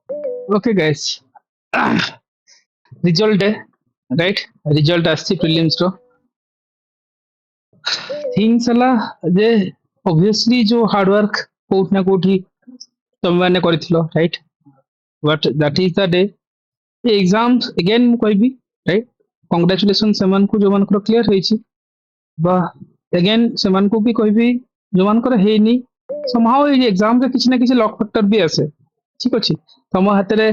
Okay, guys. Result day, right? Result ଆସିଛି prelims ର things ହେଲା ଯେ obviously ଯୋଉ hard work କୋଉଠି ନା କୋଉଠି ତମେମାନେ କରିଥିଲ, right? But that is the day. A exams again ମୁଁ କହିବି, right? Congratulations ସେମାନଙ୍କୁ ଯୋଉମାନଙ୍କର clear ହେଇଛି, ବା again ସେମାନଙ୍କୁ ବି କହିବି ଯୋଉମାନଙ୍କର ହେଇନି somehow ଏଇ exam ରେ କିଛି ନା କିଛି luck factor ବି ଆସେ, ଠିକ ଅଛି। ତମ ହାତରେ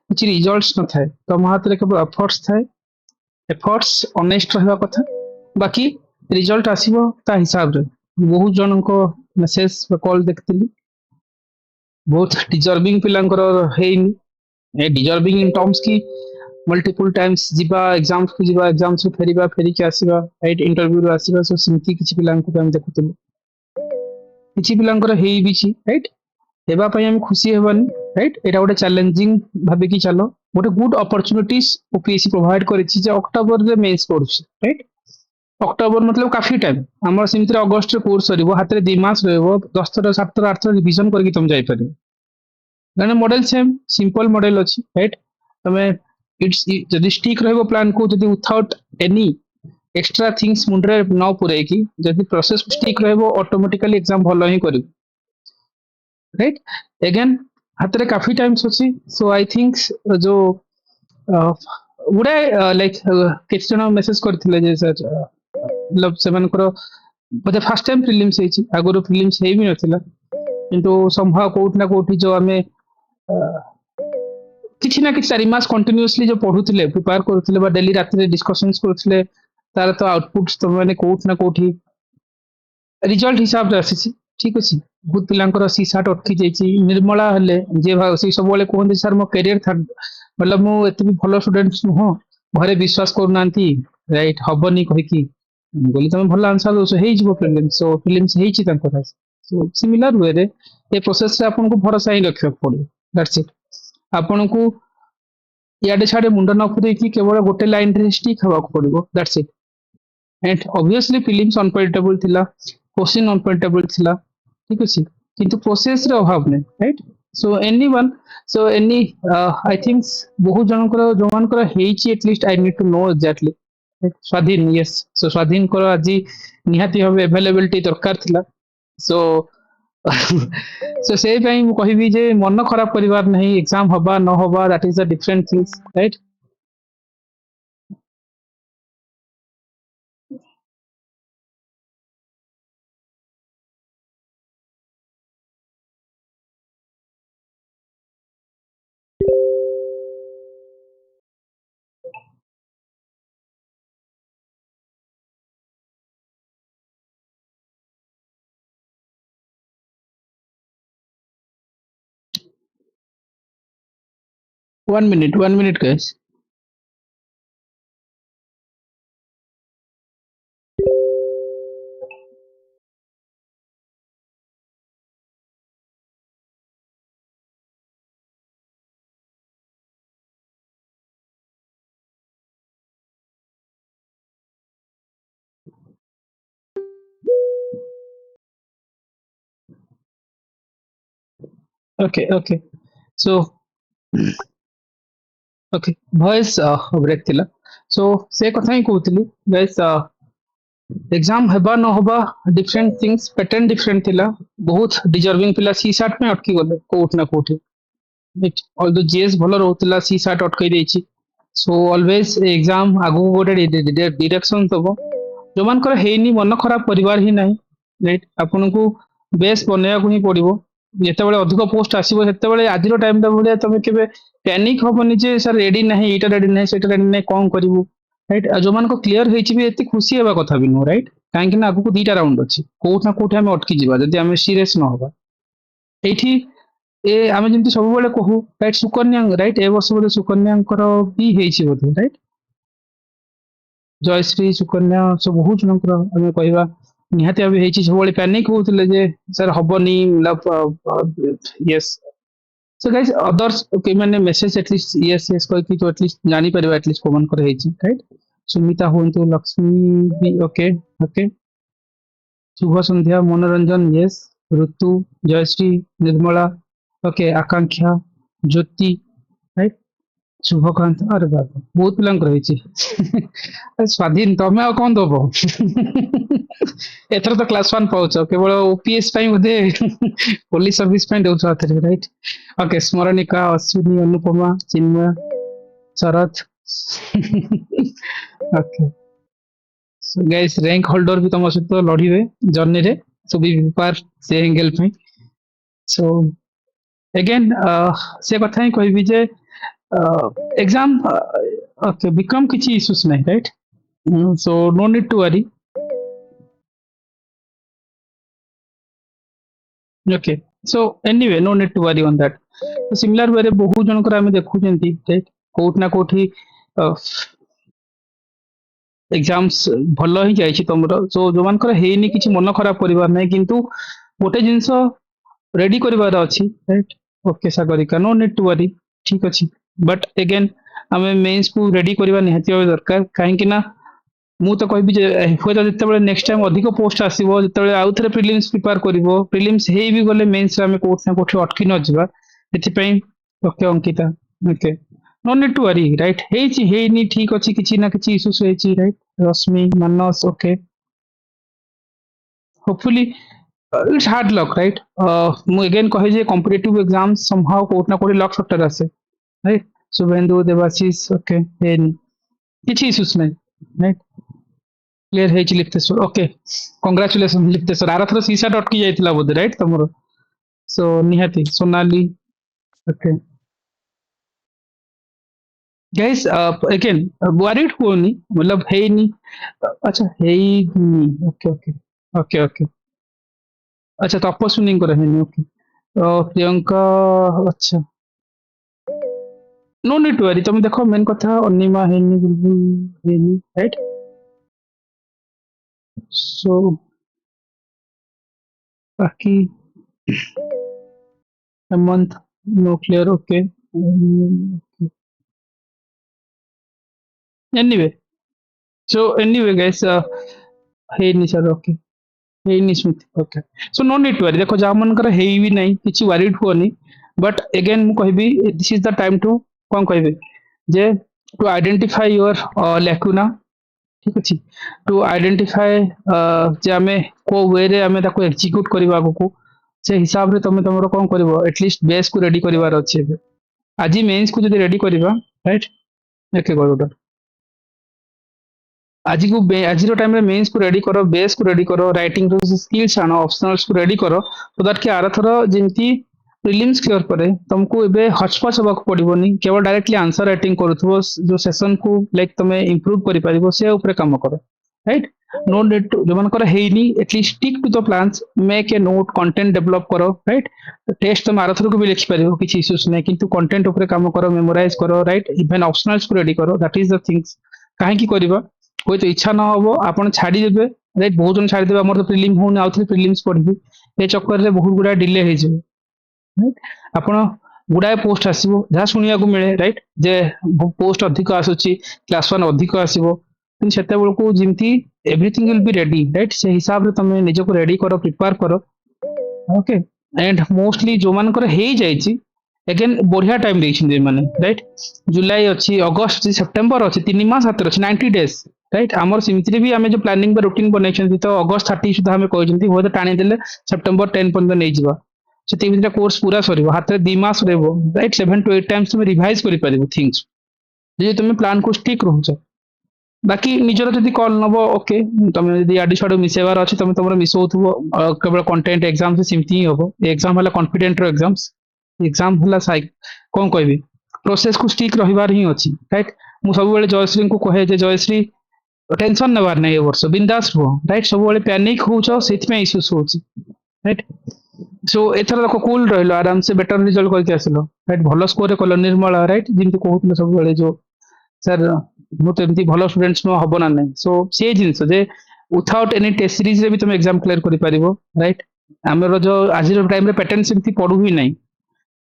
କିଛି ରିଜଲ୍ଟ ନଥାଏ, ତମ ହାତରେ କେବଳ ଏଫର୍ଟସ ଥାଏ। ଏଫର୍ଟସ ଅନେଷ୍ଟ ରହିବା କଥା, ବାକି ରିଜଲ୍ଟ ଆସିବ ତା ହିସାବରେ। ବହୁତ ଜଣଙ୍କ ମେସେଜ ବା କଲ୍ ଦେଖିଥିଲି, ବହୁତ ଡିଜର୍ଭିଂ ପିଲାଙ୍କର ହେଇନି। ଏ ଡିଜର୍ଭିଂ ଇନ୍ ଟର୍ମସ୍ କି ମଲ୍ଟିପୁଲ ଟାଇମ୍ସ ଯିବା ଏକ୍ସାମ୍ସ କୁ ଯିବା, ଏକ୍ସାମ୍ସ ରୁ ଫେରିବା, ଫେରିକି ଆସିବା, ରାଇଟ୍, ଇଣ୍ଟରଭ୍ୟୁ ରୁ ଆସିବା, ସो ସେମିତି କିଛି ପିଲାଙ୍କୁ ବି ଆମେ ଦେଖୁଥିଲୁ। କିଛି ପିଲାଙ୍କର ହେଇବିଛି, ରାଇଟ୍। ହେବା ପାଇଁ ଆମେ ଖୁସି ହେବାନି, ରାଇଟ୍। ଏଇଟା ଗୋଟେ ଚ୍ୟାଲେଞ୍ଜିଂ ଭାବିକି ଚାଲ। ଗୋଟେ ଗୁଡ ଅପରଚୁନିଟିଜ ଓପିଏସସି ପ୍ରୋଭାଇଡ କରିଛି ଯେ ଅକ୍ଟୋବରରେ ମେନ୍ସ କରୁଛି, ରାଇଟ୍। ଅକ୍ଟୋବର ମତଲବ କାଫି ଟାଇମ। ଆମର ସେମିତିରେ ଅଗଷ୍ଟରେ କୋର୍ସ ସରିବ, ହାତରେ 2 ମାସ ରହିବ, 10 ଥର 7 ଥର 8 ଥର ରିଭିଜନ କରିକି ତମେ ଯାଇପାରିବ। କାରଣ ମଡେଲ ସେମ୍, ସିମ୍ପଲ ମଡେଲ ଅଛି, ରାଇଟ୍। ତମେ ଯଦି ଷ୍ଟିକ୍ ରହିବ ପ୍ଲାନ୍ କୁ, ଯଦି ୱିଥାଉଟ୍ ଏନି ଏକ୍ସଟ୍ରା ଥିଙ୍ଗସ ମୁଣ୍ଡରେ ନ ପୁରେଇକି ଯଦି ପ୍ରୋସେସ ଷ୍ଟିକ୍ ରହିବ, ଅଟୋମେଟିକାଲି ଏକ୍ସାମ ଭଲ ହିଁ କରିବ, ରାଇଟ୍। ଏଗେନ୍ ହାତରେ କାଫି ଟାଇମ୍ସ ଅଛି, ସୋ ଆଇ ଥିଙ୍କ ଯୋଉ ଗୁଡାଏ ଲାଇକ୍ କିଛି ଜଣ ମେସେଜ କରିଥିଲେ ଯେ ସାର୍ ସେମାନଙ୍କର ବୋଧେ ଫାର୍ଷ୍ଟ ଟାଇମ ପ୍ରିଲିମ୍ସ ହେଇଛି, ଆଗରୁ ପ୍ରିଲିମ୍ସ ହେଇ ବି ନଥିଲା, କିନ୍ତୁ ସମ୍ଭବ କୋଉଠି ନା କୋଉଠି ଯୋଉ ଆମେ କିଛି ନା କିଛି 4 ମାସ କଣ୍ଟିନ୍ୟୁଅସଲି ଯୋଉ ପଢୁଥିଲେ, ପ୍ରିପେୟାର କରୁଥିଲେ, ବା ଡେଲି ରାତିରେ ଡିସ୍କସନ୍ସ କରୁଥିଲେ, ତାର ତ ଆଉଟପୁଟ ତମେ ମାନେ କୋଉଠି ନା କୋଉଠି ରିଜଲ୍ଟ ହିସାବରେ ଆସିଛି, ଠିକ ଅଛି। ବହୁତ ପିଲାଙ୍କର ସି ସାର୍ଟ ଅଟକି ଯାଇଛି। ନିର୍ମଳା ହେଲେ ଯିଏ ସେ ସବୁବେଳେ କୁହନ୍ତି ସାର୍ ମୋ କ୍ୟାରିୟର ବୋଲେ ମୁଁ ଏତେ ବି ଭଲ ଷ୍ଟୁଡେଣ୍ଟ ନୁହଁ, ଘରେ ବିଶ୍ୱାସ କରୁନାହାନ୍ତି, ରାଇଟ୍, ହବନି କହିକି। ମୁଁ କହିଲି ତମେ ଭଲ ଆନ୍ସର ଦଉଛ, ହେଇଯିବ ପ୍ରିଲିମ୍ସ। ସୋ ପ୍ରିଲିମ୍ସ ହେଇଛି ତାଙ୍କର। ସୋ ସିମିଲାର ୱେରେ ଏ ପ୍ରୋସେସରେ ଆପଣଙ୍କୁ ଭରସା ହିଁ ରଖିବାକୁ ପଡିବ, ଦ୍ୟାଟ୍ସ ଇଟ୍। ଆପଣଙ୍କୁ ଇଆଡେ ସିଆଡେ ମୁଣ୍ଡ ନ ପୁରେଇକି କେବଳ ଗୋଟେ ଲାଇନରେ ଷ୍ଟିକ୍ ହେବାକୁ ପଡିବ, that's it. And obviously feelings unpredictable थिला, क्वेश्चन अनप्रेडिक्टेबल थिला, ठीक अछि, किंतु प्रोसेस रे अभाव नै, right. So anyone, so any I thinks बहुत जनकर जो मानकर हेची, at least I need to know exactly. Swadhin, yes, so Swadhin कर आज निहाती भाव अवेलेबिलिटी दरकार थिला। सो सो से पई मु कहिबी जे मन खराब परिवार नहीं, एग्जाम हबा न हबा that is a different things, right. 1 minute, 1 minute guys. Okay, okay. So okay, voice break थिला। सो से कथा ही कहूतली गाइस, एग्जाम हेबा न होबा डिफरेंट थिंग्स, पैटर्न डिफरेंट थिला। बहुत डिजर्विंग पिला सी सार्ट में अटकी गले कोठ ना कोठी, राइट। ऑल्दो जीएस भलो रहउतला, सी सार्ट अटकई देछि। सो ऑलवेज एग्जाम आगु गोटे डायरेक्शन दबो। जो मानकर हेनी मन खराब परिवार ही नहीं, राइट। आपनको बेस बनेया को ही पड़िबो। ଯେତେବେଳେ ଅଧିକ ପୋଷ୍ଟ ଆସିବ ସେତେବେଳେ ଆଜିର ଟାଇମଟା ଭଳିଆ ତମେ କେବେ ପ୍ୟାନିକ ହବନି ଯେ ସାର୍ ରେଡି ନାହିଁ, ଏଇଟା ରେଡି ନାହିଁ, ସେଇଟା ରେଡି ନାହିଁ, କଣ କରିବୁ, ରାଇଟ୍। ଆଉ ଯୋଉମାନଙ୍କ କ୍ଲିୟର ହେଇଛି ବି ଏତେ ଖୁସି ହେବା କଥା ବି ନୁହଁ, ରାଇଟ୍। କାହିଁକି ନା ଆଗକୁ 2ଟା ରାଉଣ୍ଡ ଅଛି, କୋଉଠି ନା କୋଉଠି ଆମେ ଅଟକି ଯିବା ଯଦି ଆମେ ସିରିୟସ ନ ହବା। ଏଇଠି ଆମେ ଯେମିତି ସବୁବେଳେ କହୁ, ରାଇଟ୍, ସୁକନ୍ୟା, ରାଇଟ୍, ଏ ବର୍ଷ ବୋଧେ ସୁକନ୍ୟାଙ୍କର ବି ହେଇଛି ବୋଧେ, ରାଇଟ୍। ଜୟଶ୍ରୀ, ସୁକନ୍ୟା, ସବୁ ବହୁତ ଜଣଙ୍କର ଆମେ କହିବା ନିହାତି ଭାବେ ହେଇଛି। ସବୁବେଳେ ପ୍ୟାନିକ ହଉଥିଲେ ଯେ ସାର୍ ହବନି, Yes. So guys others okay मैंने मेसेज एटलीस्ट यस यस कहकी तो एटलीस्ट जानी परिबा एटलीस्ट कोमन करे हेची, राइट। सुमिता होंतु, लक्ष्मी भी ओके, ओके। शुभ संध्या, मनोरंजन, यस। ऋतु, जयश्री, निर्मला, ओके, आकांक्षा, ज्योति, शुभकांत अरे बाबा बहुत पिलांकर रही स्वाधीन तमे आ कौन दब एथर तो क्लास 1 पाउछ केवल ओपीएस ପାଇଁ ବୋଧେ पुलिस सर्विस ପାଇଁ ଦଉଛ ଆଥରେ right okay Smaranika Ashwini Anupama Chinmay Sharad okay so guys rank holder भी तुम सहित लड़िबे जर्नी रे सो बी प्रिपेयर से एंगल ପାଇଁ सो अगेन से कथा ही कहबी जे एग्जाम ओके बिकम किछि इश्यूज नहीं right so no need to worry okay so anyway no need to worry on that तो सिमिलर वे बहुत जनकर आम देखुं राइट कोट ना कोठी एग्जाम्स भल ही जाइए तुम सो जो मानकर हेनी किसी मन खराब कर किंतु गोटे जिनस रेडी कर अच्छी right okay Sagarika no need to worry ठीक अच्छे बट एगेन आम मेन्स को रेडी करवा निहाती भाव दरकार कहीं मु तो कहबी हूँ जो नेक्स्ट टाइम अधिक पोस्ट आसो जो आउ थे प्रिलिम्स प्रिपेयर कर प्रिलिम्स हो भी गले मेन्स आम कोर्ट ना कोठी अटकी न जावा एथिपाई okay Ankita okay no need to worry right हेनी ठीक अच्छे किसी ना किसी इश्यूज होती right Rashmi Manas okay hopefully it's hard luck right मु अगेन कहे जे कॉम्पिटिटिव एग्जाम्स समहाउ कोट ना कोठी लक फैक्टर आसे राइट शुभेंदु देवाशीष ओके हेनी किसी इश्यूज नहीं राइट क्लियर है लिप्तेश्वर ओके कंग्रेचुलेशन लिप्तेश्वर आर थर सीसा अटकी जाइला बोधे राइट तुम सो निहाती Sonali okay guys again worried हुओनी मतलब है नहीं अच्छा है ओके ओके ओके ओके अच्छा तपस्विनी है ओके प्रियंका अच्छा नो नीड टू वरी तुम देखो मेन कथा अनिमा है बिल्कुल है राइट सो बाकी Hemant no clear okay anyway so anyway guys है नहीं सर ओके है नहीं Smriti okay so no need to worry देखो जहाँ मनकर है भी नहीं किसी वरीड हुओनी बट एगेन मु कहबी this is the time to कौन कहबी जे टू आइडेंटिफाई योर लैकुना ठीक अच्छे टू आइडेंटिफाई जे आम को वे रे आम एक्जिक्यूट करवा आगू से हिसाब से तुम तुम कौन कर एटलिस्ट बेस को रेडी कर अच्छे आज मेन्स को जो रेडी करवा राइट ओके गोटे आज को आज टाइम मेन्स को रेडी करो बेस को रेडी करो राइटिंग स्किल्स आण ऑप्शनल्स को रेडी करो सो दैट कि आर थर जमी प्रिलिम्स क्लियर पर तुमको ए हचपच होगा पड़ोनी केवल डायरेक्टली आंसर राइटिंग करूँ जो सेशन को लाइक तुम इम्प्रूव कर से कम कर राइट नो नीड टू जो मनकर हेनी at least stick to the plans make a note content develop करो राइट टेस्ट तुम आर थर को भी लिखिपार किसी इश्यूज नहीं किंतु कंटेंट उपर काम करो मेमोराइज करो राइट इवेन ऑप्शनल्स को रेडी करो दैट इज द थिंग्स कहीं करवा कोई तो इच्छा न हो आप छाड़देवे राइट बहुत जन छाड़देवे आम तो प्रिलिम होनी आउ थे प्रिलिम्स पढ़ी ये चक्कर में बहुत गुड़ा डिले हो राइट आपण गुड़ाए पोस्ट आसो जहाँ शुणा मिले राइट जे पोस्ट अधिक आसूची क्लास 1 अधिक आसो कि को जमी everything will be ready right से हिसाब से तुम निजक रेडी करो प्रिपेयर करो ओके एंड मोस्टली जो मानकर हो जाइए एगेन बढ़िया टाइम देखिए मैंने राइट जुलाई अच्छी अगस्त सेप्टेम्बर अच्छी 3 मास हाथ अच्छी 90 डेज राइट आमर सेमती भी आम जो प्लानिंग रूटीन बनई तो अगस्त 30 सुधा आम कहते हूँ टाणीदे सेप्टेम्बर 10 पर्यटन नहीं जावा से भितर कोर्स पूरा सर हाथ में 2 मास राइट 7 to 8 टाइम्स तुम रिवाइज कर थिंग्स जो तुम प्लान को स्टिक रोच बाकी निजर जब कल नब ओके तुम जब आडू साडू मिसेबार अच्छे तुम तुम मिसौ केवल कंटेंट एग्जाम से सेमती ही हम एग्जाम है कॉन्फिडेंट एग्जाम्स एग्जाम है कौन कहबी प्रोसेस को स्टिक रही ही अच्छी राइट मुझे सब जयश्री को कहे जयश्री टेंशन नेबार नहीं वर्ष बिंदास रुह राइट सब पैनिक होछ इश्यूज हो राइट सो एथर देख कूल रहा आराम से बेटर रिजल्ट करके आसिल राइट भल स्कोर कल निर्मल राइट जमी कहते सब जो सर मुझे एमती भल स्टूडेंट्स नुह हम ना नहीं सो से जिनस विथआउट एनी टेस्ट सीरीज भी तुम एग्जाम क्लियर कर राइट आमर जो आज टाइम पैटर्न से पढ़ू ही नहीं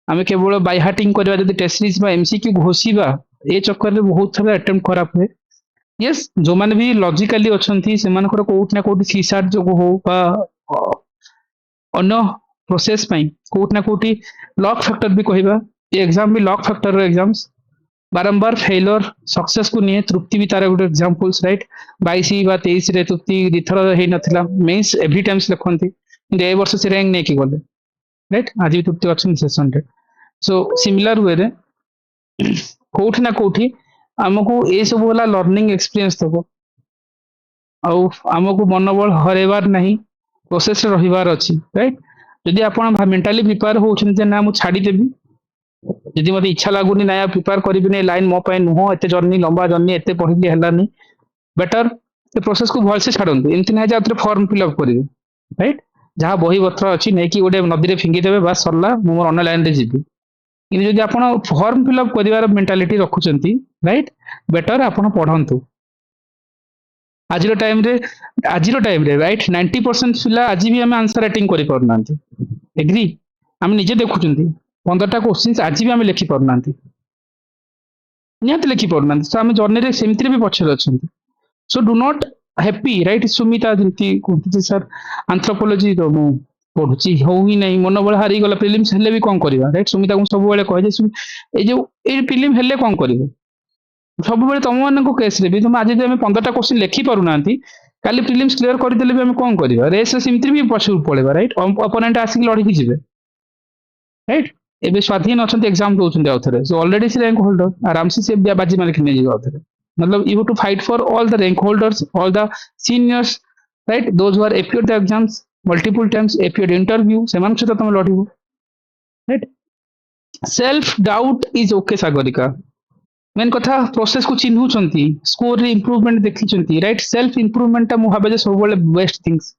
आम केवल बाय हार्टिंग करवा जब टेस्ट सीरीज एमसीक्यू घोषिबा ए चक्कर में बहुत थोड़ा अटेम्प्ट खराब हुए यस जो मैंने भी लॉजिकली अच्छा से कोट ना कोटी सीसाट जो हो अन्य प्रोसेस कोट ना कोटी लक फैक्टर भी कहवा एग्जाम भी लक फैक्टर एग्जाम्स बारंबार फेलर सक्सेस को नहीं तृप्ति भी तार गोटे एग्जांपल्स राइट 22 रे तृप्ति दिथर हे नथिला मींस एवरी टाइम्स लिखंती किंतु ए वर्ष से रैंक नहीं कि गले राइट आज भी तृप्ति अच्छी सेशन रे सो सिमिलर वे रे कोठी ना कोठी आमको ए सब वाला लर्निंग एक्सपीरियंस थको आउ आमको मनोबल हरेबार नहीं प्रोसेस रे रहिबार अछि राइट जदि आपण मेंटली प्रिपेयर होउछन जे ना मु छाडी देबी जदि मते इच्छा लागुनी ना प्रिपेयर करिबि नै लाइन मो पय नुह एते जर्नी लंबा जर्नी एते पढिली हलानी बेटर ए प्रोसेस को भल से छाडंतु एमति ना जे आउtre फॉर्म फिल अप करिबि राइट जहाँ बही पत्र अछि नै कि गोटे नदी रे फिंगी देबे बस सरला मु मोर अन्य लाइन रे जिबि कि जदि आपण फॉर्म फिल अप करिवार मेंटालिटी रखुचंती राइट बेटर आपण पढंतु आजिरो टाइम रे राइट 90% पिला आज भी हम आंसर राइटिंग करि परनांती एग्री हम निजे देखुचंती 15टा क्वेश्चंस आज भी हम लिखि परनांती नियत लिखि परनांती सो हम जर्नी रे सेमति भी पछर अछंती so do not happy right Sumita जंती कहते सर एंथ्रोपोलॉजी तो मु पढुची हो ही नहीं मनोबल हारी गला प्रीलिम्स हेले भी कोन करबा राइट सुमिता को सब बेले कह जे ए जो ए प्रीलिम हेले कोन करबो सब बेले तुम मान केस रे भी तुम आज 15टा क्वेश्चन लिखि पारु नांती काली प्रीलिम्स क्लियर कर देले भी हम कोन करबा रेस रे सिमति भी पछू पळेबा राइट ओपोनेंट आसिक लड़ी की जिवे राइट एबे स्वाधीन अछंती एग्जाम दोछंती आउथरे सो ऑलरेडी से रैंक होल्डर आराम से बाजी मार के नहीं जीवा आउथरे मतलब you to fight for all the rank holders all the seniors right those who are appeared the exams multiple times appeared interview सेमान सहित तुम लड़िबो राइट self doubt is okay Sagarika main कथा प्रोसेस को चिन्हुचंती स्कोर रे इंप्रूवमेंट देखिचंती राइट सेल्फ इंप्रूवमेंट मु भाबे जे सब बेले बेस्ट थिंग्स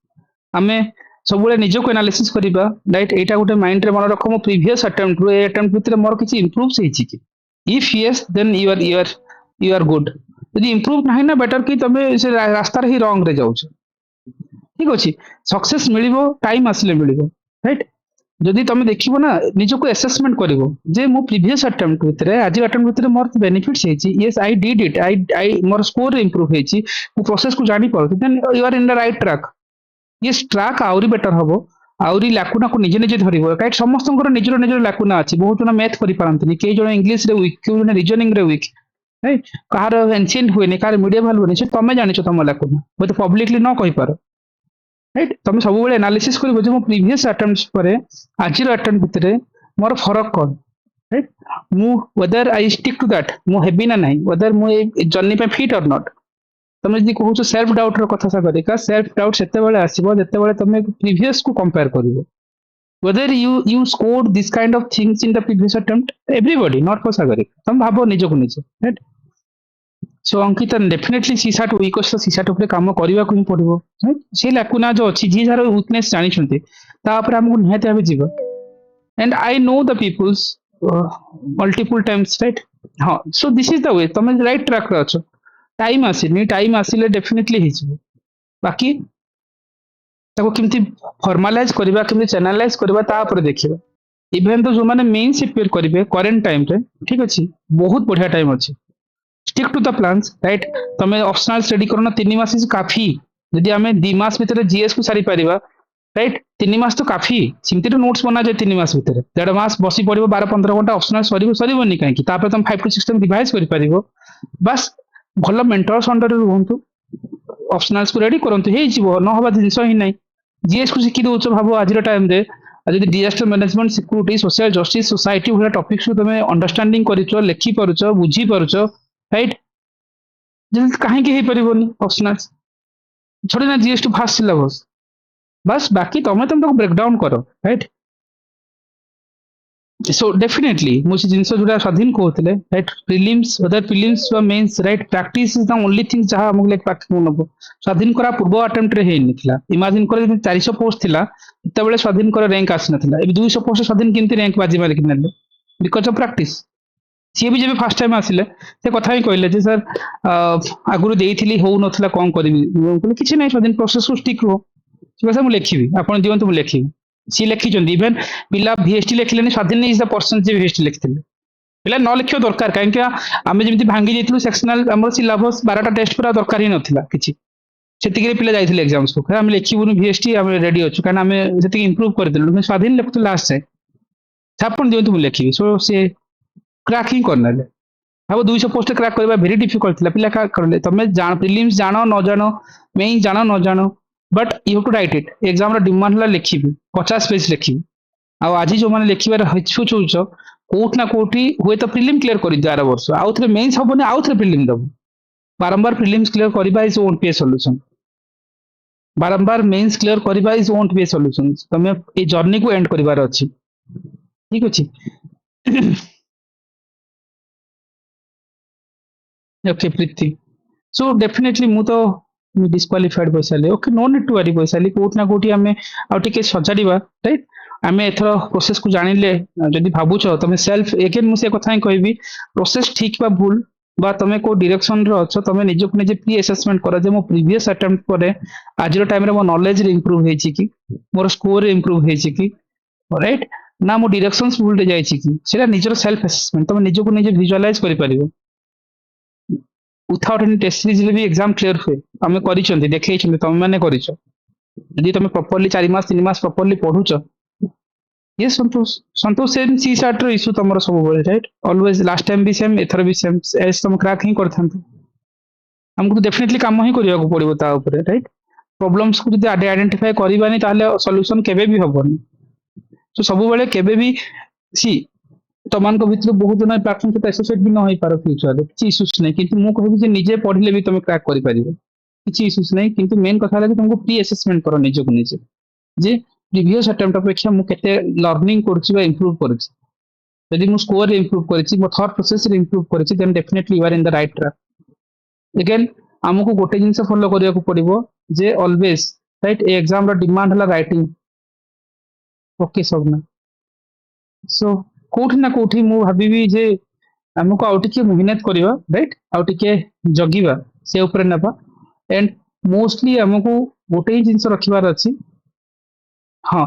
हमें सब बेले निजो को एनालिसिस करिबा राइट एटा गोटे माइंड रे मन रखो मो प्रीवियस अटेम्प्ट रो ए अटेम्प्ट भितर मोर किछि इंप्रूव सेछि कि if yes then you are good यदि इंप्रूव नाही ना बेटर कि तमे से रास्ता रे ही रॉन्ग रे जाउछ ठीक अछि सक्सेस मिलिबो टाइम आसले मिलिबो राइट जदि तमे देखिबो ना निजो को असेसमेंट करिवो जे मो प्रीवियस अटेम्प्ट भितर आज अटेम्प्ट भितर मोर बेनिफिट्स हेछि yes I did it I मोर स्कोर इंप्रूव हेछि मो प्रोसेस को जानि पाउ then you are in the right track ये ट्रैक आउरी बेटर हबो आउरी लाकुना को निजे निजे धरिबो काहे समस्तंकर निजर निजर लाकुना अछि बहुत जना मैथ करि पारंतनी के जण इंग्लिश रे वीक के जण रीजनिंग रे वीक राइट कहार एंशिएंट हुए ने कहार मीडियम हुए ने तमे जानिछो तम लाकुना बट पब्लिकली न कहि पारो राइट तमे सब बेले एनालिसिस करिवो जे मो प्रीवियस अटेम्प्ट्स परे आजिर अटेम्प्ट भितरे मोर फरक कोन राइट मु whether I stick to that मु हेबी ना नाही वेदर मु जर्नी पे फिट और नॉट तुम जी कहूँ सेल्फ डाउट रहा सागरिका सेल्फ डाउट से आसो जिते तुम प्रीवियस को कंपेयर कर whether you score this kind of things in the previous attempt everybody not for Sagarika तुम भाव निज को निज right so Ankita definitely CSAT weak अच्छे सीसाट उपर कम करने को ही पड़ो से लाकुना जो अच्छी जी जार वीकनेस जानते आमको निहत भाव जीव and I know the peoples multiple times right हाँ so this is the way तुम राइट ट्रैक अच्छ टाइम आसिले डेफिनेटली हिजबो बाकी ताको किमती फॉर्मलाइज करबा किमती चैनलाइज करबा ता ऊपर देखिबा इवन तो जो माने मेन प्रिपेयर करिवे करंट टाइम रे ठीक अछि बहुत बढ़िया टाइम अछि stick to the plans right तमे ऑप्शनल स्टडी करना 3 मास इज काफी यदि हमें 2 मास भीतर जीएस को सारी परिबा राइट 3 मास तो काफी सिमती तो नोट्स बना जाए 3 मास भीतर 1.5 मास बसी पड़िबो 12-15 घंटा ऑप्शनल सरीबोनी काहे कि तापर तुम 5 to 6 टाइम रिवाइज करि परिबो बस भल मेंटर्स अंडर रुहंतु ऑप्शनल्स को रेडी करंतु हे जीवो न होबा जिंस ही नै जीएस को सिखि दोछ भाबो आज टाइम रे जदि disaster management security social justice society वाला टॉपिक्स को तुम अंडरस्टैंडिंग करिचो लिखि पारुचो बुझी पारुचो राइट जल्दी काहे के हे परिबोनी ऑप्शनल्स छोड़ी ना जीएस टू फास्ट सिलेबस बस बाकी तुम ब्रेक डाउन करो राइट so definitely मुझे जिनसे जुड़ा स्वाधीन कहते राइट प्रीलिम्स वेदर प्रीलिम्स व mains right practice is the only thing जहां हमको लाइक प्रैक्टिस नबो स्वाधीन करा पूर्व अटेम्प्ट रे हेनी थिला इमेजिन करे 400 पोस्ट थिला तते बेले स्वाधीन कर रैंक आसी नथिला ए 200 पोस्ट स्वाधीन किंती रैंक बाजी मार के नेले बिकॉज़ ऑफ प्रैक्टिस सी भी जब फर्स्ट टाइम आसिले से कथा ही कहले जे सर आगुरु देइथिली हो नथिला कोन करबी बोले किछि नै स्वाधीन प्रोसेस को स्टिक रो से मैं लिखिबी आपण दियंतु मैं लिखिबी सी लिखिं इवेन पिला भीएसटी लिखिले स्वाधीन इज द पर्सन जे भीएसटी लिखिले पिला न लिखियो दरकार कहीं आम जमी भांगी जाइलु सेक्शनल आम सिलेबस 12टा टेस्ट पूरा दरकार ही नथिला किछि सेतिके पिला जाइथिले एग्जाम्स को हम लिखिबुनु भीएसटी हम रेडी अछु कारण आम सेतिके इंप्रूव करदेलु स्वाधीन लिखु लास्ट से छापन दियंतु मैं लिखिबी सो से क्रैक ही करनाले भाव 200 पोस्ट क्रैक करबा वेरी डिफिकल्ट थिला पिला का करले तमे जान प्रीलिम्स जानो न जानो मेन जानो न जानो but you have to write it exam रो डिमांड ला लिखिबी 50 पेज लिखिबी आ आज जो माने लिखिबार हिचु चुच कोठ ना कोठी हुए तो प्रीलिम क्लियर कर दे 12 वर्ष आउ थे मेंस हबने आउ थे प्रीलिम दब बारंबार प्रीलिम्स क्लियर करबा इज ओंट बी ए सॉल्यूशन बारंबार मेंस क्लियर करबा इज ओंट बी ए सॉल्यूशन तमे ए जर्नी को एंड करबार अछि ठीक अछि ओके प्रीति सो डेफिनेटली मु तो डिस्क्वालिफाइड पैसाली okay no need to worry पैसाली कोठ ना कोठी हमें आ टिके सजाड़ीबा राइट आमे एथरो प्रोसेस को जानिले जदि भाबुछ तमे सेल्फ एगेन मु से कथा ही कहबी प्रोसेस ठीक बा भूल बा तमे को डायरेक्शन रो अछ तमे निजको निजे प्री असेसमेंट करो जे मो प्रीवियस अटेम्प्ट करे आज रो टाइम रे मो नॉलेज रे इंप्रूव हेछि कि मोर स्कोर रे इंप्रूव हेछि कि राइट ना मो डायरेक्शंस भूल रे जाइछि कि सेटा निजर सेल्फ असेसमेंट तमे निजको निजे विजुअलाइज करि परिबो विथआउट एनी टेस्ट सीरीज रे भी एग्जाम क्लियर हुए आमे करिसंती देखैछंती तमे माने करिसो यदि तमे प्रॉपर्ली 4 मास 3 मास प्रॉपर्ली पढुछ ये संतोष संतोष सेम सी सार्ट रो इशू तमरो सब बोले राइट ऑलवेज लास्ट टाइम भी सेम एथर भी सेम एस तुम क्रैक ही करथांत हमको डेफिनेटली काम ही करिया को पड़िबो ता ऊपर राइट प्रॉब्लम्स को जदि आइडेंटिफाई करबानी ताले सॉल्यूशन केबे भी हबनी सो सब बेले केबे भी सी तमान को भीतर बहुत जन प्लेटफॉर्म सहित एसोसिएट भी न होई पारो फ्यूचर रे किछि इश्यूज नै किंतु मु कहबी जे निजे पढिले भी तुम क्रैक करि परिबो किछि इश्यूज नै किंतु मेन कथा लागे तुमको प्री असेसमेंट करो निजे को निजे जे प्रीवियस अटेम्प्ट अपेक्षा मु केते लर्निंग करछि बा इंप्रूव करछि यदि मु स्कोर रे इंप्रूव करछि मो थॉट प्रोसेस रे इंप्रूव करछि then definitely you are in the right track again हमको गोटे जिंस फॉलो करिया को पड़िबो जे ऑलवेज राइट ए एग्जाम रो डिमांड हला राइटिंग ओके सब ना सो कोठी ना कोठी मु भाबीबी जे हमको आउ टिके मेहनत करिवा राइट आउ टिके जगिवा से ऊपर नबा एंड मोस्टली हमको गोटे ही जिंस रखिबार अछि हाँ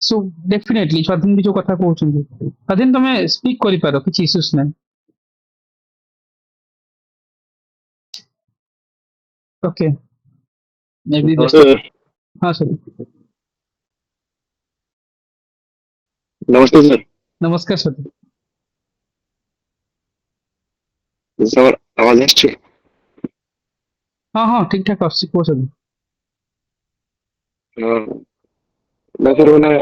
सो डेफिनेटली स्वाधीन भी जो कथा कहउछन्ती स्वाधीन तमे स्पीक करि पारो किछि इश्यूज नै ओके मे बी नमस्ते हाँ सर नमस्ते सर नमस्कार सर सर आवाज आछी हाँ हाँ ठीक ठाक आछि को सर ना सर माने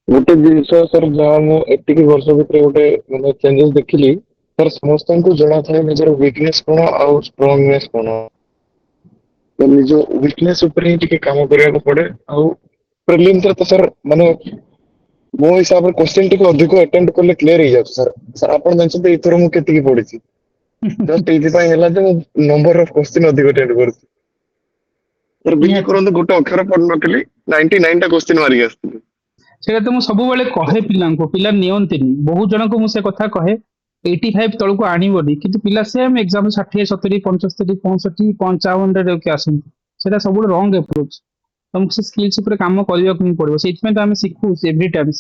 गोटे जिनिस सर जहाँ मु एतिकी वर्ष भितर गोटे माने चेंजेस देखिली सर समस्त को जଣା थाए निजर वीकनेस कोन आउ स्ट्रांगनेस कोन तो निज वीकनेस ऊपर ही टिके काम करिया को पड़े आउ प्रीलिम्स रे तो सर माने मो हिसाब रे क्वेश्चन टिके अधिक अटेम्प्ट करले क्लियर हो जात सर सर आपण मेंशन तो इथर मु केतिकी पढिछि जस्ट एथि पय होला जे नंबर ऑफ क्वेश्चन अधिक अटेम्प्ट कर सर बिलीव निहाती करन गोटे अक्षर पढ नथली 99 टा क्वेश्चन मारी आस्थिली सेटा तो मु सब बेले कहे पिलांको पिला नियंतिनी बहुत जन को मु से कथा कहे 85 तळको आनिबोनी किंतु पिला सेम एग्जाम 60 70 75 65 55 रे के आसन सेटा सब रॉन्ग अप्रोच तुमको से स्किल्स ऊपर काम करिया को पड़िबो सेति में तो हम सिखु एवरी टाइम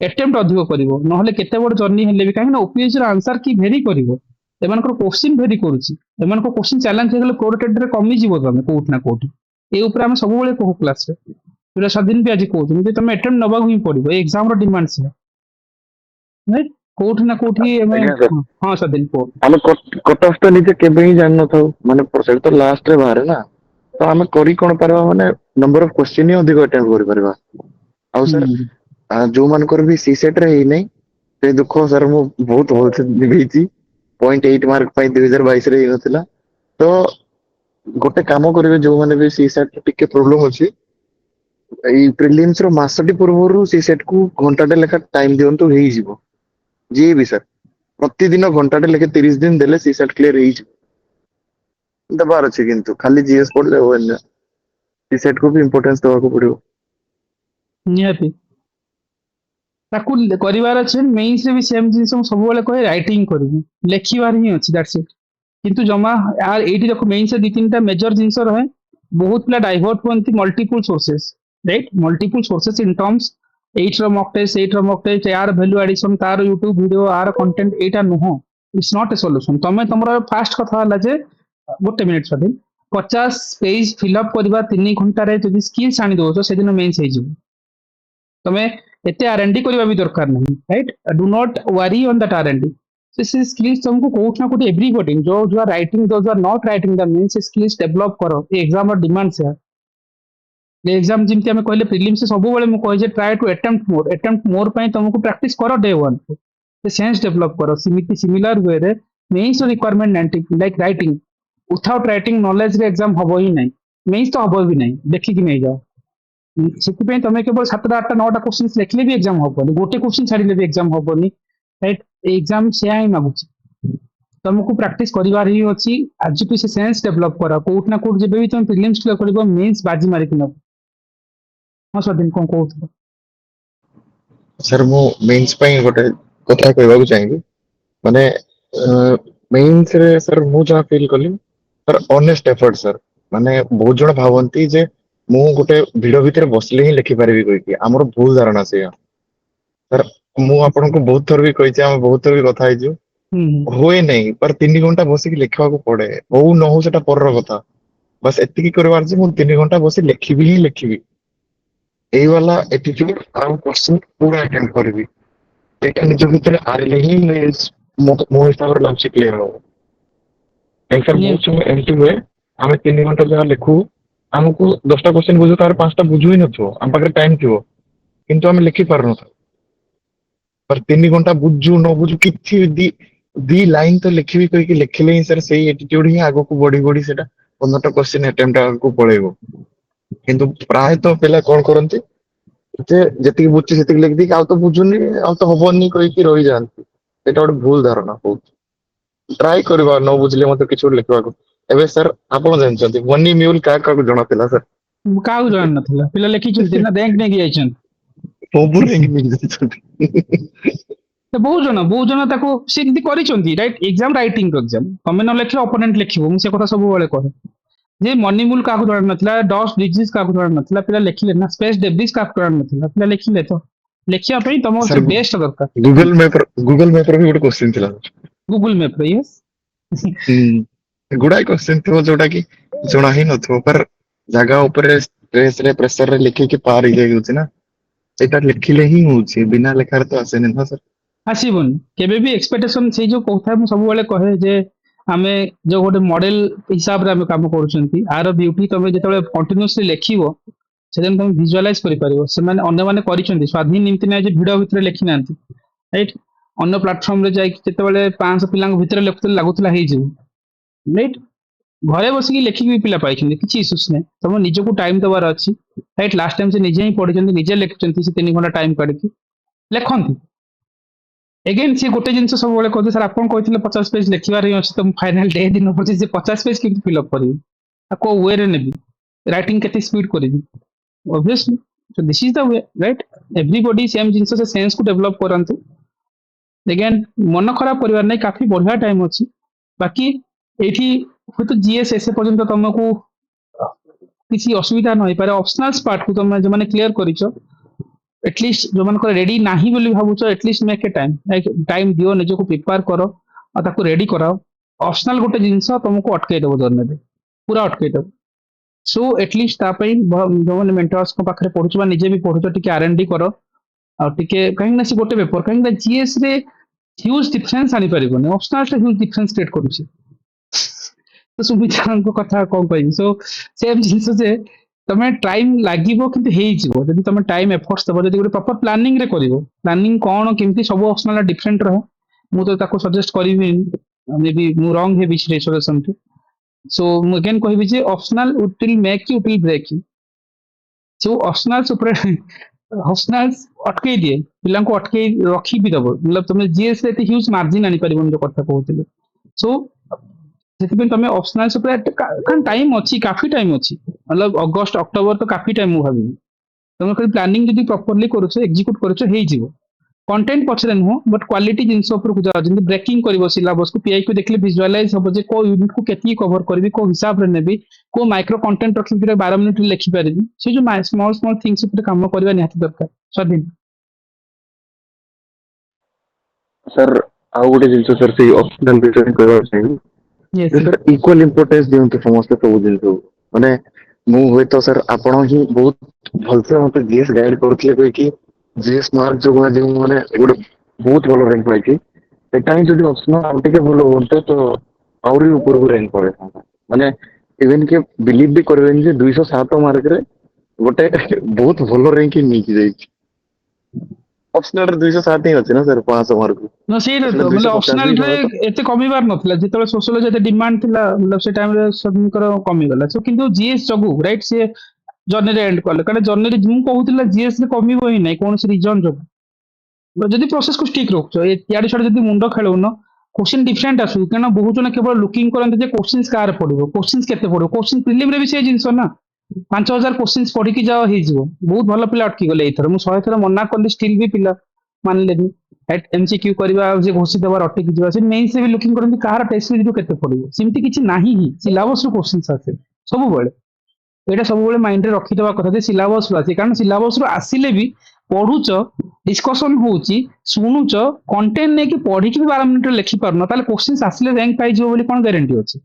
अटेम्प्ट अधिक करिवो नहले केते बड़ जर्नी हेले भी काहे ना ओपीएस रो आंसर की भेरी करिवो एमानकर क्वेश्चन भेरी करूची एमानकर क्वेश्चन चैलेंज हे गेले कोरेटेड रे कमी जीवो तमे कोठ ना कोठ ए ऊपर हम सब बेले कहू क्लास रे पूरा स्वाधीन भी आज कहू जे तमे अटेम्प्ट नबा ही पड़िबो एग्जाम रो डिमांड से राइट कोठ ना कोठी एमे आज्ञा सर हां स्वाधीन को हम कट ऑफ तो निजे केबे ही जान न थाउ माने प्रोसेस तो लास्ट रे बाहर ना तो हम करी कोन परबा माने नंबर ऑफ क्वेश्चन ही अधिक अटेम्प्ट करि परबा आउ सर जो मान कर भी सी सेट रे ही नहीं ते दुख सर मु बहुत बहुत दिबेची 0.8 मार्क पाई 2022 रे नथिला तो गोटे काम करिवे जो माने भी सी सेट टिके प्रॉब्लम अछि एई प्रीलिम्स रो मासटी पूर्वरु सी सेट को घंटाटे लेखा टाइम दियंतु हेई जिवो जी भी सर प्रतिदिन घंटाटे लेके 30 दिन देले सी सेट क्लियर हेई जिवो दबार अछि किंतु खाली जीएस पढ़ले होएन सी सेट को भी इंपोर्टेंस देवा को पड़ियो निहाती ताकू करिवार अछि मेंस रे भी सेम जिंस हम सब बेले कहे राइटिंग करबी लेखिबार ही अछि दैट्स इट किंतु जमा यार एटी देखो मेंस से 2-3टा मेजर जिंस रहे बहुत पिला डाइवर्ट होंती multiple sources right multiple sources in terms 8 रो मॉक टेस्ट 8 रो मॉक टेस्ट यार वैल्यू एडिशन तार YouTube वीडियो आर कंटेंट एटा नुहो इट्स नॉट ए सॉल्यूशन तमे तमरो फास्ट कथा हला जे गोटे मिनिट स्वाधीन 50 पेज फिल अप करबा 3 घंटा रे जदि स्किल्स आनी दो से दिन मेंस हे जिवो तमे एते आरएनडी करबा भी दरकार नहीं right do not worry on that R and D से स्किल्स तुमको कोट ना कोट एवरीबॉडी जो जो आर राइटिंग जो are not writing the mean से स्किल्स डेवलप करो ये एग्जाम और डिमांड से एग्जाम जमी आम कहले प्रिलिम्स सब बेले मुझे ट्राए टू अटेम्प्ट मोर तुमको प्रैक्टिस कर डे वन सेंस डेवलप कर सिमिलर वे रे mains requirement like writing without writing knowledge रे एग्जाम हम ही नहीं मेन्स तो हम भी नहीं देखिकी नहीं जाओ से तुम केवल 7टा 8टा 9टा क्वेश्चन लिखले भी एग्जाम हेनी गोटे क्वेश्चन छाड़िले भी एग्जाम हेनी राइट एग्जाम से ही मागुच तुमको प्रैक्टिस करार ही अच्छी आज भी से सेंस डेवलप कर कोट ना कोट जब भी तुम प्रिलिम्स क्लियर कर मेन्स बाजी मारिक नब हाँ स्वाधीन कौन कहूँ सर मु मेंस ପାଇଁ ଗୋଟେ କଥା କହିବାକୁ ଚାହିଁବି ମାନେ मेंस रे सर मु जहाँ फील कली सर ऑनेस्ट एफर्ट सर माने बहुत जण भावंती जे मु गोटे भिड भितर बसले ही लिखि पारिबी कहि हमर भूल धारणा से सर मु आपन को बहुत थर भी कहि हम बहुत थर भी कथा हिजु होए नहीं पर 3 घंटा बसी के लिखवा को पड़े हो न हो सेटा परर कथा बस एतिकी करबार जे मु 3 घंटा बसी लिखिबी ही लिखिबी एई वाला एटीट्यूड आउ क्वेश्चन पूरा अटेम्प्ट करबी एटा निज भितर आले ही मो हिसाब रे लाग क्लियर हो एक सर बहुत समय एमटी हुए हमें 3 घंटा जहाँ लिखू हमको 10टा क्वेश्चन बुझो तार 5टा बुझु ही नथो हम पाखरे टाइम थियो किंतु हम लिखि पारनो पर 3 घंटा बुझु न बुझु किछि दी लाइन तो लिखिबी कहि कि लिखले ही सर सही एटीट्यूड ही आगो को बड़ी बड़ी सेटा 15टा क्वेश्चन अटेम्प्ट आगो पळेबो किंतु प्राय तो पहला कोन करंती जे जति बुझि सेति लिख दी आ तो बुझुनी आ तो होबनी कहि कि रहि जानती एटा ଗୋଟେ भूल धारणा हो ट्राई करबा न बुझले मते किछु लिखबा को एबे सर आपण जानचंती वनी म्यूल का जणा थिला सर क्या जान ना पिला लिखी ना बैंक नहीं जाइछन तो बहुत जन ताको सेमती करिसंती राइट एग्जाम राइटिंग एग्जाम तमे न लिखे ओपोनेंट लिखिबो मु से कथा सब बेले कहे जे मनी मूल का जान नथिला डस्ट डिजीज का जान नथिला पिला लिखिले ना स्पेस डेब्रिज का जान नथिला पिला लिखिले तो लिखिया पई तमो से बेस्ट दरकार गूगल मैप रे भी ଗୋଟେ क्वेश्चन थिला गूगल मैप रे यस गुडाई क्वेश्चन थियो जोटा कि जणा ही नथो पर जगह ऊपर स्ट्रेस रे प्रेशर रे लिखि के पार ही जाउछि ना एटा लिखिले ही होछि बिना लेखार तो आसेन ना सर आसीबन केबे भी एक्सपेक्टेशन से जो कहता है सब बेले कहे जे आमे जो गोटे मॉडल हिसाब रे आमे काम करूछंती आर ब्यूटी तमे जेतबे कंटीन्यूअसली लेखिबो सेदन तमे विजुअलाइज करि पारिबो से माने अन्य माने करिसंती स्वाधीन निमति नै जे भिडियो भितर लेखि नांती राइट अन्य प्लेटफॉर्म रे जाई जेतबे 500 पिलांग भितर लेखुतले लागुतला हेइ जिवो राइट घरे बसिकी लेखिक भी पिला पाइछंती किछि इश्यूज नै तम निजको टाइम देबार अछि राइट लास्ट टाइम से निजे ही पढिछंती निजे लेखिछंती से 3 घंटा टाइम काढिकी लेखंती एगेन सी गोटे जिनस सब बेले कहते सर आपन कहथिले 50 पेज लिखिबार ही अछि त फाइनल डे दिन पर से 50 पेज केमति फिल अप करिवि आ को वे रे नेबी राइटिंग केते स्पीड करिवि obviously so this is the way right everybody same जिनस से सेंस को डेवलप करंतु एगेन मन खराब परिवार नै काफी बढ़िया टाइम अछि बाकी एठी तो जीएस ऐसे पर्यंत तुमको किसी असुविधा न होई पारे ऑप्शनल्स पार्ट को तुम जो माने क्लियर करिचो एटलीस्ट जो मन को रेडी नाही बोली भाबुचो एटलीस्ट मेक ए टाइम दियो निजो को प्रिपेयर करो और ताको रेडी कराओ ऑप्शनल गोटे जिंस तुमको अटकै देबो जर्नी रे पूरा अटकै देबो सो एटलीस्ट ता पई जो माने मेंटर्स को पाखरे पढुचबा निजे भी पढुचो टिके आरएनडी करो और टिके कहीं ना से गोटे पेपर कहीं ना जीएस रे ह्यूज डिफरेंस आनी परिबो ऑप्शनल से ह्यूज डिफरेंस क्रिएट करूची तो सुमिता को कथा कौन कहि सो सेम जिंस जे तमे टाइम लागिवो किंतु हेइ जिवो जदि तमे टाइम एफर्ट्स दबो जदि गोटे प्रॉपर प्लानिंग रे करिवो प्लानिंग कोन केमति सब ऑप्शनल डिफरेंट रहे मु तो ताको सजेस्ट करिवि मे बी मु रॉन्ग हे विच रेसोल्यूशन टू सो मु अगेन कहिबि जे optional it will make you it will break you so optional ऊपर ऑप्शनल अटकै दिए पिलां को अटकै रखी भी दबो मतलब तमे जीएस रे ह्यूज मार्जिन आनी परिबो जो कथा कहउतिले सो ସେଥିପାଇଁ ତମେ ଅପସନାଲ ଉପରେ କାରଣ ଟାଇମ ଅଛି କାଫी ଟାଇମ ଅଛି मतलब ଅଗଷ୍ଟ ଅକ୍ଟୋବର ତ କାଫी ଟାଇମ ମୁଁ ଭାବିବି ତମେ ଖାଲି ପ୍ଲାନିଂ ଯଦି ପ୍ରପରଲି କରୁଛ ଏକ୍ଜିକ୍ୟୁଟ କରୁଛ ହେଇଯିବ कंटेंट पछरे नुह बट क्वालिटी जिनस उपरକୁ ଯାଅ ଯେମିତି ବ୍ରେକିଂ କରିବ ସିଲାବସ को पीआई को देखले विजुअलाइज हो जे को यूनिट को केती कवर करबी को हिसाब रे नेबी को माइक्रो कंटेंट रखि फिर 12 मिनिट लिखि पारिबी से जो स्मॉल स्मॉल थिंग्स ऊपर काम करबा निहाती दरकार स्वाधीन सर आउ गोटे जिंस सर से ऑप्शनल विषय कहबा चाहिए यस सर इक्वल इंपोर्टेंस दियंतु समस्त सब जिंस माने मु होय तो सर आपण ही बहुत भलसे मते जीएस गाइड करथिले कोइ कि जीएस मार्क जो माने गोटे बहुत भलो रैंक पाइछि ସେଟା ହିଁ ଯଦି ଅପସନାଲ ଆଉ ଟିକେ ଭଲ ହୁଅନ୍ତା ତ ଆହୁରି ଉପରକୁ ର୍ୟାଙ୍କ ପଳେଇଥାନ୍ତା। ମାନେ ଇଭେନ କିଏ ବିଲିଭ ବି କରିବେନି ଯେ 207 ମାର୍କରେ ଗୋଟେ ବହୁତ ଭଲ ର୍ୟାଙ୍କ ନେଇକି ଯାଇଛି। ଅପସନାଲ ରେ 207 ହିଁ ଅଛି ନା ସାର୍ 500 ମାର୍କ। ନା ସେଇଟା ତ ସେଟା ମାନେ 250 ଅପସନାଲ ହିଁ ରେ ରହେ ତ। ଏତେ କମିବାର ନଥିଲା, ଯେତେବେଳେ ସୋସିଓଲୋଜି ଏତେ ଡିମାଣ୍ଡ ଥିଲା मतलब ସେ ଟାଇମରେ ସବୁଙ୍କର କମିଗଲା। ସୋ କିନ୍ତୁ ଜିଏସ୍ ଯୋଗୁ ରାଇଟ୍ ସେ ଜର୍ଣ୍ଣିରେ ଏଣ୍ଡ କଲେ, କାରଣ ଜର୍ଣ୍ଣିରେ ମୁଁ କହୁଥିଲା ଜିଏସ୍ ରେ କମିବ ହିଁ ନାହିଁ କୌଣସି ରିଜନ ଯୋଗୁ। ଯଦି ପ୍ରୋସେସକୁ ଷ୍ଟିକ୍ ରଖୁଛ, ଇଆଡେ ସିଆଡେ ଯଦି ମୁଣ୍ଡ ଖେଳଉନ, କୋଶ୍ଚିନ୍ ଡିଫରେଣ୍ଟ ଆସୁ, କାରଣ ବହୁତ ଜଣ କେବଳ ଲୁକିଂ କରନ୍ତି ଯେ କୋଶ୍ଚିନ୍ସ କାହାର ପଡିବ, କୋଶ୍ଚିନ୍ସ କେତେ ପଡିବ। କୋଶ୍ଚିନ୍ ପ୍ରିଲିମରେ ବି ସେ ଜିନିଷ ନା, 5000 କୋଶ୍ଚିନ୍ସ ପଢିକି ଯାଅ ହେଇଯିବ। ବହୁତ ଭଲ ପିଲା ଅଟକି ଗଲେ ଏଇଥର, ମୁଁ 100 ଥର ମନା କଲି ଷ୍ଟିଲ୍ ବି ପିଲା ମାନିଲେନି। ଏମସିକ୍ୟୁ କରିବା ଯେ ଘୋଷି ଦେବାର ଅଟକି ଯିବା, ସେ ମେନ୍ସ ବି ଲୁକିଂ କରନ୍ତି କାହାର ଟେଷ୍ଟ ସିରିଜରୁ କେତେ ପଡିବ। ସେମିତି କିଛି ନାହିଁ ହିଁ, ସିଲାବସରୁ କୋଶ୍ଚିନ୍ସ ଆସେ ସବୁବେଳେ। ଏଇଟା ସବୁବେଳେ ମାଇଣ୍ଡରେ ରଖିଦେବା କଥା ଯେ ସିଲାବସରୁ ଆସେ, କାରଣ ସିଲାବସରୁ ଆସିଲେ ବି ପଢୁଛ, ଡିସ୍କସନ ହଉଛି, ଶୁଣୁଛ, କଣ୍ଟେଣ୍ଟ ନେଇକି ପଢିକି ବି 12 ମିନିଟରେ ଲେଖି ପାରୁନ, ତାହେଲେ କୋଶ୍ଚିନ୍ସ ଆସିଲେ ର୍ୟାଙ୍କ ପାଇଯିବ ବୋଲି କଣ ଗ୍ୟାରେଣ୍ଟି ଅଛି?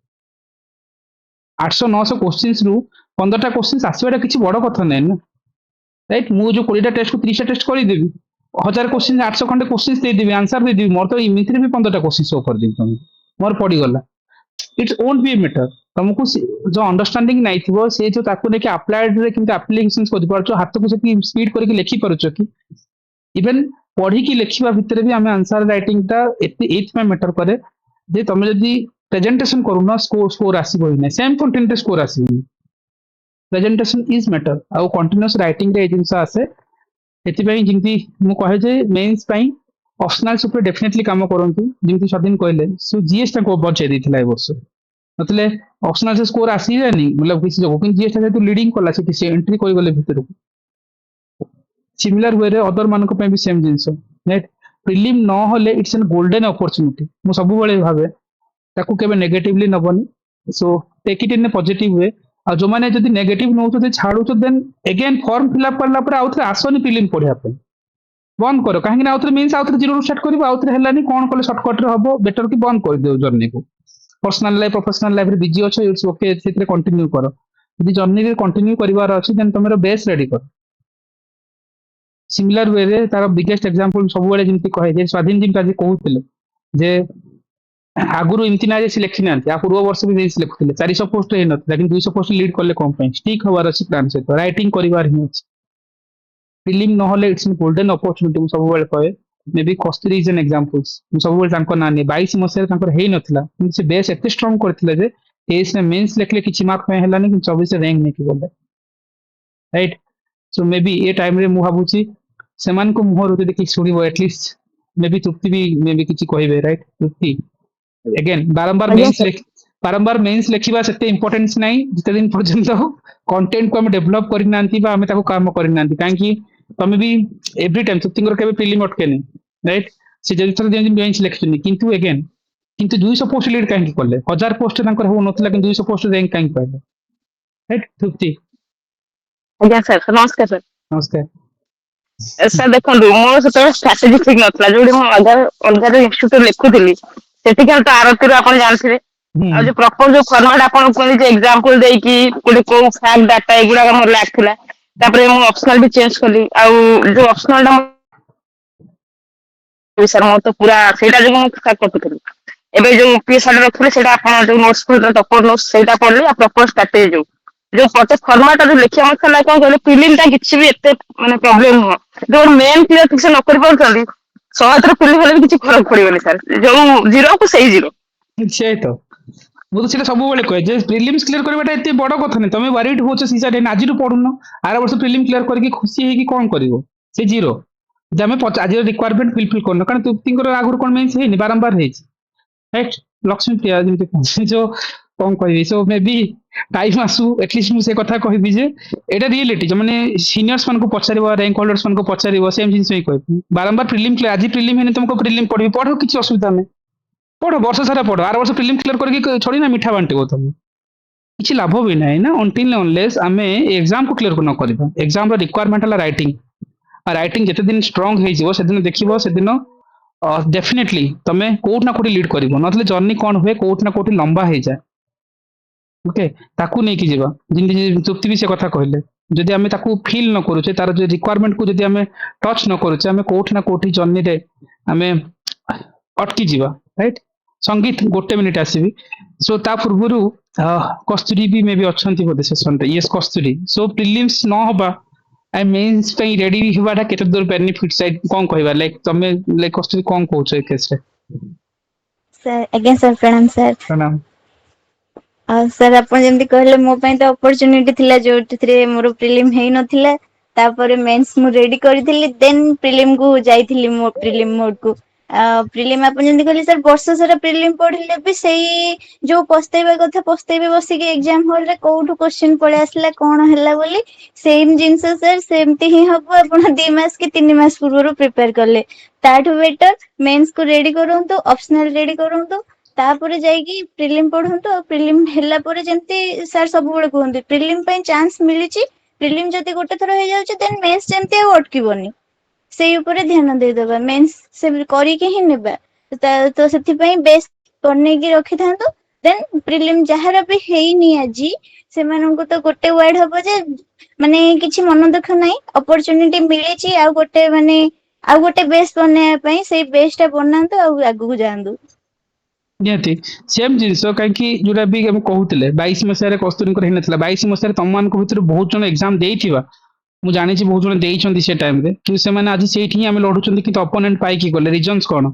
800 900 କୋଶ୍ଚିନ୍ସ ରୁ 15ଟା କୋଶ୍ଚିନ୍ସ ଆସିବାଟା କିଛି ବଡ କଥା ନାହିଁ ନା, ରାଇଟ୍? ମୁଁ ଯୋଉ 20ଟା ଟେଷ୍ଟକୁ 30ଟା ଟେଷ୍ଟ କରିଦେବି, 1000 କୋଶ୍ଚିନ୍ 800 ଖଣ୍ଡେ କୋଶ୍ଚିନ୍ସ ଦେଇଦେବି, ଆନ୍ସର ଦେଇଦେବି, ମୋର ତ ଏମିତିରେ ବି 15ଟା କୋଶ୍ଚିନ୍ ଶୋ କରିଦେବି ତମକୁ, ମୋର ପଡିଗଲା। It's won't be matter. ତମକୁ ଯୋଉ ଅଣ୍ଡରଷ୍ଟାଣ୍ଡିଂ ନାଇଁ ଥିବ, ସେ ଯୋଉ ତାକୁ ନେଇକି ଆପ୍ଲାଏଡରେ କେମିତି ଆପ୍ଲିକେସନ କରିପାରୁଛ, ହାତକୁ ସେଠି ସ୍ପିଡ କରିକି ଲେଖି ପାରୁଛ କି? ଇଭେନ ପଢିକି ଲେଖିବା ଭିତରେ ବି ଆମେ ଆନ୍ସର ରାଇଟିଂଟା ଏଇଥିପାଇଁ ମ୍ୟାଟର କରେ ଯେ ତମେ ଯଦି ପ୍ରେଜେଣ୍ଟେସନ କରୁନ, ସ୍କୋର ଆସିବ ହିଁ ନାହିଁ, ସେମ୍ କଣ୍ଟେଣ୍ଟରେ ସ୍କୋର ଆସିବନି। ପ୍ରେଜେଣ୍ଟେସନ ଇଜ ମ୍ୟାଟର, ଆଉ କଣ୍ଟିନ୍ୟୁଅସ ରାଇଟିଂରେ ଏଇ ଜିନିଷ ଆସେ। ସେଥିପାଇଁ ଯେମିତି ମୁଁ କହେ ଯେ ମେନ୍ସ ପାଇଁ ଅପସନାଲ୍ସ ଉପରେ ଡେଫିନେଟଲି କାମ କରନ୍ତୁ। ଯେମିତି ସ୍ୱାଧୀନ କହିଲେ, ସେ ଜିଏସ୍ ତାଙ୍କୁ ବଞ୍ଚେଇ ଦେଇଥିଲା ଏ ବର୍ଷ, ନଥିଲେ ଅପସନାଲ ସେ ସ୍କୋର ଆସିଯାନି मतलब କିଛି ଯୋଗୁଁ, କିନ୍ତୁ ଜିଏସ୍ ଯେହେତୁ লিডিং କଲା ସେଠି ସେ ଏଣ୍ଟ୍ରି କରିଗଲେ ଭିତରକୁ। ସିମିଲାର ୱେରେ ଅଦର ମାନଙ୍କ ପାଇଁ ବି ସେମ୍ ଜିନିଷ, ରାଇଟ୍? ପ୍ରିଲିମ୍ ନ ହେଲେ ଇଟ୍ସ ଏନ୍ ଗୋଲ୍ଡେନ୍ ଅପରଚ୍ୟୁନିଟି, ମୁଁ ସବୁବେଳେ ଭାବେ, ତାକୁ କେବେ ନେଗେଟିଭଲି ନବନି। So take it in a positive way. ଆଉ ଯୋଉମାନେ ଯଦି ନେଗେଟିଭ ନଉଛନ୍ତି, ଛାଡୁଛ, ଦେନ୍ ଏଗେନ୍ ଫର୍ମ ଫିଲ୍ଅପ୍ କଲା ପରେ ଆଉଥରେ ଆସନି ପ୍ରିଲିମ୍ ପଢିବା ପାଇଁ, ବନ୍ଦ କର। କାହିଁକି ନା ଆଉଥରେ ମିନ୍ସ ଆଉଥରେ ଜିରୋରୁ ଷ୍ଟାର୍ଟ କରିବ, ଆଉଥରେ ହେଲାନି, କଣ କଲେ ସର୍ଟକଟରେ ହବ, ବେଟର କି ବନ୍ଦ କରିଦିଅ ଜର୍ଣ୍ଣିକୁ। ପର୍ସନାଲ ଲାଇଫ ପ୍ରଫେସନାଲ ଲାଇଫରେ ବିଜି ଅଛ, ଇଟ୍ସ ଓକେ, ସେଥିରେ କଣ୍ଟିନ୍ୟୁ କର। ଯଦି ଜର୍ଣ୍ଣିରେ କଣ୍ଟିନ୍ୟୁ କରିବାର ଅଛି, ଦେନ୍ ତମର ବେସ୍ ରେଡି କର। ସିମିଲାର ୱେରେ ତାର ବିଗେଷ୍ଟ ଏକ୍ସାମ୍ପଲ ସବୁବେଳେ ଯେମିତି କହେ ଯେ ସ୍ୱାଧୀନ ଯେମିତି ଆଜି କହୁଥିଲେ ଯେ ଆଗରୁ ଏମିତି ନା ଯେ ସେ ଲେଖିନାହାନ୍ତି, ଆ ପୂର୍ବ ବର୍ଷ ବି ସେ ଲେଖୁଥିଲେ, 400 ପୋଷ୍ଟ ହେଇନଥିଲା, କିନ୍ତୁ 200 ପୋଷ୍ଟ ଲିଡ୍ କଲେ କଣ ପାଇଁ? ଷ୍ଟିକ୍ ହବାର ଅଛି ପ୍ଲାନ୍ ସହିତ, ରାଇଟିଂ କରିବାର ହିଁ ଅଛି। ପ୍ରିଲିମ୍ ନହେଲେ ଇଟ୍ସ ଗୋଲ୍ଡେନ୍ ଅପରଚ୍ୟୁନିଟି, ମୁଁ ସବୁବେଳେ କହେ। ମେ ବି କସ୍ତୁରୀ ଇଜ ଏନ୍ ଏକ୍ସାମ୍ପଲ, ମୁଁ ସବୁବେଳେ ତାଙ୍କ ନାଁ ନିଏ। 22 ମସିହାରେ ତାଙ୍କର ହେଇନଥିଲା, କିନ୍ତୁ ସେ ବେସ୍ ଏତେ ଷ୍ଟ୍ରଙ୍ଗ କରିଥିଲେ ଯେ 23ରେ ମେନ୍ସ ଲେଖିଲେ କିଛି ମାର୍କ ପାଇଁ ହେଲାନି, କିନ୍ତୁ 24ରେ ର୍ୟାଙ୍କ ନେଇକି ଗଲେ, ରାଇଟ୍? ସୋ ମେ ବି ଏ ଟାଇମରେ ମୁଁ ଭାବୁଛି ସେମାନଙ୍କ ମୁହଁରୁ ଯଦି କିଛି ଶୁଣିବ, ଆଟଲିଷ୍ଟ ମେ ବି ତୃପ୍ତି ବି ମେ ବି କିଛି କହିବେ, ରାଇଟ୍? ତୃପ୍ତି ଏଗେନ୍ ଆଜ୍ଞା ସାର୍। ବାରମ୍ବାର ମେନ୍ସ ଲେଖିବା ସେତେ ଇମ୍ପୋର୍ଟାନ୍ସ ନାହିଁ ଯେତେ ଦିନ ପର୍ଯ୍ୟନ୍ତ କଣ୍ଟେଣ୍ଟକୁ ଆମେ ଡେଭଲପ କରିନାହାନ୍ତି ବା ଆମେ ତାକୁ କାମ କରିନାହାନ୍ତି। କାହିଁକି ତମେ ବି ଏଭ୍ରି ଟାଇମ୍ ତୃପ୍ତିଙ୍କର କେବେ ପ୍ରିଲିମ୍ ଅଟକେନି, ରାଇଟ୍? ସେ ଯେତେଥର ଯେମିତି ମେନ୍ସ ଲେଖିଛନ୍ତି, କିନ୍ତୁ ଏଗେନ୍ କିନ୍ତୁ 200 ପୋଷ୍ଟ ଲିଡ୍ କାହିଁକି କଲେ? 1000 ପୋଷ୍ଟ ତାଙ୍କର ହଉନଥିଲା, କିନ୍ତୁ 200 ପୋଷ୍ଟ ର୍ୟାଙ୍କ କାହିଁକି ପାଇଲେ, ରାଇଟ୍? ତୃପ୍ତି ଆଜ୍ଞା ସାର୍, ନମସ୍କାର ସାର୍। ନମସ୍କାର। ସାର୍ ଦେଖନ୍ତୁ, ମୋର ସେତେବେଳେ ଷ୍ଟ୍ରାଟେଜି ଠିକ ନଥିଲା, ଯୋଉଠି ମୁଁ ଅଲଗା ଯୋଉ ଇନଷ୍ଟିଟ୍ୟୁଟ ଲେଖୁଥିଲି ସେଠି କିନ୍ତୁ ଆରତିରୁ ଆପଣ ଜାଣିଥିବେ। ହୁଁ ଆଉ ଯୋଉ ପ୍ରପର ଯୋଉ ଫର୍ମାଟ ଆପଣ କୁହନ୍ତି ଯେ ଏକ୍ସାମ୍ପଲ ଦେଇକି ଗୋଟେ କୋଉ ଫ୍ୟାକ୍ଟ ଡାଟା ଏଗୁଡାକ ମୋର ଲ୍ୟାକ୍ ଥିଲା। ତାପରେ ମୁଁ ଅପସନାଲ ବି ଚେଞ୍ଜ କଲି, ଆଉ ଯୋଉ ଅପସନାଲ ଟା ସାର୍ ମୋର ତ ପୁରା ସେଇଟା ଯୋଗୁଁ ମୁଁ କଟୁଥିଲି। ଏବେ ଯୋଉ ପିଏସ୍ଆର ରଖିଲେ ସେଇଟା ଆପଣ ଯୋଉ ନୋଟ୍ସ ଟପର ନୋଟ୍ସ ସେଇଟା ପଢିଲି, ଆଉ ପ୍ରପର ଷ୍ଟ୍ରାଟେଜି ଯୋଉ ପ୍ରତ୍ୟେକ ଫର୍ମାଟ ଯୋଉ ଲେଖିବା କଥା ହେଲା, କଣ କହିଲେ ପ୍ରିଲିମ୍ ଟା କିଛି ବି ଏତେ ମାନେ ପ୍ରୋବ୍ଲେମ ନୁହଁ। ଯୋଉ ମେନ୍ କ୍ଲିୟର ଠିକ ସେ ନ କରି ପାରୁଛନ୍ତି, 100 ଥର ପ୍ରିଲିମ୍ ହେଲେ ବି କିଛି ଫରକ ପଡିବନି ସାର୍, ଯୋଉ ଜିରୋ କୁ ସେଇ ଜିରୋ। ସେଇ ତ ମୁଁ ତ ସେଇଟା ସବୁବେଳେ କହେ ଯେ ପ୍ରିଲିମ୍ସ କ୍ଲିୟର କରିବାଟା ଏତେ ବଡ କଥା ନାହିଁ। ତମେ ୱାରିଡ ହଉଛ ସିସାରେ ଆଜିରୁ ପଢୁନ, ଆର ବର୍ଷ ପ୍ରିଲିମ୍ କ୍ଲିୟର କରିକି ଖୁସି ହେଇକି କଣ କରିବ? ସେ ଜିରୋ। ଯେ ଆମେ ଆଜିର ରିକ୍ୱାରମେଣ୍ଟ ଫୁଲଫିଲ୍ କରୁନ, କାରଣ ତୃପ୍ତିଙ୍କର ଆଗରୁ କଣ ମେନ୍ସ ହେଇନି, ବାରମ୍ବାର ହେଇଛି, ରାଇଟ୍? ଲକ୍ଷ୍ମୀ ପ୍ରିୟା ଯେମିତି ଯୋଉ କଣ କହିବି, ସୋ ମେ ବି ଟାଇମ୍ ଆସୁ, ଏଟଲିଷ୍ଟ ମୁଁ ସେ କଥା କହିବି ଯେ ଏଇଟା ରିଏଲିଟି। ମାନେ ସିନିୟର୍ସ ମାନଙ୍କୁ ପଚାରିବ, ରାଙ୍କ ହୋଲ୍ଡର୍ସ ମାନଙ୍କୁ ପଚାରିବ, ସେମ୍ ଜିନିଷ ହିଁ କହିବି। ବାରମ୍ବାର ପ୍ରିଲିମ୍ କ୍ଲିୟର, ଆଜି ପ୍ରିଲିମ୍ ହେଇନି ତମକୁ ପ୍ରିଲିମ୍ ପଢିବି, ପଢ, କିଛି ଅସୁବିଧା ନାହିଁ, ପଢ, ବର୍ଷ ସାରା ପଢ। ଆର ବର୍ଷ ପ୍ରିଲିମ୍ କ୍ଲିୟର କରିକି ଛଡି ନା ମିଠା ବାଣ୍ଟିବ ତମେ, କିଛି ଲାଭ ବି ନାହିଁ ନା, ଅନଟିଲ୍ ଅନଲେସ୍ ଆମେ ଏକ୍ସାମକୁ କ୍ଲିୟର ନ କରିବା। ଏକ୍ସାମର ରିକ୍ୱାରମେଣ୍ଟ ହେଲା ରାଇଟିଂ, ଆଉ ରାଇଟିଂ ଯେତେ ଦିନ ଷ୍ଟ୍ରଙ୍ଗ ହେଇଯିବ ସେଦିନ ଦେଖିବ, ସେଦିନ ଡେଫିନେଟଲି ତମେ କୋଉଠି ନା କୋଉଠି ଲିଡ୍ କରିବ। ନହେଲେ ଜର୍ଣ୍ଣି କଣ ହୁଏ, କୋଉଠି ନା କୋଉଠି ଲମ୍ବା ହେଇଯାଏ। ଓକେ, ତାକୁ ନେଇକି ଯିବା, ଯେମିତି ତୃପ୍ତି ବି ସେ କଥା କହିଲେ। ଯଦି ଆମେ ତାକୁ ଫିଲ୍ ନ କରୁଛେ, ତାର ଯୋଉ ରିକ୍ୱାରମେଣ୍ଟକୁ ଯଦି ଆମେ ଟଚ୍ ନ କରୁଛେ, ଆମେ କୋଉଠି ନା କୋଉଠି ଜର୍ଣ୍ଣିରେ ଆମେ अटकी जीवा राइट संगीत गोटे मिनिट आसीबी सो ता पूर्वरु कस्तूरी भी मे भी अछंती बोधे सेशन रे यस कस्तूरी सो प्रिलिम्स न होबा आई मेंस पई रेडी होबाटा केते दूर बेनिफिट साइड कोन कहबा लाइक तमे लाइक कस्तूरी कोन कहउछ ए केस रे सर आज्ञा सर प्रणाम सर प्रणाम सर आपण जेमती कहले मो पई तो अपॉर्चुनिटी थिला जोथिरे मोर प्रिलिम हेई नथिला तापर मेंस मु रेडी करथिली देन प्रिलिम को जाईथिली मो प्रिलिम मोड को प्रिलिम आपण जेमती कहले सर वर्ष सारा प्रिलिम पढिले भी सेई जो पस्तेबा कथा पस्तेबे बसी के एग्जाम हॉल रे कोठु क्वेश्चन पळे आसला कोन हल्ला बोली सेम जिंस सर सेमती ही हबो आपण 2 मास के 3 मास पूर्व प्रिपेयर करले ताठु बेटर मेंस को रेडी करंतु ऑप्शनल रेडी करंतु तापर जाइकी प्रिलिम पढंतु और प्रिलिम हेला परे जेमती सर सब बेले कहंती प्रिलिम पई चांस मिलिची प्रिलिम जति गोटे थरो हे जाउची देन मेंस जेमती आ अटकीबोनी सेई ऊपर ध्यान दे देबा मेंस से करी के ही नेबा तो सेति पई बेस करने की रखि थांतो देन प्रिलिम जहार भी हेइनी आजी से मानको तो गोटे वर्ड हबो जे माने किछि मन दुख नै अपॉर्चुनिटी मिलिची आ गोटे माने आ गोटे बेस बने पई सेई बेसटा बनांतो आ आगु को जांदु निहाती सेम जिनस कहीं जोटा भी हम कहते 22 मसीह कस्तूरी होता 22 मसीह तुम मान भर बहुत जन एग्जाम देइथिबा मु जानी बहुत जन देइछंती से टाइम रे कि से माने आज सेठी ही हम लढुचंती कि अपोनेंट पाई की गले रीजंस कोन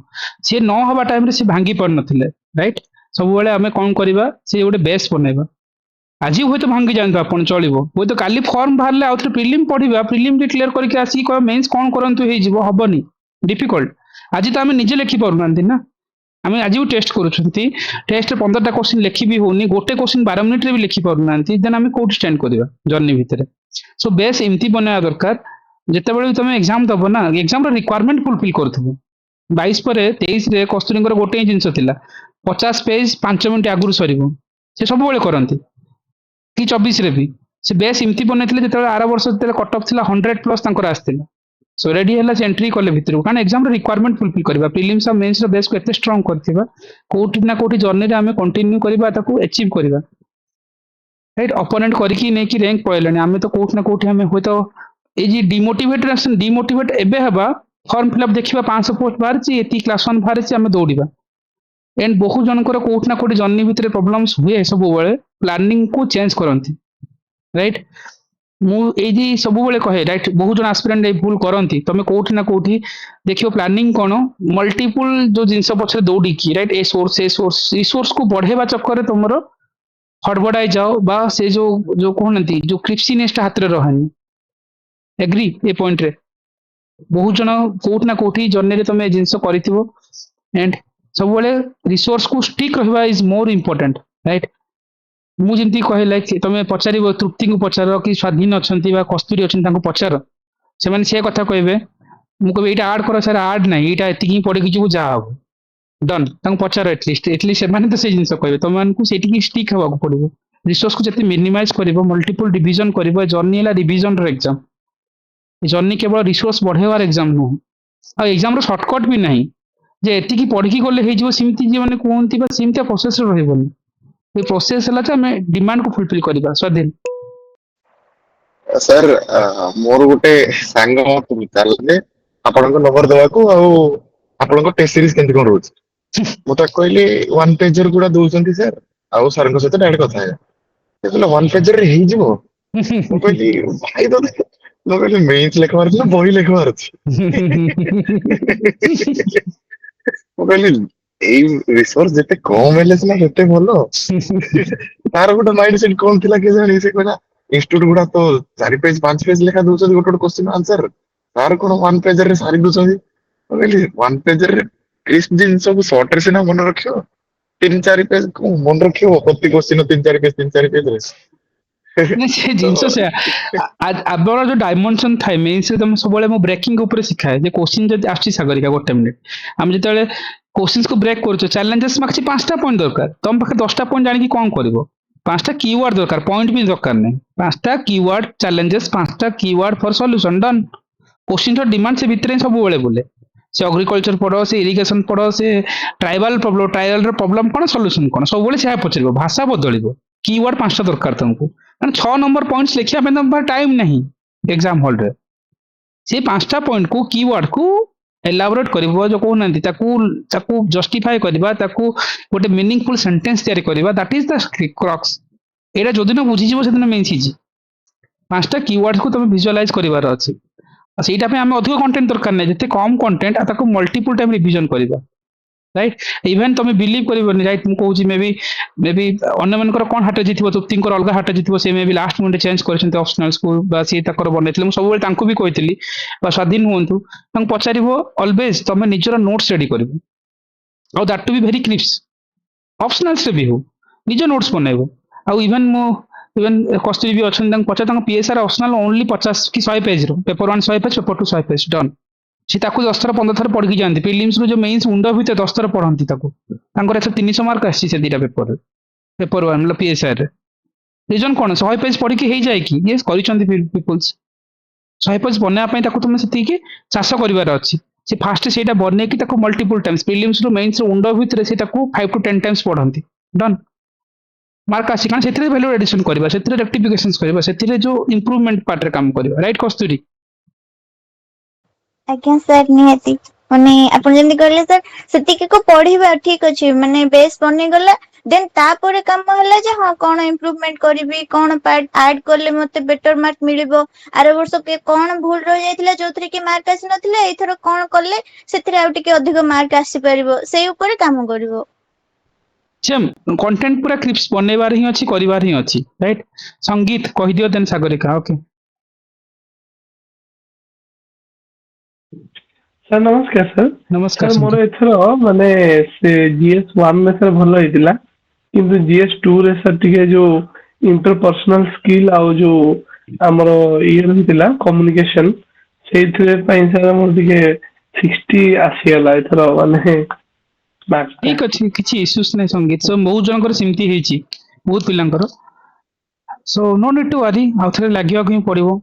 से न हवा टाइम रे से भांगी पड़ नथिले राइट सब बेले हमें कोन करबा से गोटे बेस बनेबा आज हुए तो भांगी जानतो आपण चलिबो हुए तो काली फॉर्म बाहरले आउथरे प्रिलिम पढिबा प्रिलिम भी क्लियर करके आसी को मेंस कोन करंतु हे जिवो हबनी डिफिकल्ट आज तो हमें निजे लिखि परुनांती ना आम आज भी टेस्ट करुँच टेस्ट 15टा क्वेश्चन लिखी भी होनी गोटे क्वेश्चन 12 मिनिट रे भी लिखि पारना देन आम कौट स्टैंड करवा जर्नी भितर सो बेस एमती बनवा दरकार जिते तुम एग्जाम दब ना एग्जाम रिक्वायरमेंट फुलफिल करूँ 22 पर 23 रे कस्तूरी गोटे जिनस 50 पेज 5 मिनिट आगुरी सर से सब करती कि 24 रे भी से बेस एमती बनई जो आर वर्ष जो कटअफ थी 100 प्लस आसला सो रेडी है एंट्री कले भितर कारण एग्जाम रिक्वायरमेंट फुलफिल करवा प्रिलिम्स और मेंस रो बेस को एते स्ट्रांग करथिबा कोठी ना कोठी जर्नी रे हमें कंटिन्यू करबा ताको अचीव करबा राइट ओपोनेंट करकी नै कि रैंक पळेलानी हमें तो कोठ ना कोठी हमें होय तो ए जी डिमोटिवेट एबे हबा फॉर्म फिलअप देखिबा 500 पोस्ट बाहर ची एती क्लास 1 बाहर ची हमें दौड़ीबा एंड बहुत जनकर कोठ ना कोठी जर्नी भितर प्रॉब्लम्स हुए सब बेले प्लानिंग को चेंज करंती राइट मुझे सब बेले कहे राइट बहुत जन आस्पिरेंट भूल करती तुम कौटी ना कौटी देखियो प्लानिंग कौन मल्टीपल जो जिनस पछरे दौड़ी राइट ए सोर्स रिसोर्स को बढ़ेवा चक्कर तुम हड़बड़ाई जाओ बा से जो कहते जो क्रिप्सीनेस हाथ में रहे एग्री ए पॉइंट रे बहुत जन कौट ना कौटी जर्नी रे तुम जिनस कर एंड सब बेले रिसोर्स को स्टिक रहा इज मोर इम्पोर्टेंट राइट मुझे कहे लाइक तुम पचार तृप्ति को पचार कि स्वाधीन अच्छा कस्तूरी अच्छा पचार से कथा कहे मुझे यहाँ आड कर सर आड ना यहाँ ये पढ़ी जो जहाँ हम डन पचार एटलिस्ट से तो से जिन कहे तुमको से स्टिक हवा पड़ो रिसोर्स को जिते मिनिमाइज कर मल्टीपल डिविजन कर जर्नी है रिविजन एग्जाम जर्नी केवल रिसोर्स बढ़ेवार एग्जाम नुह एग्जाम सर्टकट भी ना जे एति पढ़ी गले सेमती मैंने कहती सेमती प्रोसेस रही प्रोसेस है हमें डिमांड को फुलफिल करबा स्वाधीन सर मोर गोटे सांग मत विचार जे आपन को नंबर देवा को आपन को टेस्ट सीरीज केंति कोन रोज मु त कहली वन पेजर गुडा दोउचंती सर आउ सर को सहित डायरेक्ट कथा है ते कहले वन पेजर रे हेई जिवो मु कहली भाई तो लो कहली मेंस लेखवार ना बही लेखवार मु कहली এই রিসোর্স যেতে কম হেলে সিনা সেতে ভালো তার গোটা মাইন্ডসেট কোন থিলা কে জানি সে কইলা ইনস্টিट्यूट গুড়া তো 4 পেজ 5 পেজ লেখা দউছন গোটা গোটা क्वेश्चन आंसर तार कोन वन पेज रे सारी दउछन कहली वन पेज रे क्रिस्प दिन सब शॉर्ट रे सिना मन रखियो 3-4 पेज को मन रखियो प्रति क्वेश्चन 3-4 पेज रे से जिनस से आबर जो डायमेंशन थाए मेंस तुम सब मो ब्रेकिंग ऊपर शिखाए जे क्वेश्चन जब आछि सागरिका गोटे मिनिट हम जते क्वेश्चन को ब्रेक कर चैलेंजेस मागछि 5टा पॉइंट दरकार तुम पाखे 10टा पॉइंट जानि कि कोन करबो 5टा कीवर्ड दरकार पॉइंट भी दरकार नै 5टा कीवर्ड चैलेंजेस 5टा keyword for solution done question तो डिमांड से भितर सब बेले बोले से एग्रीकल्चर पढ़ो से इरिगेशन पढ़ो से ट्राइबल प्रॉब्लम कोन सॉल्यूशन कोन सब बेले से पछरबो भाषा बदलिबो कीवर्ड 5टा दरकार तुमको कारण 6 नंबर पॉइंट्स लिखिया पे तुम टाइम नहीं एग्जाम हॉल रे से 5टा पॉइंट को कीवर्ड को एलाबोरेट करबो जो कहउनांती ताकू जस्टिफाई करबा ताकू गोटे मीनिंगफुल सेंटेंस तैयारी करबा दैट इज द क्रक्स एटा जदिन बुझी जीवो सेदिन मेंस इजी पांचटा कीवर्ड्स को तुम विजुअलाइज करिवार अछि आ सेटा पे हमें अधिक कंटेंट दरकार नै जते कम कंटेंट आ ताकू मल्टीपल टाइम रिवीजन करबा राइट इवन तुम बिलीव करबनी राइट मु कहूची मे बी अन्य मनकर कोन हाटेजी थिबो तुप्तिंकर अलगा हाटेजी थिबो से may be last moment change करछन्ते ऑप्शनल स्कूल बा से तकर बनैथिले मु सब बेले तांको भी कहितली बा स्वाधीन हुंतु तांको पचारिबो ऑलवेज तुम निजर नोट्स रेडी करबो और that to be very crisp optional से भी हो निज नोट्स बनैबो आ इवन कस्तूरी भी अच्छन तांको पचा तांको पीएसआर ऑप्शनल ओनली 50 की 100 पेज रो paper 1 100 page paper 2 100 page done से ताकू 10 थर 15 थर पढ़ी जाती प्रिलिम्स रो जो मेंस मुंड भितर 10 थर पढ़ती ताकू तांकर एथर 300 मार्क आसी से दीटा पेपर 1 मतलब पीएसआर रे रीजन कोन 100 पेज पढ़ी के हे जाय कि यस करिसंती पीपल्स 100 पेज बनया पई ताकू तुम सेती के चाष करिवार अछि से फास्ट सेटा बने कि ताकू मल्टीपल टाइम्स प्रिलिम्स रो मेंस रो मुंड भितर से ताकू 5 टू 10 टाइम्स पढ़ती डन मार्क आसी कारण सेतिरे वैल्यू एडिशन करबा सेतिरे रेक्टिफिकेशंस करबा सेतिरे जो इंप्रूवमेंट पार्ट रे काम करबा राइट कस्तूरी आज्ञा सर निहाती माने आपण जेमति कहले सर सेतिके को पढिबा ठीक अछि माने बेस बनि गला देन तापर काम हला जे हां कोन इंप्रूवमेंट करबी कोन पार्ट ऐड करले मते बेटर मार्क मिलिबो आरो वर्ष के कोन भूल रह जायतिला जोथरे के मार्क आसी नथिला एथरो कोन करले सेतिरे आउ टिके अधिक मार्क आसी परिबो सेही ऊपर काम करबो सेम कंटेंट पूरा क्लिप्स बनेबार ही अछि करिबार ही अछि राइट संगीत कहि दियो देन सागरिका ओके सर नमस्कार सर नमस्कार सर मोर संगीत एथर माने से जीएस 1 में सर भलो हेतिला किंतु जीएस 2 रे सर टिके जो इंटरपर्सनल स्किल आ जो हमरो ईयर हेतिला कम्युनिकेशन सेथरे पई सर मोर टिके 60 आसीला एथर माने मार्क्स ठीक अछि किछि इश्यूज नै संगीत सो बहुत जनकर सिमती हेछि बहुत पिलांकर so no need to worry आउथरे लागियो कि पड़िबो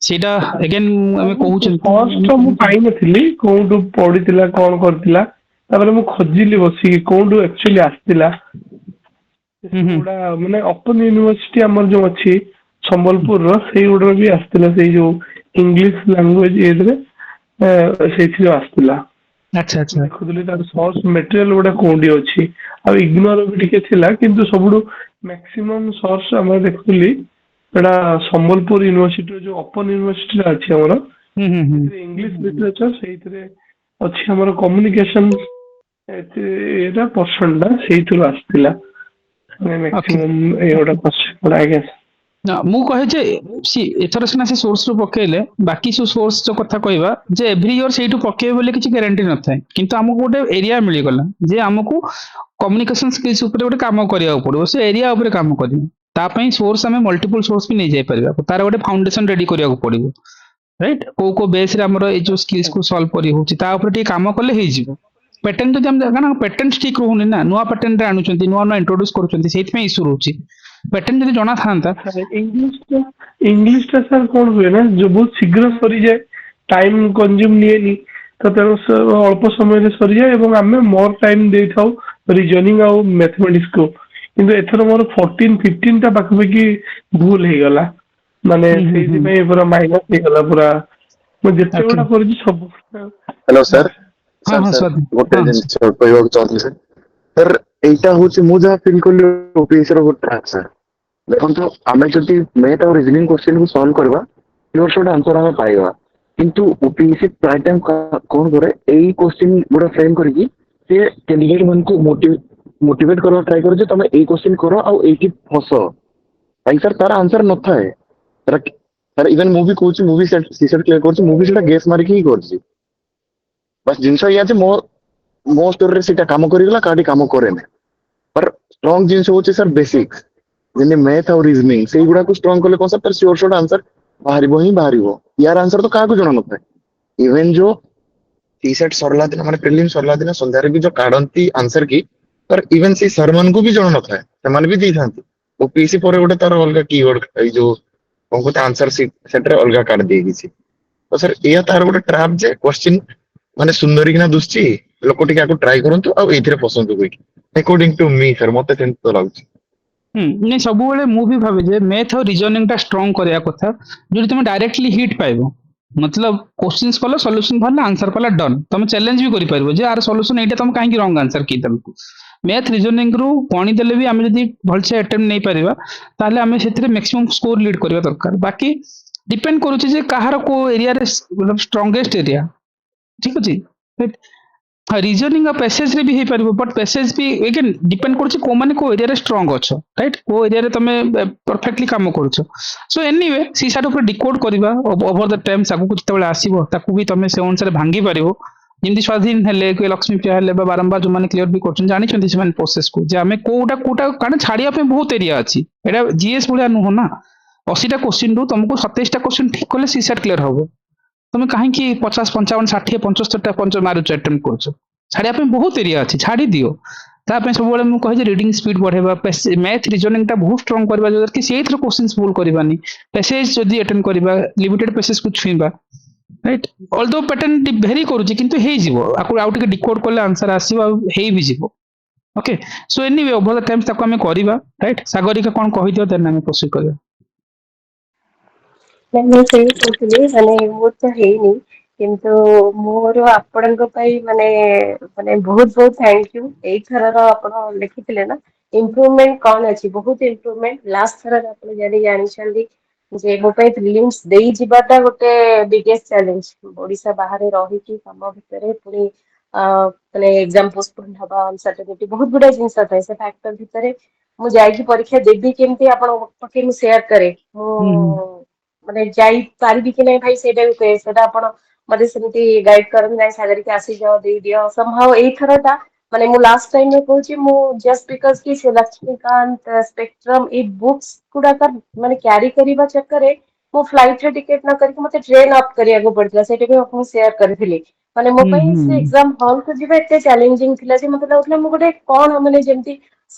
सेटा अगेन हमें कहूछ फर्स्ट मु पाई नथिली कोउडु पढितिला कोन करतिला तापर मु खोजिली बसी कोउडु एक्चुअली आस्तिला गुड़ा माने ओपन यूनिवर्सिटी हमर जो अछि संबलपुर रो सेही गुड़ा भी आस्तिला सेही जो इंग्लिश लैंग्वेज एदरे सेही आस्तिला अच्छा अच्छा देखुदली तार सोर्स मटेरियल गुड़ा कोंडी अछि आ इग्नोर भी टिके थिला किंतु सबुडु मैक्सिमम सोर्स हम देखुदली एटा संबलपुर यूनिवर्सिटी जो ओपन यूनिवर्सिटी अछि हमर इंग्लिश लिटरेचर सेहीतरे अछि हमर कम्युनिकेशन एटा पर्सन दा सेहीतरो आस्तिला maximum Etah person I guess ना मु कहे जे सी एथर सिना से सोर्स रो पकेले बाकी सो सोर्स जो कथा कहबा जे एवरी ईयर सेटू पकेबे बोले किछि गारंटी न थाए किंतु हमको गोटे एरिया मिली गला जे हमको कम्युनिकेशन स्किल्स ऊपर गोटे काम करिया पड़ो से एरिया ऊपर काम करियो ता पई सोर्स हमें मल्टीपल सोर्स भी नहीं जाय परिबा तार गोटे फाउंडेशन रेडी करिया पड़िबो राइट को बेस रे हमर ए जो स्किल्स को सॉल्व करी होची ता ऊपर टी काम करले हे जिवो पैटर्न तो हम ना पैटर्न ठीक रहउनी ना नुवा पैटर्न रे आनुचंती नुवा इंट्रोड्यूस करूचंती सेति में इशू रहउची पैटर्न जदि जणा थांता इंग्लिश टा सर कोन हुए ना जो बहुत शीघ्र सरी जाए टाइम कंज्यूम निएनी तो तेरो अल्प समय रे सरी जाए एवं हमें मोर टाइम दे थाउ रीजनिंग आ मैथमेटिक्स को किंतु एथर मोर 14 15 टा बाकी की भूल हे गला माने सेहि में पूरा माइनस हे गला पूरा मु जते बडा करजी सब हेलो सर हां हां सर गोटे जिनिस कहबाक चाहती सर सर एटा होची मु जा फील करली ओपीएस रो ट्रैक सर देखो तो आमे जति मैथ और रीजनिंग क्वेश्चन को सॉल्व करबा प्योर शॉर्ट आंसर हमें पाएगा किंतु ओपीएस प्राय टाइम कोन करे एई क्वेश्चन गुडा फ्रेम करकी से कैंडिडेट मन को मोटिवेट करवा ट्राई करे जे तमे एई क्वेश्चन करो आ एकी फसो भाई सर तार आंसर न थाए sir even movie coach movie set CSAT clear करछि मूवी सेटा गेस मारी की करछि बस जिंस या जे मो स्टोरी रे सेटा काम करिगला काडी काम करे ने पर स्ट्रांग जिंस होछि सर बेसिक्स जेने मैथ और रीजनिंग से गुडा को स्ट्रांग करले कोन सर तर श्योर शॉर्ट आंसर बाहरिबो यार आंसर तो काको जणा नथाय इवन जो सीसेट सरला दिन माने प्रीलिम सरला दिन संध्या रे भी जो काढंती आंसर की पर इवन से सरमन को भी जणा नथाय से मान भी दी थांती ओपीएससी पर गोटे तार अलगा कीवर्ड ए जो कोन को आंसर सेट रे अलगा काढ दे गिछि तो सर एया तार गोटे ट्रैप जे क्वेश्चन माने सुंदरी किना दुसची लोक टिके आको ट्राई करंतु आ एथिरे पसंद होई अकॉर्डिंग टू मी सर मते सेंस तो लागछ नहीं सब बेले मु भी भावे जे मैथ और रीजनिंग टा स्ट्रांग करिया कथा जो तुम डायरेक्टली हिट पाइबो मतलब क्वेश्चंस कल सॉल्यूशन बाहर आंसर कला डन तुम चैलेंज भी करिपारिबो जे आर सॉल्यूशन एटा तुम काहे रॉन्ग आंसर की तुमको मैथ रीजनिंग रु गणि देले भी आमे जदी भलसे अटेम्प्ट नै परिबा ताले आमे सेतिरे मैक्सिमम स्कोर लीड करबा दरकार बाकी डिपेंड करूची जे काहार को एरिया रे मतलब स्ट्रांगेस्ट एरिया ठीक अछि रीजनिंग और पैसेज रे भी हे परिबो बट पैसेज भी अगेन डिपेंड करूची को माने को एरिया रे स्ट्रांग अछ राइट को एरिया रे तमे परफेक्टली काम करूछ सो एनीवे सी साइड ऊपर डिकोड करबा ओवर द टाइम सागु जतबेले आसीबो ताकू भी तमे से अनुसार भांगी परिबो जेमति स्वाधीन हेले के लक्ष्मी प्रिया हेले बा बारंबार जो माने क्लियर भी करछन जानि छथि से माने प्रोसेस को जे हमें कोटा कोटा कारण छाड़िया पे बहुत एरिया अछि एटा जीएस भलिया नुह ना 80 टा क्वेश्चन रु तुमको 27 टा क्वेश्चन ठीक करले सी सेट क्लियर होबो तुम कहीं 50 55 60 75 टा पंच मारुच अटेम्प्ट करछ छाड़िया पे बहुत एरिया अछि छाड़ी दियो तापे सब बेले मु कहि जे रीडिंग स्पीड बढ़ेबा मैथ रीजनिंग टा बहुत स्ट्रांग करबा जो कि सेथरो क्वेश्चंस भूल करबानी पैसेज जदी अटेम्प्ट करबा लिमिटेड पैसेज को छुईबा राइट ऑल्दो पैटर्न भेरी करूची किंतु हे जीवो आकु आउट के डिकोड करले आंसर आसीबा हे भी जीवो okay so anyway over the times ताको हमें करबा राइट सागरिका कोन कहि दियो देन हमें प्रोसीड करबा ମୁଁ ସେଇ କହୁଥିଲି ମାନେ ମୋର ତ ହେଇନି କିନ୍ତୁ ମୋର ଆପଣଙ୍କ ପାଇଁ ମାନେ ମାନେ ବହୁତ ବହୁତ ଥ୍ୟାଙ୍କ ୟୁ ଏଇଥରର ଆପଣ ଲେଖିଥିଲେ ନା ଇମ୍ପ୍ରୁଭମେଣ୍ଟ କଣ ଅଛି ବହୁତ ଇମ୍ପ୍ରୁଭମେଣ୍ଟ ଲାଷ୍ଟ ଥରରେ ଆପଣ ଯଦି ଜାଣିଛନ୍ତି ଯେ ମୋ ପାଇଁ ପ୍ରିଲିମ୍ସ ଦେଇ ଯିବାଟା ଗୋଟେ ବିଗେଷ୍ଟ ଚ୍ୟାଲେଞ୍ଜ ଓଡିଶା ବାହାରେ ରହିକି କାମ ଭିତରେ ପୁଣି ମାନେ ଏକ୍ସାମ ପୋଷ୍ଟପୋନ ହବା ଅନସର୍ଟନିଟି ବହୁତ ଗୁଡାଏ ଜିନିଷ ଥାଏ ସେ ଫ୍ୟାକ୍ଟର ଭିତରେ ମୁଁ ଯାଇକି ପରୀକ୍ଷା ଦେବି କେମିତି ଆପଣଙ୍କ ପାଖେ ମୁଁ ସେୟାର କରେ ମୁଁ ମାନେ ଯାଇପାରିବି କି ନାହିଁ ଭାଇ ସେଇଟା ବି କୁହେ ସେଇଟା ଆପଣ ମତେ ସେମିତି ଗାଇଡ କରନ୍ତି ନାଇଁ ସାଗରିକା ଆସିଯାଅ ଦେଇଦିଅ ସମ୍ଭବ ଏଇଥରଟା ମାନେ ମୁଁ ଲାଷ୍ଟ ଟାଇମରେ କହୁଛି ମୁଁ ଜଷ୍ଟ ବିକଜ କି ସେ ଲକ୍ଷ୍ମୀକାନ୍ତ ସ୍ପେକ୍ଟ୍ରମ ଏଇ ବୁକ୍ସ ଗୁଡାକ ମାନେ କ୍ୟାରି କରିବା ଚକ୍କରରେ ମୁଁ ଫ୍ଲାଇଟରେ ଟିକେଟ ନ କରିକି ମତେ ଟ୍ରେନ ଅପ୍ କରିବାକୁ ପଡିଥିଲା ସେଇଟା ବି ଆପଣଙ୍କୁ ସେୟାର କରିଥିଲି ମାନେ ମୋ ପାଇଁ ସେ ଏକ୍ସାମ ହଲକୁ ଯିବା ଏତେ ଚ୍ୟାଲେଞ୍ଜିଂ ଥିଲା ଯେ ମତେ ଲାଗୁଥିଲା ମୁଁ ଗୋଟେ କଣ ମାନେ ଯେମିତି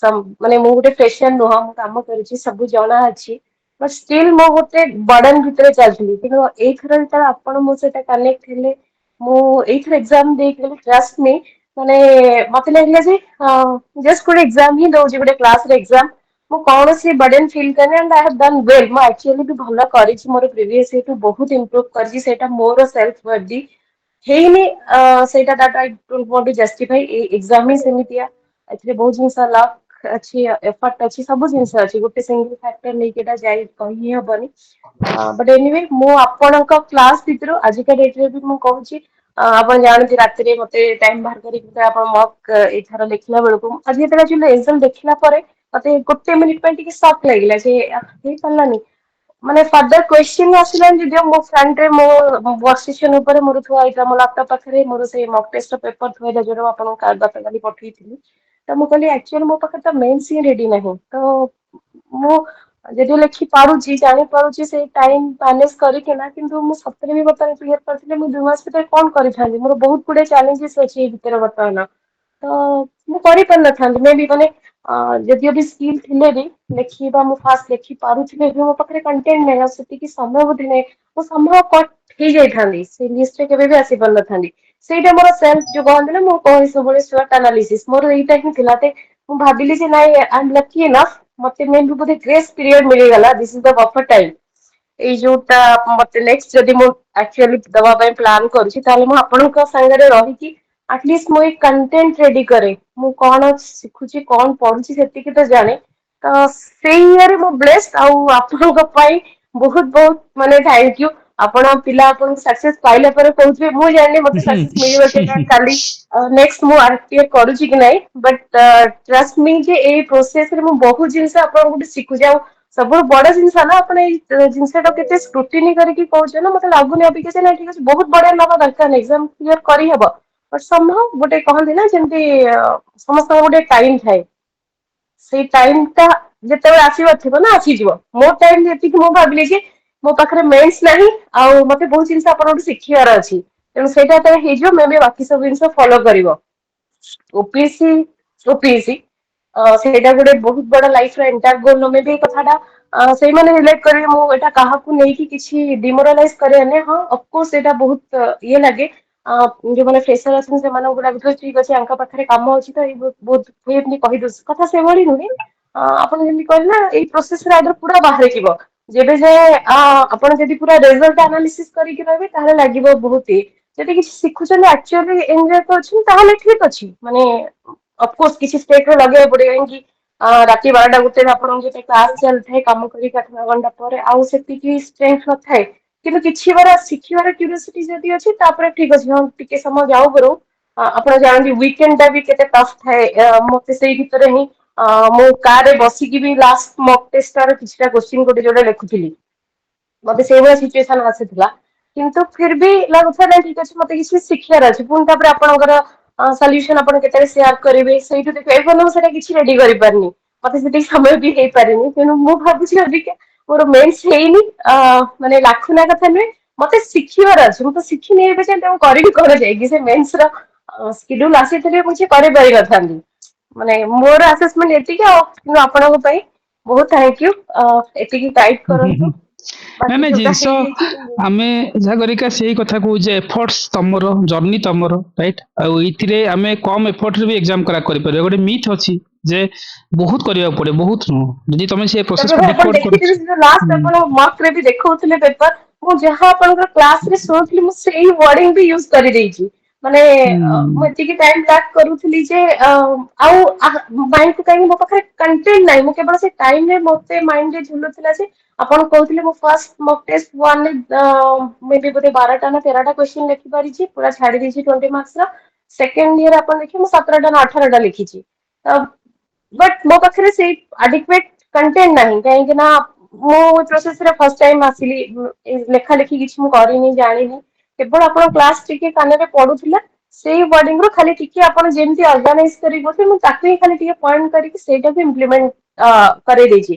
ମାନେ ମୁଁ ଗୋଟେ ଫ୍ରେଶର ନୁହଁ ମୁଁ କାମ କରୁଛି ସବୁ ଜଣା ଅଛି ବଟ୍ ଷ୍ଟିଲ୍ ମୁଁ ଗୋଟେ ବର୍ଡନ ଭିତରେ ଚାଲିଥିଲି କିନ୍ତୁ ଏଇଥର ଯେତେବେଳେ ଆପଣ ମୋ ସହିତ କନେକ୍ଟ ହେଲେ ମୁଁ ଏଇଥର ଏକ୍ସାମ ଦେଇକି ଗଲି ଟ୍ରଷ୍ଟ ମି ମାନେ ମତେ ଲାଗିଲା ଯେ ଜଷ୍ଟ ଗୋଟେ ଏକ୍ସାମ ହିଁ ଦଉଛି ଗୋଟେ କ୍ଲାସରେ ଏକ୍ସାମ ମୁଁ କୌଣସି ବର୍ଡନ ଫିଲ୍ କରିନି and I have done well ମୁଁ ଆକ୍ଚୁଆଲି ବି ଭଲ କରିଛି ମୋର ପ୍ରିଭିୟସ ଇୟରଠୁ ବହୁତ ଇମ୍ପ୍ରୁଭ କରିଛି ସେଇଟା ମୋର ସେଲ୍ଫ ବର୍ଦି ହେଇନି ସେଇଟା that I don't want to justify ଏଇ ଏକ୍ସାମ ହିଁ ସେମିତିଆ ଏଥିରେ ବହୁତ ଜିନିଷ ଲକ୍ ଅଛି ଏଫର୍ଟ ଅଛି ସବୁ ଜିନିଷ ଅଛି ଗୋଟେ ସିଙ୍ଗଲ ଫ୍ୟାକ୍ଟର ନେଇକି ଏଟା ଯାଇ କହି ହିଁ ହବନି ବଟ୍ ଏନିୱେ ମୁଁ ଆପଣଙ୍କ କ୍ଲାସ ଭିତରୁ ଆଜିକା ଡେଟରେ ବି ମୁଁ କହୁଛି ଆପଣ ଜାଣନ୍ତି ରାତିରେ ମତେ ଟାଇମ ବାହାର କରିକି ଆପଣ ମକ୍ ଏଇଥର ଲେଖିଲା ବେଳକୁ ଆଜି ଯେତେବେଳେ ରେଜଲ୍ଟ ଦେଖିଲା ପରେ ମତେ ଗୋଟେ ମିନିଟ୍ ପାଇଁ ଟିକେ ସକ୍ ଲାଗିଲା ଯେ ହେଇପାରିଲାନି ମାନେ ଫର୍ଦର କ୍ୱେଶ୍ଚିନ୍ ଆସିଲାନି ଯଦିଓ ମୋ ଫ୍ରଣ୍ଟରେ ମୋ ବର୍କଷ୍ଟେସନ ଉପରେ ମୋର ଥୁଆ ହେଇଥିଲା ମୋ ଲାପଟପ୍ ପାଖରେ ମୋର ସେଇ ମକ୍ ଟେଷ୍ଟର ପେପର ଥୁଆ ହେଇଥିଲା ଯୋଉଟା ମୁଁ ଆପଣଙ୍କୁ ଗତକାଲି ପଠେଇଥିଲି ତ ମୁଁ କହିଲି ଆକ୍ଚୁଆଲି ମୋ ପାଖରେ ତ ମେନ୍ସ ହିଁ ରେଡି ନାହିଁ ତ ମୁଁ ଯଦିଓ ଲେଖି ପାରୁଛି ଜାଣିପାରୁଛି ସେଇ ଟାଇମ ମ୍ୟାନେଜ କରିକିନା କିନ୍ତୁ ମୁଁ ସତରେ ବି ବର୍ତ୍ତମାନ କ୍ଲିୟର କରିଥିଲି ମୁଁ 2 ମାସ ଭିତରେ କଣ କରିଥାନ୍ତି ମୋର ବହୁତ ଗୁଡେ ଚ୍ୟାଲେଞ୍ଜେସ୍ ଅଛି ଏଇ ଭିତରେ ବର୍ତ୍ତମାନ ତ ମୁଁ କରିପାରିନଥାନ୍ତି ମେ ବି ମାନେ ଯଦିଓ ବି ସ୍କିଲ୍ ଥିଲେ ବି ଲେଖିବା ମୁଁ ଫାଷ୍ଟ ଲେଖି ପାରୁଥିଲି ଏବେ ମୋ ପାଖରେ କଣ୍ଟେଣ୍ଟ ନାହିଁ ଆଉ ସେତିକି ସମୟ ବୋଧେ ନାହିଁ ମୁଁ ସମ୍ଭବ କଟ୍ ହେଇଯାଇଥାନ୍ତି ସେ ଲିଷ୍ଟରେ କେବେ ବି ଆସିପାରିନଥାନ୍ତି ସେଇଟା ମୋର ସେଲ୍ଫ ଯୋଉ କହନ୍ତି ନା ମୁଁ କହେ ସବୁବେଳେ ସ୍ୱଟ ଆନାଲିସିସ୍ ମୋର ଏଇଟା ହିଁ ଥିଲା ମୁଁ ଭାବିଲି ଯେ ନାଇଁ ଆଇ ଏମ୍ ଲକି ଏନଫ୍ ମତେ ମେ ବି ବୋଧେ ଗ୍ରେସ୍ ପିରିୟଡ ମିଳିଗଲା this is the buffer time ଏଇ ଯୋଉଟା ମତେ ନେକ୍ସଟ ଯଦି ମୁଁ ଆକ୍ଚୁଆଲି ଦବା ପାଇଁ ପ୍ଲାନ୍ କରୁଛି ତାହେଲେ ମୁଁ ଆପଣଙ୍କ ସାଙ୍ଗରେ ରହିକି ଆଟଲିଷ୍ଟ ମୁଁ ଏଇ କଣ୍ଟେଣ୍ଟ ରେଡି କରେ ମୁଁ କଣ ଶିଖୁଛି କଣ ପଢୁଛି ସେତିକି ତ ଜାଣେ ତ ସେଇ ଇଏରେ ମୁଁ ବ୍ଲେସ୍ଡ ଆଉ ଆପଣଙ୍କ ପାଇଁ ବହୁତ ବହୁତ ମାନେ ଥ୍ୟାଙ୍କ ୟୁ ଆପଣ ପିଲା ଆପଣଙ୍କୁ ସକ୍ସେସ ପାଇଲା ପରେ କହୁଥିବେ ମୁଁ ଜାଣିନି ମତେ ସକ୍ସେସ ମିଳିବ କି ନା କାଲି ନେକ୍ସଟ ମୁଁ ଆରଟିଆର କରୁଛି କି ନାହିଁ ବଟ୍ ଟ୍ରଷ୍ଟ ମି ଯେ ଏଇ ପ୍ରୋସେସରେ ମୁଁ ବହୁତ ଜିନିଷ ଆପଣଙ୍କଠୁ ଶିଖୁଛି ଆଉ ସବୁଠୁ ବଡ ଜିନିଷ ନା ଆପଣ ଏଇ ଜିନିଷଟା କେତେ ସ୍କ୍ରୁଟିନି କରିକି କହୁଛ ନା ମତେ ଲାଗୁନି ଅବିକା ଯେ ନା ଠିକ ଅଛି ବହୁତ ବଢିଆ ନବା ଦରକାର ନାହିଁ ଏକ୍ସାମ କ୍ଲିୟର କରିହବ ବଟ୍ ସମ୍ଭବ ଗୋଟେ କହନ୍ତି ନା ଯେମିତି ସମସ୍ତଙ୍କ ଗୋଟେ ଟାଇମ ଥାଏ ସେଇ ଟାଇମ ଟା ଯେତେବେଳେ ଆସିବାର ଥିବ ନା ଆସିଯିବ ମୋ ଟାଇମ ଯେତିକି ମୁଁ ଭାବିଲି ଯେ ମୋ ପାଖରେ ମେନ୍ସ ନାହିଁ ଆଉ ମତେ ବହୁତ ଜିନିଷ ଆପଣଙ୍କଠୁ ଶିଖିବାର ଅଛି ତେଣୁ ସେଇଟା ଯେତେବେଳେ ହେଇଯିବ ମେ ବି ବାକି ସବୁ ଜିନିଷ ଫଲୋ କରିବ ଓପିଏସସି ଓପିଏସସି ସେଇଟା ଗୋଟେ ବହୁତ ବଡ ଲାଇଫର ଏଣ୍ଟାର ଗୋଲ ନୁହେଁ ବି ଏଇ କଥାଟା ସେଇମାନେ ରିଲେଟ କରିବେ ମୁଁ ଏଇଟା କାହାକୁ ନେଇକି କିଛି ଡିମୋରାଲାଇଜ କରିବାର ନାହିଁ ହଁ ଅଫକୋର୍ସ ଏଇଟା ବହୁତ ଇଏ ଲାଗେ ଯୋଉମାନେ ଫ୍ରେସର ଅଛନ୍ତି ସେମାନଙ୍କୁ ଗୁଡା ଭିତରେ ଠିକ ଅଛି ଆଙ୍କ ପାଖରେ କାମ ଅଛି ତ ଏଇ ବହୁତ ଏମିତି କହିଦଉଛି କଥା ସେଭଳି ନୁହେଁ ଆପଣ ଯେମିତି କହିଲେ ନା ଏଇ ପ୍ରୋସେସରେ ଆଗରୁ ପୁରା ବାହାରି ଯିବ जेबे जाए आपण जदि पूरा रिजल्ट एनालिसिस करके रहबे ताहले लागिबो बहुत ही जदि किसी शिखुछन एक्चुअली एंजॉय करछन ताहले ठीक अछि माने ऑफ कोर्स किसी स्टेट रे लगे पड़े कि राति 12टा गुटे आपण जे क्लास चल थे काम करी 8 घंटा पर आउ सेति की स्ट्रेंथ न थाए किंतु किछि बार शिखिबार क्यूरियोसिटी जदि अछि तापर ठीक अछि हम टिके समय जाऊ बरो आपण जानନ୍ତି वीकेंड टा भी केते टफ थाए मते सेई भितरे ही मो कार रे बसिकी भी लास्ट मॉक टेस्ट कार किछटा क्वेश्चन गोटे जोड़े लिखुଥିଲି मते सेई भलिया सिचुएशन आसीथिला किंतु फिर भी लाଗୁଥିଲା ନା ଠିକ ଅଛି ମତେ କିଛି ଶିଖିବାର ଅଛି ପୁଣି ତାପରେ ଆପଣଙ୍କର ସଲ୍ୟୁସନ ଆପଣ କେତେବେଳେ ସେୟାର କରିବେ ସେଇଠୁ ଦେଖ ଏବେ ମୁଁ ସେଟା କିଛି ରେଡି କରିପାରିନି ମତେ ସେତିକି ସମୟ ବି ହେଇପାରିନି ତେଣୁ ମୁଁ ଭାବୁଛି ଅବିକା ମୋର ମେନ୍ସ ହେଇନି ମାନେ ଲାଖୁନା କଥା ନୁହେଁ ମତେ ଶିଖିବାର ଅଛି ମୁଁ ତ ଶିଖିନି ଏବେ ଯେ ମୁଁ କରିବି କଣ ଯାଇକି ସେ ମେନ୍ସ ର ସ୍କେଡ୍ୟୁଲ ଆସିଥିଲେ ମୁଁ କିଛି କରିପାରିନଥାନ୍ତି ମାନେ ମୋର ଆସେସମେଣ୍ଟ ଏତିକି ଆଉ କିନ୍ତୁ ଆପଣଙ୍କ ପାଇଁ ବହୁତ ଥ୍ୟାଙ୍କ ୟୁ ଏତିକି ଗାଇଡ କରନ୍ତୁ ନା ବାକି ନା ଯୋଉଟା ଜିନିଷ ହେଇଯାଇଛି ଆମେ ଯାହା କରିକା ସେଇ କଥା କହୁଛେ ଏଫର୍ଟସ ତମର ଜର୍ଣ୍ଣି ତମର ରାଇଟ୍ ଆଉ ଏଇଥିରେ ଆମେ କମ ଏଫର୍ଟରେ ବି ଏକ୍ସାମ କ୍ରାକ୍ କରିପାରିବା ଗୋଟେ ମିଥ୍ ଅଛି ଯେ ବହୁତ କରିବାକୁ ପଡେ ବହୁତ ନୁହଁ ଯଦି ତମେ ସେ ତେବେ ପ୍ରୋସେସକୁ ଆପଣ ଡିକୋଡ୍ କରୁଛ ଦେଖିଥିବେ ସେ ଯୋଉ ଲାଷ୍ଟ ଆପଣ ମକ୍ ରେ ବି ଦେଖଉଥିଲେ ପେପର ମୁଁ ଯାହା ଆପଣଙ୍କର କ୍ଲାସ ରେ ଶୁଣୁଥିଲି ମୁଁ ସେଇ ୱାର୍ଡିଂ ବି ୟୁଜ କରିଦେଇଛି ମାନେ ମୁଁ ଏତିକି ଟାଇମ ବ୍ଲାକ୍ କରୁଥିଲି ଯେ ଆଉ ମାଇଣ୍ଡ କୁ କାହିଁକି ମୋ ପାଖରେ କଣ୍ଟେଣ୍ଟ ନାହିଁ ମୁଁ କେବଳ ସେ ଟାଇମ ରେ ମତେ ମାଇଣ୍ଡ ରେ ଝୁଲୁଥିଲା ଯେ ଆପଣ କହୁଥିଲେ ମୁଁ ଫାର୍ଷ୍ଟ ମକ୍ ଟେଷ୍ଟ ୱାନ୍ ମେ ବି ବୋଧେ 12ଟା ନା 13ଟା କ୍ୱେଶ୍ଚନ ଲେଖିପାରିଛି ପୁରା ଛାଡି ଦେଇଛି 20 ମାର୍କ୍ସ ର ସେକେଣ୍ଡ ଇୟର ଆପଣ ଦେଖିବେ ମୁଁ 17ଟା ନା 18ଟା ଲେଖିଛି ବଟ୍ ମୋ ପାଖରେ ସେଇ ଆଡିକୁଏଟ କଣ୍ଟେଣ୍ଟ ନାହିଁ କାହିଁକି ନା ମୁଁ ପ୍ରୋସେସ ରେ ଫାର୍ଷ୍ଟ ଟାଇମ ଆସିଲି ଲେଖା ଲେଖି କିଛି ମୁଁ କରିନି ଜାଣିନି କେବଳ ଆପଣ କ୍ଲାସ ଟିକେ କାନରେ ପଡୁଥିଲା ସେଇ ୱାର୍ଡିଂ ରୁ ଖାଲି ଟିକେ ଆପଣ ଯେମିତି ଅର୍ଗାନାଇଜ କରିକି କହୁଥିଲେ ମୁଁ ତାକୁ ହିଁ ଖାଲି ଟିକେ ପଏଣ୍ଟ କରିକି ସେଇଟାକୁ ଇମ୍ପ୍ଲିମେଣ୍ଟ କରେଇ ଦେଇଛି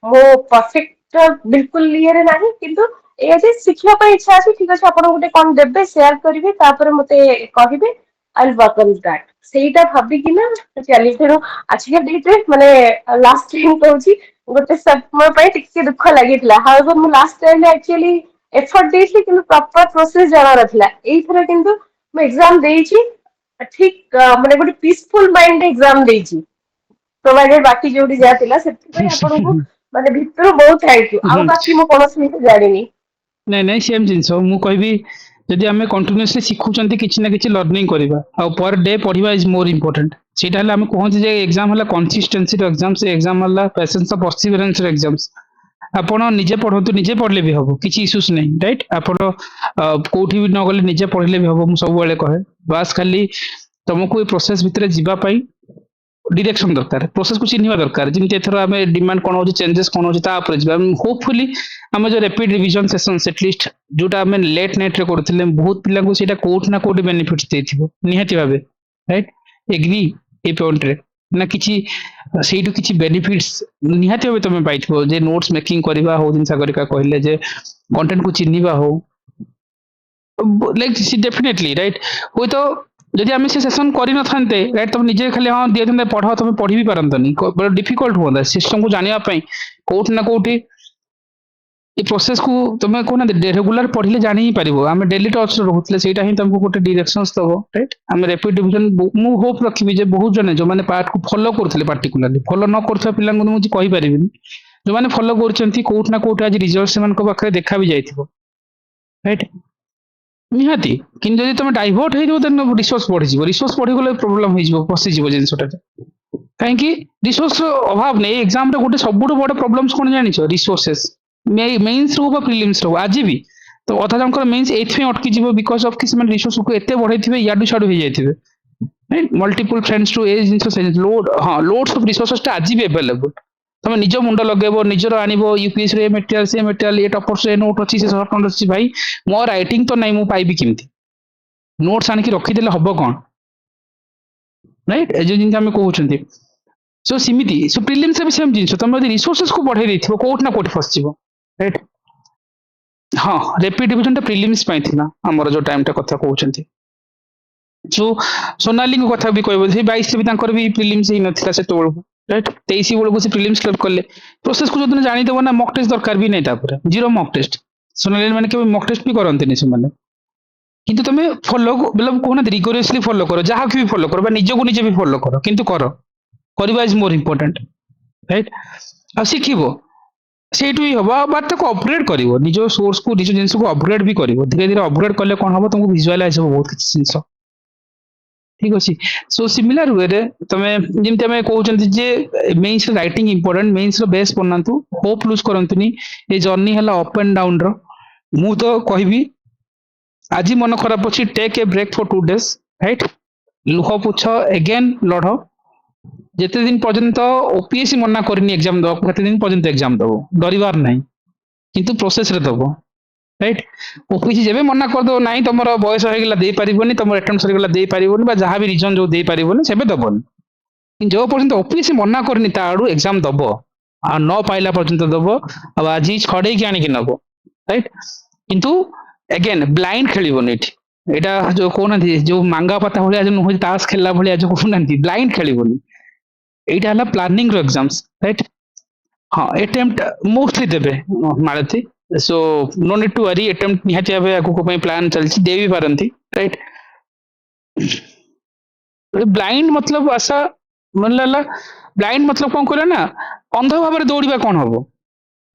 ମୁଁ ପରଫେକ୍ଟ ବିଲକୁଲ ଇଏରେ ନାହିଁ କିନ୍ତୁ ଏଇଆ ଯେ ଶିଖିବା ପାଇଁ ଇଚ୍ଛା ଅଛି ଠିକ ଅଛି ଆପଣ ଗୋଟେ କଣ ଦେବେ ସେୟାର କରିବେ ତାପରେ ମତେ କହିବେ I will work on that ସେଇଟା ଭାବିକି ନା ଚାଲିଛି ତେଣୁ ଆଜିକା ଡେଟରେ ମାନେ ଲାଷ୍ଟ ଟାଇମ କହୁଛି ଗୋଟେ ସମୟ ପାଇଁ ଟିକେ ଦୁଃଖ ଲାଗିଥିଲା ହାଉଏଭର ମୁଁ ଲାଷ୍ଟ ଟାଇମ ଆକ୍ଚୁଆଲି ଏଫର୍ଟ ଦେଇଥିଲି କିନ୍ତୁ ପ୍ରପର ପ୍ରୋସେସ ଜଣା ନଥିଲା ଏଇଥର କିନ୍ତୁ ମୁଁ ଏକ୍ସାମ ଦେଇଛି ଠିକ ମାନେ ଗୋଟେ ପିସଫୁଲ ମାଇଣ୍ଡରେ ଏକ୍ସାମ ଦେଇଛି ପ୍ରୋଭାଇଡେଡ ବାକି ଯୋଉଠି ଯାହା ଥିଲା ସେଥିପାଇଁ ଆପଣଙ୍କୁ ମାନେ ଭିତରୁ ବହୁତ ଥ୍ୟାଙ୍କ ୟୁ ଆଉ ବାକି ମୁଁ କୌଣସି ଜିନିଷ ଜାଣିନି ନାଇଁ ନାଇଁ ସେମ୍ ଜିନିଷ ମୁଁ କହିବି ଯଦି ଆମେ କଣ୍ଟିନ୍ୟୁସଲି ଶିଖୁଛନ୍ତି କିଛି ନା କିଛି ଲର୍ଣ୍ଣିଂ କରିବା ଆଉ ପର ଡେ ପଢିବା ଇଜ ମୋର ଇମ୍ପୋର୍ଟାଣ୍ଟ ସେଇଟା ହେଲେ ଆମେ କହୁଛେ ଯେ ଏକ୍ସାମ ହେଲା କନସିଷ୍ଟେନ୍ସିର ଏକ୍ସାମ ସେ ଏକ୍ସାମ ହେଲା ପେସେନ୍ସ ପରସିଭରେନ୍ସର ଏକ୍ସାମ୍ସ ଆପଣ ନିଜେ ପଢନ୍ତୁ ନିଜେ ପଢିଲେ ବି ହବ କିଛି ଇସ୍ୟୁସ୍ ନାହିଁ ରାଇଟ୍ ଆପଣ କୋଉଠି ବି ନ ଗଲେ ନିଜେ ପଢିଲେ ବି ହବ ମୁଁ ସବୁବେଳେ କହେ ବାସ୍ ଖାଲି ତମକୁ ଏ ପ୍ରୋସେସ ଭିତରେ ଯିବା ପାଇଁ ডিরেকশন দরকার প্রসেসକୁ ଚିହ୍ନିବା ଦରକାର ଯେମିତି ଏଥର ଆମେ ଡିମାଣ୍ଡ କ'ଣ ହଉଛି ଚେଞ୍ଜେସ୍ କ'ଣ ହଉଛି ତା ଉପରେ ଯିବା ହୋପଫୁଲି ଆମେ ଯୋଉ ରେପିଡ ରିଭିଜନ ସେସନ୍ସ ଆଟଲିଷ୍ଟ ଯୋଉଟା ଆମେ ଲେଟ୍ ନାଇଟରେ କରୁଥିଲେ ବହୁତ ପିଲାଙ୍କୁ ସେଇଟା କୋଉଠି ନା କୋଉଠି ବେନିଫିଟ୍ସ ଦେଇଥିବ ନିହାତି ଭାବେ ରାଇଟ୍ ଏଗ୍ରି ଏ ପଏଣ୍ଟରେ ନା କିଛି ସେଇଠୁ କିଛି ବେନିଫିଟ୍ସ ନିହାତି ଭାବେ ତମେ ପାଇଥିବ ଯେ ନୋଟ୍ସ ମେକିଂ କରିବା ହଉ ଜିନିଷ କରିକା କହିଲେ ଯେ କଣ୍ଟେଣ୍ଟକୁ ଚିହ୍ନିବା ହଉ ଲାଇକ୍ ଡେଫିନେଟଲି ରାଇଟ୍ ହୁଏତ ଯଦି ଆମେ ସେ ସେସନ କରିନଥାନ୍ତେ ରାଇଟ୍ ତମେ ନିଜେ ଖାଲି ହଁ ଦିଅନ୍ତେ ପଢ ତମେ ପଢି ବି ପାରନ୍ତନି ବଡ ଡିଫିକଲ୍ଟ ହୁଅନ୍ତା ସିଷ୍ଟମକୁ ଜାଣିବା ପାଇଁ କୋଉଠି ନା କୋଉଠି ଏ ପ୍ରୋସେସକୁ ତମେ କହୁନାହାନ୍ତି ରେଗୁଲାର ପଢିଲେ ଜାଣି ହିଁ ପାରିବ ଆମେ ଡେଲି ଟଚରେ ରହୁଥିଲେ ସେଇଟା ହିଁ ତମକୁ ଗୋଟେ ଡିରେକ୍ସନ୍ସ ଦବ ରାଇଟ୍ ଆମେ ରେପିଡ ଡିଭିଜନ ମୁଁ ହୋପ ରଖିବି ଯେ ବହୁତ ଜଣ ଯୋଉମାନେ ପାର୍ଟକୁ ଫଲୋ କରୁଥିଲେ ପାର୍ଟିକୁଲାରଲି ଫଲୋ ନ କରୁଥିବା ପିଲାଙ୍କୁ ମୁଁ କିଛି କହିପାରିବିନି ଯୋଉମାନେ ଫଲୋ କରୁଛନ୍ତି କୋଉଠି ନା କୋଉଠି ଆଜି ରିଜଲ୍ଟ ସେମାନଙ୍କ ପାଖରେ ଦେଖା ବି ଯାଇଥିବ ରାଇଟ୍ ନିହାତି କିନ୍ତୁ ଯଦି ତମେ ଡାଇଭର୍ଟ ହେଇଯିବ ଦେନ୍ ରିସୋର୍ସ ବଢିଯିବ ରିସୋର୍ସ ବଢିଗଲେ ପ୍ରୋବ୍ଲେମ ହେଇଯିବ ପଶିଯିବ ଜିନିଷଟାରେ କାହିଁକି ରିସୋର୍ସର ଅଭାବ ନାହିଁ ଏକ୍ସାମରେ ଗୋଟେ ସବୁଠୁ ବଡ ପ୍ରୋବ୍ଲେମ କ'ଣ ଜାଣିଛ ରିସୋର୍ସେସ୍ ମେନ୍ସ ହଉ ବା ପ୍ରିଲିମ୍ସ ହଉ ଆଜି ବି ତ ଅଧା ଜଣଙ୍କର ମେନ୍ସ ଏଇଥିପାଇଁ ଅଟକିଯିବ ବିକଜ ଅଫ୍ କି ସେମାନେ ରିସୋର୍ସକୁ ଏତେ ବଢେଇଥିବେ ଇଆଡୁ ସିଆଡୁ ହେଇଯାଇଥିବେ ମଲ୍ଟିପୁଲ ଫ୍ରେଣ୍ଡସ୍ ଟୁ ଏ ଜିନିଷ ଲୋଡ ହଁ ଲୋଡ୍ସ ଅଫ୍ ରିସୋର୍ସେସଟା ଆଜି ବି ଆଭେଲେବୁଲ ତମେ ନିଜ ମୁଣ୍ଡ ଲଗେଇବ ନିଜର ଆଣିବ ୟୁପିଏସରେ ଏ ମେଟେରିଆଲ ସେ ମେଟେରିଆଲ ଏ ଟପର୍ସ ଏ ନୋଟ୍ ଅଛି ସେ ସର୍ଟ ନୋଟ୍ ଅଛି ଭାଇ ମୋ ରାଇଟିଂ ତ ନାହିଁ ମୁଁ ପାଇବି କେମିତି ନୋଟ୍ସ ଆଣିକି ରଖିଦେଲେ ହବ କ'ଣ ରାଇଟ୍ ଏ ଯୋଉ ଜିନିଷ ଆମେ କହୁଛନ୍ତି ସୋ ସେମିତି ସୋ ପ୍ରିଲିମ୍ସରେ ବି ସେମ୍ ଜିନିଷ ତମେ ଯଦି ରିସୋର୍ସେସକୁ ବଢେଇ ଦେଇଥିବ କୋଉଠି ନା କୋଉଠି ଫସିଯିବ ରାଇଟ୍ ହଁ ରେପିଡ ଡିଭିଜନଟା ପ୍ରିଲିମ୍ସ ପାଇଁ ଥିଲା ଆମର ଯୋଉ ଟାଇମଟା କଥା କହୁଛନ୍ତି ଯୋଉ ସୋନାଲିଙ୍କ କଥା ବି କହିବ ସେଇ 22ରେ ବି ତାଙ୍କର ବି ପ୍ରିଲିମ୍ସ ହେଇନଥିଲା ସେତେବେଳକୁ ରାଇଟ୍ 23 ବେଳକୁ ସେ ପ୍ରିଲିମ୍ସ କ୍ଲିୟର କଲେ ପ୍ରୋସେସକୁ ଯୋଉଦିନ ଜାଣିଦେବ ନା ମକ୍ ଟେଷ୍ଟ ଦରକାର ବି ନାହିଁ ତାପରେ ଜିରୋ ମକ୍ ଟେଷ୍ଟ ସୋନାଲି ମାନେ କେବେ ମକ୍ ଟେଷ୍ଟ ବି କରନ୍ତିନି ସେମାନେ କିନ୍ତୁ ତମେ ଫଲୋ କହୁନାହାନ୍ତି ରିଗୋରିୟସଲି ଫଲୋ କର ଯାହାକୁ ବି ଫଲୋ କର ବା ନିଜକୁ ନିଜେ ବି ଫଲୋ କର କିନ୍ତୁ କର କରିବା ଇଜ ମୋର ଇମ୍ପୋର୍ଟାଣ୍ଟ ରାଇଟ୍ ଆଉ ଶିଖିବ ସେଇଠୁ ହିଁ ହବ ବଟ୍ ତାକୁ ଅପଗ୍ରେଡ୍ କରିବ ନିଜ ସୋର୍ସକୁ ନିଜ ଜିନିଷକୁ ଅପଗ୍ରେଡ୍ ବି କରିବ ଧୀରେ ଧୀରେ ଅପଗ୍ରେଡ୍ କଲେ କ'ଣ ହବ ତମକୁ ଭିଜୁଆଲାଇଜ ହବ ବହୁତ କିଛି ଜିନିଷ ଠିକ ଅଛି ସୋ ସିମିଲାର ୱେରେ ତମେ ଯେମିତି ଆମେ କହୁଛନ୍ତି ଯେ ମେନ୍ସ ରାଇଟିଂ ଇମ୍ପୋର୍ଟାଣ୍ଟ ମେନ୍ସ ର ବେସ୍ ବନାନ୍ତୁ ହୋପ୍ ଲୁଜ୍ କରନ୍ତୁନି ଏ ଜର୍ଣ୍ଣି ହେଲା ଅପ୍ ଆଣ୍ଡ ଡାଉନ୍ ର ମୁଁ ତ କହିବି ଆଜି ମନ ଖରାପ ଅଛି take a break for 2 days right ଲୁହ ପୁଛ ଏଗେନ୍ ଲଢ ଯେତେ ଦିନ ପର୍ଯ୍ୟନ୍ତ ଓପିଏସସି ମନା କରିନି ଏକ୍ଜାମ ଦେବାକୁ ସେତେ ଦିନ ପର୍ଯ୍ୟନ୍ତ ଏକ୍ଜାମ ଦବ ଡରିବାର ନାହିଁ କିନ୍ତୁ ପ୍ରୋସେସରେ ଦବ ରାଇଟ୍ ଓପିଏସସି ଯେବେ ମନା କରିଦବ ନାହିଁ ତମର ବୟସ ହେଇଗଲା ଦେଇପାରିବନି ତମର ଆଟେମ୍ପ୍ଟ ସରିଗଲା ଦେଇପାରିବନି ବା ଯାହା ବି ରିଜନ ଯୋଉ ଦେଇପାରିବନି ସେବେ ଦବନି କିନ୍ତୁ ଯୋଉ ପର୍ଯ୍ୟନ୍ତ ଓପିଏସସି ମନା କରିନି ତା ଆଡୁ ଏକ୍ଜାମ ଦବ ଆଉ ନ ପାଇଲା ପର୍ଯ୍ୟନ୍ତ ଦବ ଆଉ ଆଜି ଛଡେଇକି ଆଣିକି ନବ ରାଇଟ୍ କିନ୍ତୁ ଏଗେନ୍ ବ୍ଲାଇଣ୍ଡ ଖେଳିବନି ଏଠି ଏଇଟା ଯୋଉ କହୁନାହାନ୍ତି ଯୋଉ ମାଙ୍ଗା ପାତା ଭଳିଆ ଯୋଉ ନୁହଁ ତାସ ଖେଳିଲା ଭଳିଆ ଯୋଉ କହୁନାହାନ୍ତି ବ୍ଲାଇଣ୍ଡ ଖେଳିବନି এইটা ହେଲା ପ୍ଲାନିଂ ର ଏକ୍ସାମ୍ସ ରାଇଟ୍ ହଁ ଆଟେମ୍ପ୍ଟ ମୋଷ୍ଟଲି ଦେବେ Malati so no need to worry attempt ନିହାତି ଭାବେ ଆଗକୁ ପାଇଁ ପ୍ଲାନ୍ ଚାଲିଛି ଦେଇ ବି ପାରନ୍ତି ରାଇଟ୍ ବ୍ଲାଇଣ୍ଡ ମତଲବ ଆଶା ମାନେ ହେଲା ବ୍ଲାଇଣ୍ଡ ମତଲବ କ'ଣ କରିବା ନା ଅନ୍ଧ ଭାବରେ ଦୌଡ଼ିବା କ'ଣ ହବ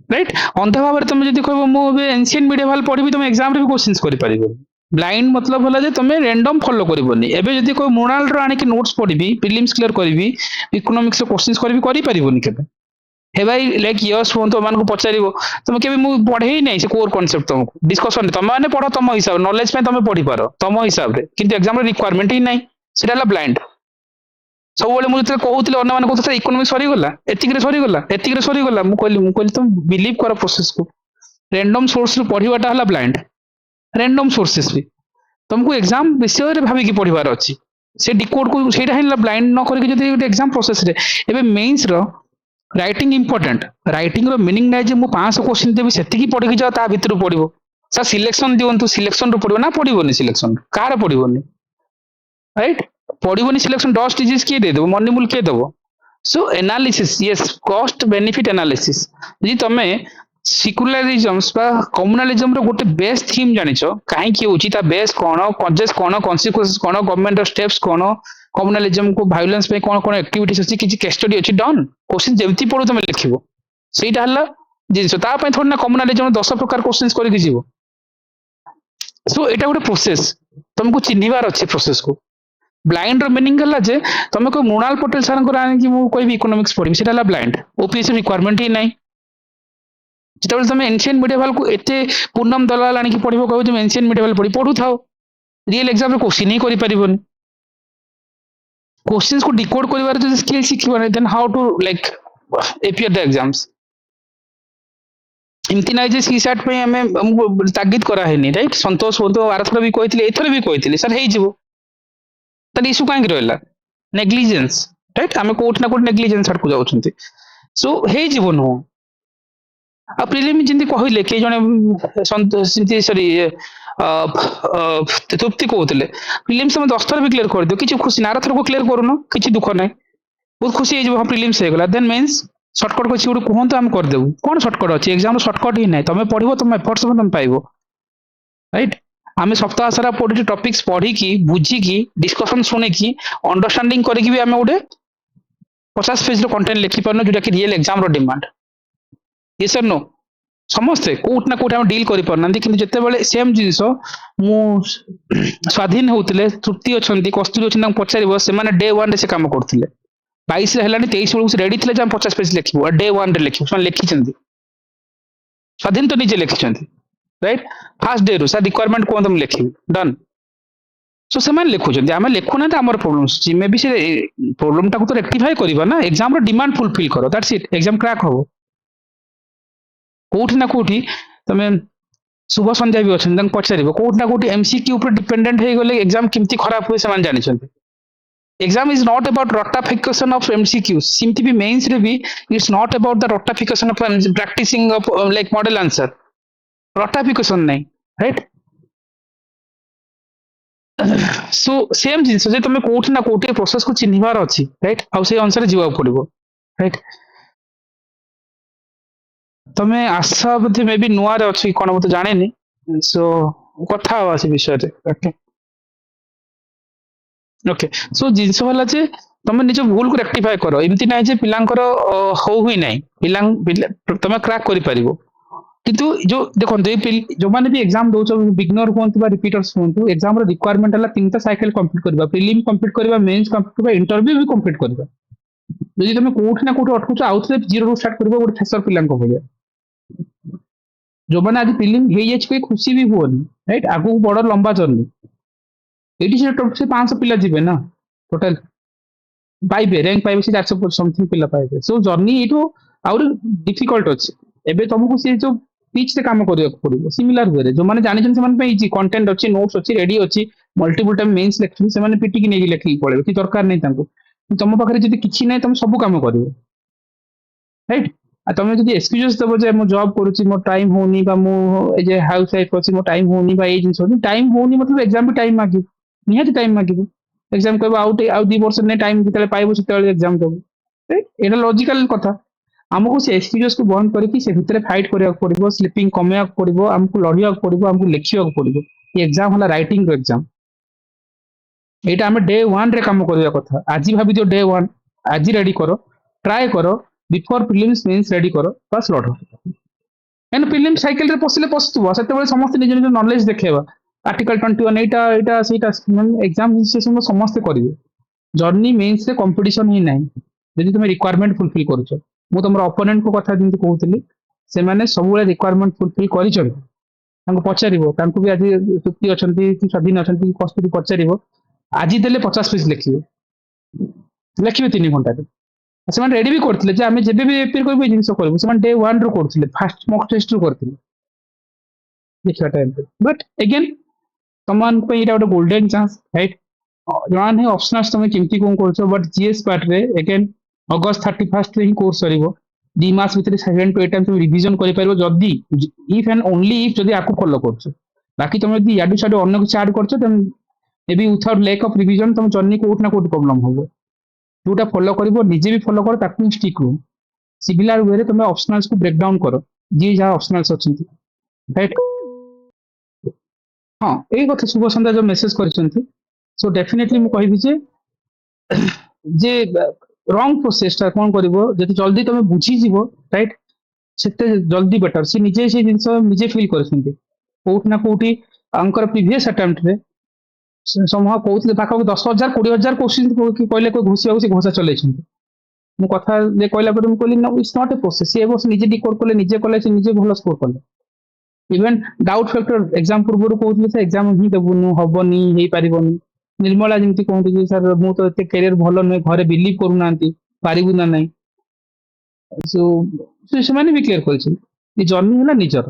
ରାଇଟ୍ ଅନ୍ଧ ଭାବରେ ତମେ ଯଦି କହିବ ମୁଁ ଏବେ ଏନସିଏଣ୍ଟ ମିଡିଆଭାଲ ପଢିବି ତମେ ଏକ୍ସାମରେ ବି କୋଶ୍ଚିନ୍ସ କରିପାରିବ ବ୍ଲାଇଣ୍ଡ ମତଲବ ହେଲା ଯେ ତମେ ର୍ୟାଣ୍ଡମ ଫଲୋ କରିବନି ଏବେ ଯଦି କହିବ ମୋନାଲର ଆଣିକି ନୋଟ୍ସ ପଢିବି ପ୍ରିଲିମ୍ସ କ୍ଲିୟର କରିବି ଇକୋନୋମିକ୍ସ କୋଶ୍ଚିନ୍ସ କରିବି କରିପାରିବନି କେବେ हे भाई लाइक यस हुअନ୍ତୁ ଏମାନଙ୍କୁ ପଚାରିବ ତମେ କେବେ ମୁଁ ପଢେଇ ନାହିଁ ସେ କୋର କନସେପ୍ଟ ତମକୁ ଡିସ୍କସନ ତମେ ମାନେ ପଢ ତମ ହିସାବ ନଲେଜ ପାଇଁ ତମେ ପଢିପାର ତମ ହିସାବରେ କିନ୍ତୁ ଏକ୍ସାମରେ ରିକ୍ୱାରମେଣ୍ଟ ହିଁ ନାହିଁ ସେଟା ହେଲା ବ୍ଲାଇଣ୍ଡ ସବୁବେଳେ ମୁଁ ଯେତେବେଳେ କହୁଥିଲି ଅନ୍ୟମାନେ କହୁଥିଲେ ଇକୋନୋମିକ୍ସ ସରିଗଲା ଏତିକିରେ ସରିଗଲା ମୁଁ କହିଲି ତମେ ବିଲିଭ କର ପ୍ରୋସେସକୁ ର୍ୟାଣ୍ଡମ ସୋର୍ସରୁ ପଢିବାଟା ହେଲା ବ୍ଲାଇଣ୍ଡ ର୍ୟାଣ୍ଡମ ସୋର୍ସେସ୍ ବି ତମକୁ ଏକ୍ସାମ ବିଷୟରେ ଭାବିକି ପଢିବାର ଅଛି ସେ ଡିକୋଡକୁ ସେଇଟା ହିଁ ହେଲା ବ୍ଲାଇଣ୍ଡ ନ କରିକି ଯଦି ଗୋଟେ ଏକ୍ସାମ ପ୍ରୋସେସରେ ଏବେ ମେନ୍ସର রাইটিং ইম্পর্টাট রাইটিং র মিনিং নাই যে মু 500 কোশ্চিন দেবি সেতিকি পড়িকি যাও তা ভিতর পড়িব স্যার সিলেকশন দিয়ন্তু সিলেকশন রু পড়িব না পড়িবনি সিলেকশন কার পড়িবনি রাইট পড়িবনি সিলেকশন ডস্ট ডিজিজ কিଏ ଦେଇଦେବ ମନିମୁଲ କିଏ ଦେବ ସୋ ଏନାଲିସିସ୍ ୟେସ୍ କଷ୍ଟ ବେନିଫିଟ ଏନାଲିସିସ୍ ଯଦି ତମେ ସିକୁଲାରିଜମ୍ସ ବା କମ୍ୟୁନାଲିଜମର ଗୋଟେ ବେସ୍ ଥିମ୍ ଜାଣିଛ କାହିଁକି ହେଉଛି ତା ବେସ୍ କ'ଣ କଜେସ୍ କ'ଣ କନସିକ୍ୱେନ୍ସ କ'ଣ ଗଭର୍ଣ୍ଣମେଣ୍ଟର ଷ୍ଟେପ୍ସ କ'ଣ କମ୍ୟୁନାଲିଜମ କୁ ଭାଇଲେନ୍ସ ପାଇଁ କ'ଣ କ'ଣ ଆକ୍ଟିଭିଟିସ୍ ଅଛି କିଛି କେସ୍ ଷ୍ଟଡି ଅଛି ଡନ୍ କୋଶ୍ଚିନ୍ ଯେମିତି ପଢୁ ତମେ ଲେଖିବ ସେଇଟା ହେଲା ଜିନିଷ ତା ପାଇଁ ଥୋଡ଼ି ନା କମ୍ୟୁନାଲିଜମ 10 ପ୍ରକାର କୋଶ୍ଚିନ୍ସ କରିକି ଯିବ ସୋ ଏଇଟା ଗୋଟେ ପ୍ରୋସେସ ତମକୁ ଚିହ୍ନିବାର ଅଛି ପ୍ରୋସେସକୁ ବ୍ଲାଇଣ୍ଡ ର ମିନିଂ ହେଲା ଯେ ତମେ କହିବ ମୃଣାଲ ପଟେଲ ସାରଙ୍କର ଆଣିକି ମୁଁ କହିବି ଇକୋନୋମିକ୍ସ ପଢିବି ସେଟା ହେଲା ବ୍ଲାଇଣ୍ଡ ଓପିଏସସି ରିକ୍ୱାରମେଣ୍ଟ ହିଁ ନାହିଁ ଯେତେବେଳେ ତମେ ଏନସିଏଣ୍ଟ ମିଡିଆଭାଲକୁ ଏତେ ପୂର୍ଣ୍ଣମ ଦଲାଲ ଆଣିକି ପଢିବ କହିବ ତମେ ଏନସିଏଣ୍ଟ ମିଡିଆଭାଲ ପଢୁଥାଅ ରିଏଲ ଏକ୍ସାମରେ କୋଶ୍ଚିନ୍ ହିଁ କରିପାରିବନି क्वेश्चंस को डिकोड करिवार जो स्किल शिखिबा then how to like appear the exams इमती ना जे सीसैट पे हमें तागिद करा है नहीं राइट संतोष हो तो आरथर भी कहथिले एथर भी कहथिले सर हेइ जिवो त इशू काहे रहला नेग्लिजेंस राइट हमें कोठ ना कोठ नेग्लिजेंस हट को जाउछंती सो हेइ जिवो नो आ प्रिलिम जिंदी कहले के जने संतोष सॉरी तृप्ति कहते प्रिलिम्स तुम 10 थर भी क्लियर कर दियो किसी खुशी ना थर को क्लियर करूनो किसी दुख ना बहुत खुशी हो प्रिलिम्स हो गला देन मीन्स शॉर्टकट को गोटे कहतु आम करदेबू कौन शॉर्टकट अच्छी एग्जाम शॉर्टकट ही ना तुम पढ़ो तुम एफर्ट्स तुम पाइब राइट आम सप्ताह सारा पढ़ी टॉपिक्स पढ़िकी बुझिकी डिस्कशन शुणिकी अंडरस्टैंडिंग करके भी आम गोटे 50 पेज कंटेंट लिखि पारनो जोटा कि रियल एग्जाम रो डिमांड यस और नो समस्ते कोट ना कोट हम डील करि परनांती किंतु जेतेबेले सेम जिंस मु स्वाधीन होउतले तृप्ति अछंती कस्तूरी अछन पचारिबो से माने डे 1 रे से काम करथिले 22 रे हलानी 23 बेलू से रेडी थिले जे हम 50 पेज लिखिबो डे 1 रे लिखिबो से लिखिचंती स्वाधीन तो निजे लिखिचंती राइट फर्स्ट डे रो सा रिक्वायरमेंट को हम लिखिबो डन सो से माने लिखुचंती आमे लिखु ना हमर प्रॉब्लम्स छी मे बी से प्रॉब्लम टा को तो रेक्टिफाई करबा ना एग्जाम रो डिमांड फुलफिल करो दैट्स इट एग्जाम क्रैक हो कोठी ना कोठी तमे शुभ संध्या भी अच्छे पचार कौट ना कौट एमसीक्यू पर डिपेंडेंट हो गले एग्जाम केमती खराब हुए से जानी एग्जाम इज नॉट अबाउट रटाफिकेशन ऑफ एमसीक्यू सिमती भी मेंस रे भी इट्स नॉट अबाउट द रटाफिकेशन of practicing of like model answer रटाफिकेशन नहीं राइट सो सेम जिंस जे तुम कौट ना कौट प्रोसेस को चिन्हबार अच्छी राइट आउ से अनुसार जीवा पड़ो राइट तमे आशा बोधे मे भी नुआ रे अछि कोन मते जाने नि सो कथा हवा से विषय रे ओके ओके सो जिंस वाला जे ତମେ ନିଜ ଭୁଲ କୁ ରେକ୍ଟିଫାଏ କର। ଏମିତି ନାହିଁ ଯେ ପିଲାଙ୍କର ହଉ ହିଁ ନାହିଁ, ତମେ କ୍ରାକ୍ କରିପାରିବ। କିନ୍ତୁ ଯୋଉ ଦେଖନ୍ତୁ ଯୋଉମାନେ ବି ଏକ୍ସାମ ଦଉଛନ୍ତି, ବିଗନର ହୁଅନ୍ତୁ ବା ରିପିଟର୍ସ ହୁଅନ୍ତୁ, ଏକ୍ସାମ ର ରିକ୍ୱାରମେଣ୍ଟ ହେଲା 3ଟା ସାଇକେଲ କମ୍ପ୍ଲିଟ କରିବା, ପ୍ରିଲିମ୍ କମ୍ପ୍ଲିଟ କରିବା, ମେନ୍ସ କମ୍ପ୍ଲିଟ କରିବା, ଇଣ୍ଟରଭ୍ୟୁ ବି କମ୍ପ୍ଲିଟ କରିବା। ଯଦି ତମେ କୋଉଠି ନା କୋଉଠି ଅଟକୁଛ, ଆଉଥରେ ଜିରୋ ରୁ ଷ୍ଟାର୍ଟ କରିବ ଗୋଟେ ଫ୍ରେଶର ପିଲାଙ୍କ ଭଳିଆ। ଯୋଉମାନେ ଆଜି ପ୍ରିଲିମ୍ ହେଇଯାଇଛି କେହି ଖୁସି ବି ହୁଅନି, ରାଇଟ୍? ଆଗକୁ ବଡ ଲମ୍ବା ଜର୍ଣ୍ଣି। ଏଇଠି ସେ 500 ପିଲା ଯିବେ ନା ଟୋଟାଲ, ପାଇବେ ର୍ୟାଙ୍କ ପାଇବେ ସେ 400 ସମଥିଙ୍ଗ ପିଲା ପାଇବେ। ସୋ ଜର୍ଣ୍ଣି ଏଇଠୁ ଆହୁରି ଡିଫିକଲ୍ଟ ଅଛି। ଏବେ ତମକୁ ସେ ଯୋଉ ପିଚ୍ ରେ କାମ କରିବାକୁ ପଡିବ ସିମିଲାର ୱେରେ। ଯୋଉମାନେ ଜାଣିଛନ୍ତି ସେମାନଙ୍କ ପାଇଁ ଇଜି, କଣ୍ଟେଣ୍ଟ ଅଛି, ନୋଟ୍ସ ଅଛି, ରେଡି ଅଛି, ମଲ୍ଟିପୁଲ ଟାଇମ ମେନ୍ସ ଲେଖିଛନ୍ତି, ସେମାନେ ପିଟିକି ନେଇକି ଲେଖିକି ପଳେଇବେ, କି ଦରକାର ନାହିଁ ତାଙ୍କୁ। ତମ ପାଖରେ ଯଦି କିଛି ନାହିଁ, ତମେ ସବୁ କାମ କରିବ, ରାଇଟ୍? ଆଉ ତମେ ଯଦି ଏକ୍ସକ୍ୟୁଜେସ୍ ଦବ ଯେ ମୁଁ ଜବ୍ କରୁଛି, ମୋ ଟାଇମ ହଉନି, ବା ମୁଁ ଏ ଯେ ହାଉସ ୱାଇଫ୍ ଅଛି, ମୋ ଟାଇମ ହଉନି, ବା ଏଇ ଜିନିଷ ହଉନି, ଟାଇମ ହଉନି ମତଲବ ଏକ୍ସାମ ବି ଟାଇମ ମାଗିବ, ନିହାତି ଟାଇମ ମାଗିବ। ଏକ୍ସାମ କହିବ ଆଉ 2 ବର୍ଷ ନେ ଟାଇମ ଯେତେବେଳେ ପାଇବ ସେତେବେଳେ ଏକ୍ସାମ ଦବୁ, ଏଇଟା ଲଜିକାଲ କଥା। ଆମକୁ ସେ ଏକ୍ସକ୍ୟୁଜେସ୍ କୁ ବନ୍ଦ କରିକି ସେ ଭିତରେ ଫାଇଟ୍ କରିବାକୁ ପଡିବ, ସ୍ଲିପିଂ କମେଇବାକୁ ପଡିବ, ଆମକୁ ଲଢିବାକୁ ପଡିବ, ଆମକୁ ଲେଖିବାକୁ ପଡିବ। ଏ ଏକ୍ସାମ ହେଲା ରାଇଟିଂ ର ଏକ୍ସାମ। ଏଇଟା ଆମେ ଡେ 1 ରେ କାମ କରିବା କଥା। ଆଜି ଭାବିଦିଅ ଡେ 1, ଆଜି ରେଡି କର, ଟ୍ରାଏ କର, ବିଫୋର ପ୍ରିଲିମ୍ସ ମେନ୍ସ ରେଡି କର, ବାସ୍ ଲଢ। କାହିଁକିନା ପ୍ରିଲିମ୍ ସାଇକେଲରେ ପଶିଲେ ପଶୁଥିବ, ସେତେବେଳେ ସମସ୍ତେ ନିଜ ନିଜ ନଲେଜ ଦେଖେଇବା, ଆର୍ଟିକଲ 21 ଏଇଟା ଏଇଟା ସେଇଟା, ଏକ୍ସାମ ସିଚୁଏସନ ସମସ୍ତେ କରିବେ। ଜର୍ଣ୍ଣି ମେନ୍ସ ରେ କମ୍ପିଟିସନ ହିଁ ନାହିଁ ଯଦି ତମେ ରିକ୍ୱାରମେଣ୍ଟ ଫୁଲଫିଲ୍ କରୁଛ। ମୁଁ ତମର ଅପୋନେଣ୍ଟଙ୍କ କଥା ଯେମିତି କହୁଥିଲି, ସେମାନେ ସବୁବେଳେ ରିକ୍ୱାରମେଣ୍ଟ ଫୁଲଫିଲ୍ କରିଛନ୍ତି। ତାଙ୍କୁ ପଚାରିବ, ତାଙ୍କୁ ବି ଆଜି ତୃପ୍ତି ଅଛନ୍ତି କି ସ୍ୱାଧୀନ ଅଛନ୍ତି କି କସ୍ତୁରୀ ପଚାରିବ, ଆଜି ଦେଲେ 50 ପେଜ ଲେଖିବେ, ଲେଖିବେ 3 ଘଣ୍ଟାରେ। ସେମାନେ ରେଡି ବି କରିଥିଲେ ଯେ ଆମେ ଯେବେ ବି ଏପିର କରିବୁ ଏଇ ଜିନିଷ କରିବୁ। ସେମାନେ ଡେ 1 ରୁ କରୁଥିଲେ, ଫାଷ୍ଟ ମକ୍ ଟେଷ୍ଟ ରୁ କରିଥିଲେ ଦେଖିବା ଟାଇମରେ। ବଟ୍ ଏଗେନ୍ ତମମାନଙ୍କ ପାଇଁ ଏଇଟା ଗୋଟେ ଗୋଲ୍ଡେନ ଚାନ୍ସ, ରାଇଟ୍? ଜଣା ନାହିଁ ଅପସନାଲ ତମେ କେମିତି କଣ କରୁଛ, ବଟ୍ ଜିଏସ୍ ପାର୍ଟରେ ଏଗେନ୍ ଅଗଷ୍ଟ 31 ରେ ହିଁ କୋର୍ସ ସରିବ। 2 ମାସ ଭିତରେ 7 to 8 ଟାଇମ୍ ତମେ ରିଭିଜନ କରିପାରିବ, ଯଦି ଇଫ୍ ଆଣ୍ଡ ଓନ୍ଲି ଇଫ୍ ଯଦି ଆକୁ ଫଲୋ କରୁଛ। ବାକି ତମେ ଯଦି ୟାଡୁ ସାଡୁ ଅନ୍ୟ କିଛି ଆଡ୍ କରୁଛ, ଦେନ୍ ମେ ବି ୱିଥାଉଟ୍ ଲେକ୍ ଅଫ୍ ରିଭିଜନ ତମ ଜର୍ଣ୍ଣି କୋଉଠି ନା କୋଉଠି ପ୍ରୋବ୍ଲେମ ହବ। ଯୋଉଟା ଫଲୋ କରିବ ନିଜେ ବି ଫଲୋ କର, ତାକୁ ହିଁ ଷ୍ଟିକ୍ ରୁହ। ସିମିଲାର ୱେରେ ତମେ ଅପସନାଲ୍ସ କୁ ବ୍ରେକ୍ ଡାଉନ୍ କର, ଯିଏ ଯାହା ଅପସନାଲ୍ସ ଅଛନ୍ତି, ରାଇଟ୍? ହଁ, ଏଇ କଥା ଶୁଭ ସନ୍ଧ୍ୟା ଯୋଉ ମେସେଜ କରିଛନ୍ତି, ସୋ ଡେଫିନେଟଲି ମୁଁ କହିବି ଯେ ଯେ ରଙ୍ଗ ପ୍ରୋସେସ ଟା କଣ କରିବ, ଯଦି ଜଲ୍ଦି ତମେ ବୁଝିଯିବ, ରାଇଟ୍? ସେତେ ଜଲ୍ଦି ବେଟର। ସେ ନିଜେ ସେ ଜିନିଷ ନିଜେ ଫିଲ୍ କରିଛନ୍ତି କୋଉଠି ନା କୋଉଠି। ଆଙ୍କର ପ୍ରିଭିୟସ ଆଟେମ୍ପ୍ଟରେ ସମୂହ କହୁଥିଲେ ପାଖାପାଖି 10,000 20,000 କୋଶ୍ଚିନ୍ କହିଲେ ଘୋଷିବାକୁ ସେ ଘୋଷା ଚଲେଇଛନ୍ତି। ମୁଁ କଥା ଯେ କହିଲା ପରେ ମୁଁ କହିଲି no, it's not a process. ସେ ବର୍ଷ ନିଜେ ଡିକୋଡ୍ କଲେ, ନିଜେ କଲେ, ସେ ନିଜେ ଭଲ ସ୍କୋର କଲେ। ଇଭେନ୍ ଡାଉଟ୍ ଫ୍ୟାକ୍ଟର ଏକ୍ସାମ ପୂର୍ବରୁ କହୁଥିଲେ ସେ ଏକ୍ସାମ ହିଁ ଦେବୁନୁ, ହବନି, ହେଇପାରିବନି। ନିର୍ମଳା ଯେମିତି କୁହନ୍ତି ଯେ ସାର୍ ମୁଁ ତ ଏତେ କ୍ୟାରିୟର ଭଲ ନୁହେଁ, ଘରେ ବିଲିଭ କରୁନାହାନ୍ତି, ପାରିବୁ ନା ନାହିଁ। So, ସେମାନେ ବି କ୍ଲିୟର କରିଛନ୍ତି ଏ ଜର୍ଣ୍ଣି ହେଲା ନିଜର।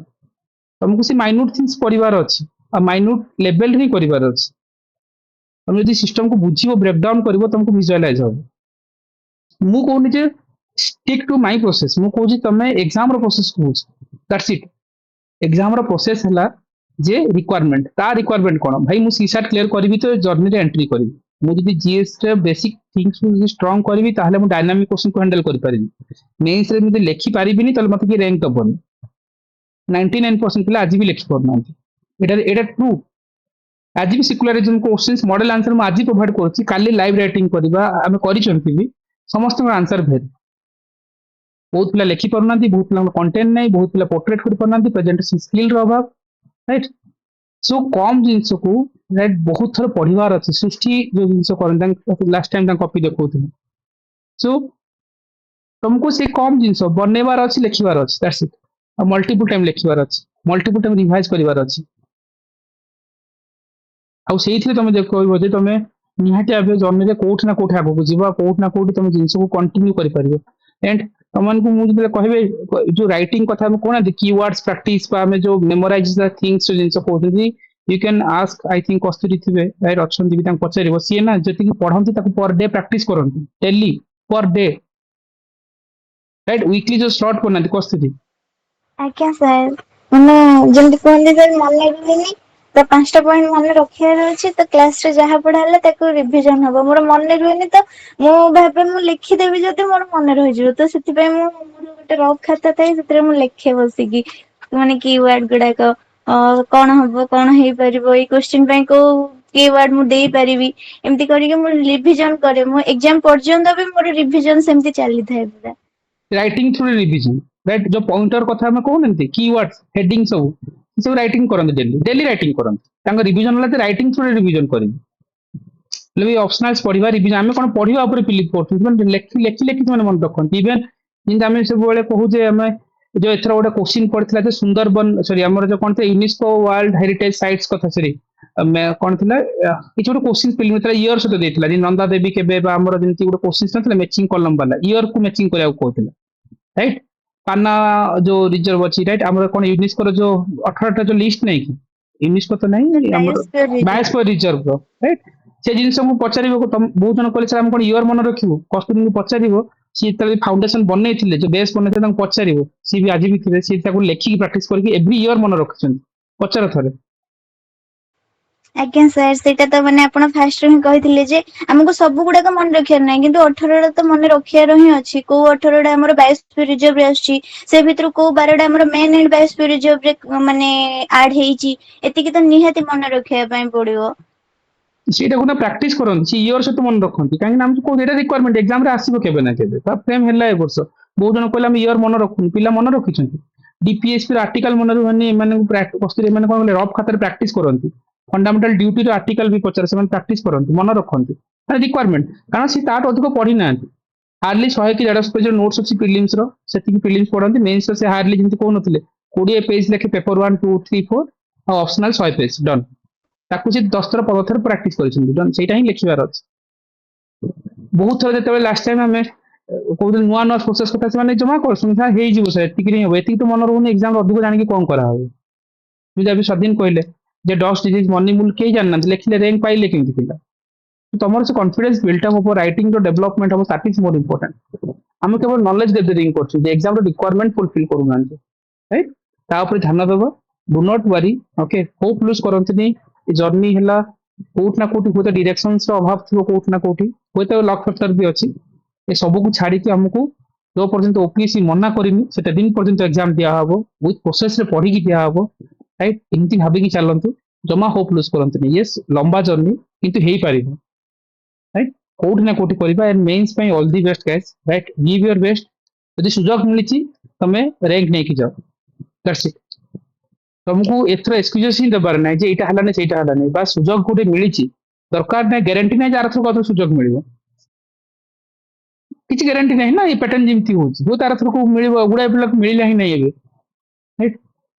ତମକୁ ସେ ମାଇନ୍ୟୁଟ ଥିଙ୍ଗସ୍ କରିବାର ଅଛି, ଆଉ ମାଇନ୍ୟୁଟ ଲେଭେଲ ହିଁ କରିବାର ଅଛି। ତମେ ଯଦି ସିଷ୍ଟମକୁ ବୁଝିବ, ବ୍ରେକଡାଉନ କରିବ, ତମକୁ ଭିଜୁଆଲାଇଜ ହବ। ମୁଁ କହୁନି ଯେ ଷ୍ଟିକ୍ ଟୁ ମାଇ ପ୍ରୋସେସ, ମୁଁ କହୁଛି ତମେ ଏକ୍ସାମ ର ପ୍ରୋସେସ କହୁଛି, ଦ୍ୟାଟ୍ସ ଇଟ୍। ଏକ୍ସାମ ର ପ୍ରୋସେସ ହେଲା ଯେ ରିକ୍ୱାରମେଣ୍ଟ, ତା ରିକ୍ୱାରମେଣ୍ଟ କଣ? ଭାଇ ମୁଁ ସିସାଟ କ୍ଲିୟର କରିବି ତ ଜର୍ଣ୍ଣିରେ ଏଣ୍ଟ୍ରି କରିବି। ମୁଁ ଯଦି ଜିଏସ୍ ରେ ବେସିକ ଥିଙ୍ଗସ୍ ଯଦି ଷ୍ଟ୍ରଙ୍ଗ କରିବି, ତାହେଲେ ମୁଁ ଡାଇନାମିକ କୋଶ୍ଚିନ୍ କୁ ହ୍ୟାଣ୍ଡେଲ କରିପାରିବି। ମେନ୍ସ ରେ ଯଦି ଲେଖି ପାରିବିନି, ତାହେଲେ ମତେ କିଏ ର୍ୟାଙ୍କ ଦବନି। 99% ପିଲା ଆଜି ବି ଲେଖି ପାରୁନାହାନ୍ତି, ଏଇଟା ଟ୍ରୁ। ଆଜି ବି ସିକୁଲାରିଜମ କୋଶ୍ଚିନ୍ସ ମଡେଲ ଆନ୍ସର ମୁଁ ଆଜି ପ୍ରୋଭାଇଡ କରୁଛି, କାଲି ଲାଇଭ ରାଇଟିଂ କରିବା ଆମେ କରିଛନ୍ତି ବି, ସମସ୍ତଙ୍କର ଆନ୍ସର ଭେରି। ବହୁତ ପିଲା ଲେଖି ପାରୁନାହାନ୍ତି, ବହୁତ ପିଲାଙ୍କର କଣ୍ଟେଣ୍ଟ ନାହିଁ, ବହୁତ ପିଲା ପୋର୍ଟ୍ରେଟ କରିପାରୁନାହାନ୍ତି, ପ୍ରେଜେଣ୍ଟେସନ ସ୍କିଲର ଅଭାବ, ରାଇଟ୍? ସୋ କମ ଜିନିଷକୁ ରାଇଟ୍ ବହୁତ ଥର ପଢିବାର ଅଛି। ସୃଷ୍ଟି ଯୋଉ ଜିନିଷ କରନ୍ତି, ଲାଷ୍ଟ ଟାଇମ ତାଙ୍କ କପି ଦେଖଉଥିଲି। ସୋ ତମକୁ ସେ କମ ଜିନିଷ ବନେଇବାର ଅଛି, ଲେଖିବାର ଅଛି, ଦ୍ୟାଟ୍ସ ଇଟ୍। ଆଉ ମଲ୍ଟିପୁଲ ଟାଇମ ଲେଖିବାର ଅଛି, ମଲ୍ଟିପୁଲ ଟାଇମ ରିଭାଇଜ କରିବାର ଅଛି। ଆଉ ସେଇଥିରେ ତମେ କହିବ ଯେ ତମେ ନିହାତି ଭାବେ ଜର୍ଣ୍ଣିରେ କୋଉଠି ନା କୋଉଠି ଆଗକୁ ଯିବ, ଆଉ କୋଉଠି ନା କୋଉଠି ତମେ ଜିନିଷକୁ କଣ୍ଟିନ୍ୟୁ କରିପାରିବ। ଏଣ୍ଡ ତମମାନଙ୍କୁ ମୁଁ ଯେତେବେଳେ କହିବେ ଯୋଉ ରାଇଟିଂ କଥା ଆମେ କହୁନାହାନ୍ତି କିୱାର୍ଡସ ପ୍ରାକ୍ଟିସ, ବା ଆମେ ଯୋଉ ମେମୋରାଇଜ ଦ ଥିଙ୍ଗସ୍ ଜିନିଷ କହୁଛନ୍ତି, you can ask, I think Kasturi ଥିବେ, ରାଇଟ୍? ଅଛନ୍ତି ବି, ତାଙ୍କୁ ପଚାରିବ। ସିଏ ନା ଯେତିକି ପଢନ୍ତି ତାକୁ ପର ଡେ ପ୍ରାକ୍ଟିସ କରନ୍ତି, daily per day, right? Weekly ଯୋଉ ସ୍ଲଟ କରୁନାହାନ୍ତି କସ୍ତୁରୀ। ଆଜ୍ଞା ସାର୍, ମାନେ ଯେମିତି କୁହନ୍ତି ସାର୍ ମନେ ରୁହେନି, ତ 5ଟା ପଏଣ୍ଟ ମନେ ରଖିବାର ଅଛି, ତ କ୍ଲାସରେ ଯାହା ପଢା ହେଲା ତାକୁ ରିଭିଜନ ହବ। ମୋର ମନେ ରୁହେନି, ତ ମୁଁ ଭାବେ ମୁଁ ଲେଖିଦେବି ଯଦି ମୋର ମନେ ରହିଯିବ। ତ ସେଥିପାଇଁ ମୋର ଗୋଟେ ରଫ୍ ଖାତା ଥାଏ, ସେଥିରେ ମୁଁ ଲେଖେ ବସିକି, ମାନେ କି ୱାର୍ଡ ଗୁଡାକ କଣ ହବ, କଣ ହେଇପାରିବ, ଏଇ କୋଶ୍ଚିନ୍ ପାଇଁ କୋଉ कीवर्ड मु देई परिबी एमती करिके मु रिवीजन करे मु एग्जाम पर्यंत भी मोर रिवीजन सेमती चली थाए पूरा राइटिंग थ्रू रिविजन राइट जो पॉइंटर कथा हम कहते कीवर्ड्स हेडिंग सब राइटिंग करते डेली डेली राइटिंग करते रिविजन वाला राइटिंग थ्रू रिविजन करेंगे भी ऑप्शनल्स पढ़ा रिविजन आम कौन पढ़ा बिलीव कर लेखि लेखि लेखि मन रखते इवेन जिन आम सब कहूचे आम जो एथर गोटे क्वेश्चन पड़ता जो सुंदरबन सॉरी आम जो कौन यूनेस्को वर्ल्ड हेरिटेज साइट्स कथा सॉरी कौन थी किसी गोटे क्वेश्चन फिल्म इयर सहित देता नंदा देवी के जमी गोटे क्वेश्चन ना मैचिंग कलम वाला इयर को मैचिंग कराया कहते राइट पाना जो रिजर्व अच्छी राइट आम कौन यूनेस्को जो 18टा जो लिस्ट नहीं कि यूनेस्को तो नहीं बायोस्फीयर रिजर्व राइट से जिन पचार बहुत जन कहले आम कौन इयर मन रखू कस्तूरी को पचार सी फाउंडेशन बनई जो बेस बनई पचार सी भी आज भी थे सी लेखिक प्राक्ट करके एव्री इयर मन रखुच्च पचार थे आज्ञा सर सेटा तो माने आपण फास्ट ही कहिथिले जे हमको सब गुडा का मन रखियार नै किंतु 18 तो मन रखियार ही अछि को 18 डा हमर बायोस्फीयर रिजर्व रे अछि से भितर को 12 डा हमर मेन एंड बायोस्फीयर रिजर्व रे माने ऐड हेची एति कि तो निहाती मन रखिया पई पड़ियो सीटा को प्रैक्टिस करन सी इयर से तो मन रखंती काहे नाम को जेटा रिक्वायरमेंट एग्जाम रे आसीबो केबे ना केबे ता फ्रेम हैला ए वर्ष बहुत जन कहला हम इयर मन रखुन पिला मन रखिछंती डीपीएसपी आर्टिकल मन माने माने कस्तूरी माने कोन रफ खातर प्रैक्टिस करंती फंडामेंटल ड्यूटी रो आर्टिकल भी पचार से प्रैक्टिस करंती मन रखंती रिक्वायरमेंट कारण सी ताट अधिक पढ़ी ना हार्डली 100 कि 150 पेज नोट्स अछि प्रीलिम्स रो सेति प्रीलिम्स पढ़ंती मेंस से हार्डली जेंति कोन नथिले 20 पेज लेखे पेपर 1 2 3 4 और ऑप्शनल 100 पेज डन ताकू से 10 थर 15 थर प्रैक्टिस करिसंती डन सेटा ही लिखिबार अछि बहुत थर जेते लास्ट टाइम हमें कोन नुआ नुआ प्रोसेस कथा से माने जमा करसुन था हेई जीवो से एतिक नहीं हो एतिक तो मन रहउनी एग्जाम अधिक जानि कि कोन करा हो मुझे अभी स्वाधीन कहले जे डस्ट डिजीज मनी मूल के जानना लिखले रैंक पाइले केमति पिला तो तमर से कॉन्फिडेंस बिल्ट अप हो राइटिंग जो डेवलपमेंट हो दैट इज मोर इंपोर्टेंट हम केवल नॉलेज गैदरिंग करछु जे एग्जाम रो रिक्वायरमेंट फुलफिल करू नांती राइट ता ऊपर ध्यान देबो do not worry okay hope lose करंतनी जर्नी हला कोट ना कोटी होता डायरेक्शंस रो अभाव थियो कोट ना कोटी होता लक फैक्टर भी अछि ए सब को छाड़ी के हमको जो पर्यंत ओपीएससी मना करिनी सेटा दिन पर्यंत एग्जाम दिया हबो विथ प्रोसेस रे पढ़ी की दिया हबो राइट इनती भाबी की चलंतु जमा होप लूज करंतनी यस लंबा जर्नी किंतु हेई पारिबो राइट कोट ना कोटी करबा एंड मेंस पई all the best guys right give your best यदि सुजोग मिलिची तमे रैंक नै की जाओ दैट्स इट तुमको एथर एक्सक्यूजेस ही दबार नै जे एटा हला नै सेटा हला नै बस सुजोग कोटे मिलिची दरकार नै गारंटी नै जे आरथर कतो सुजोग मिलिबो किसी गारंटी नहीं ना ये पैटर्न जमती हो जो तार थर को मिल गुड़ा पिला मिलला ही नहीं है राइट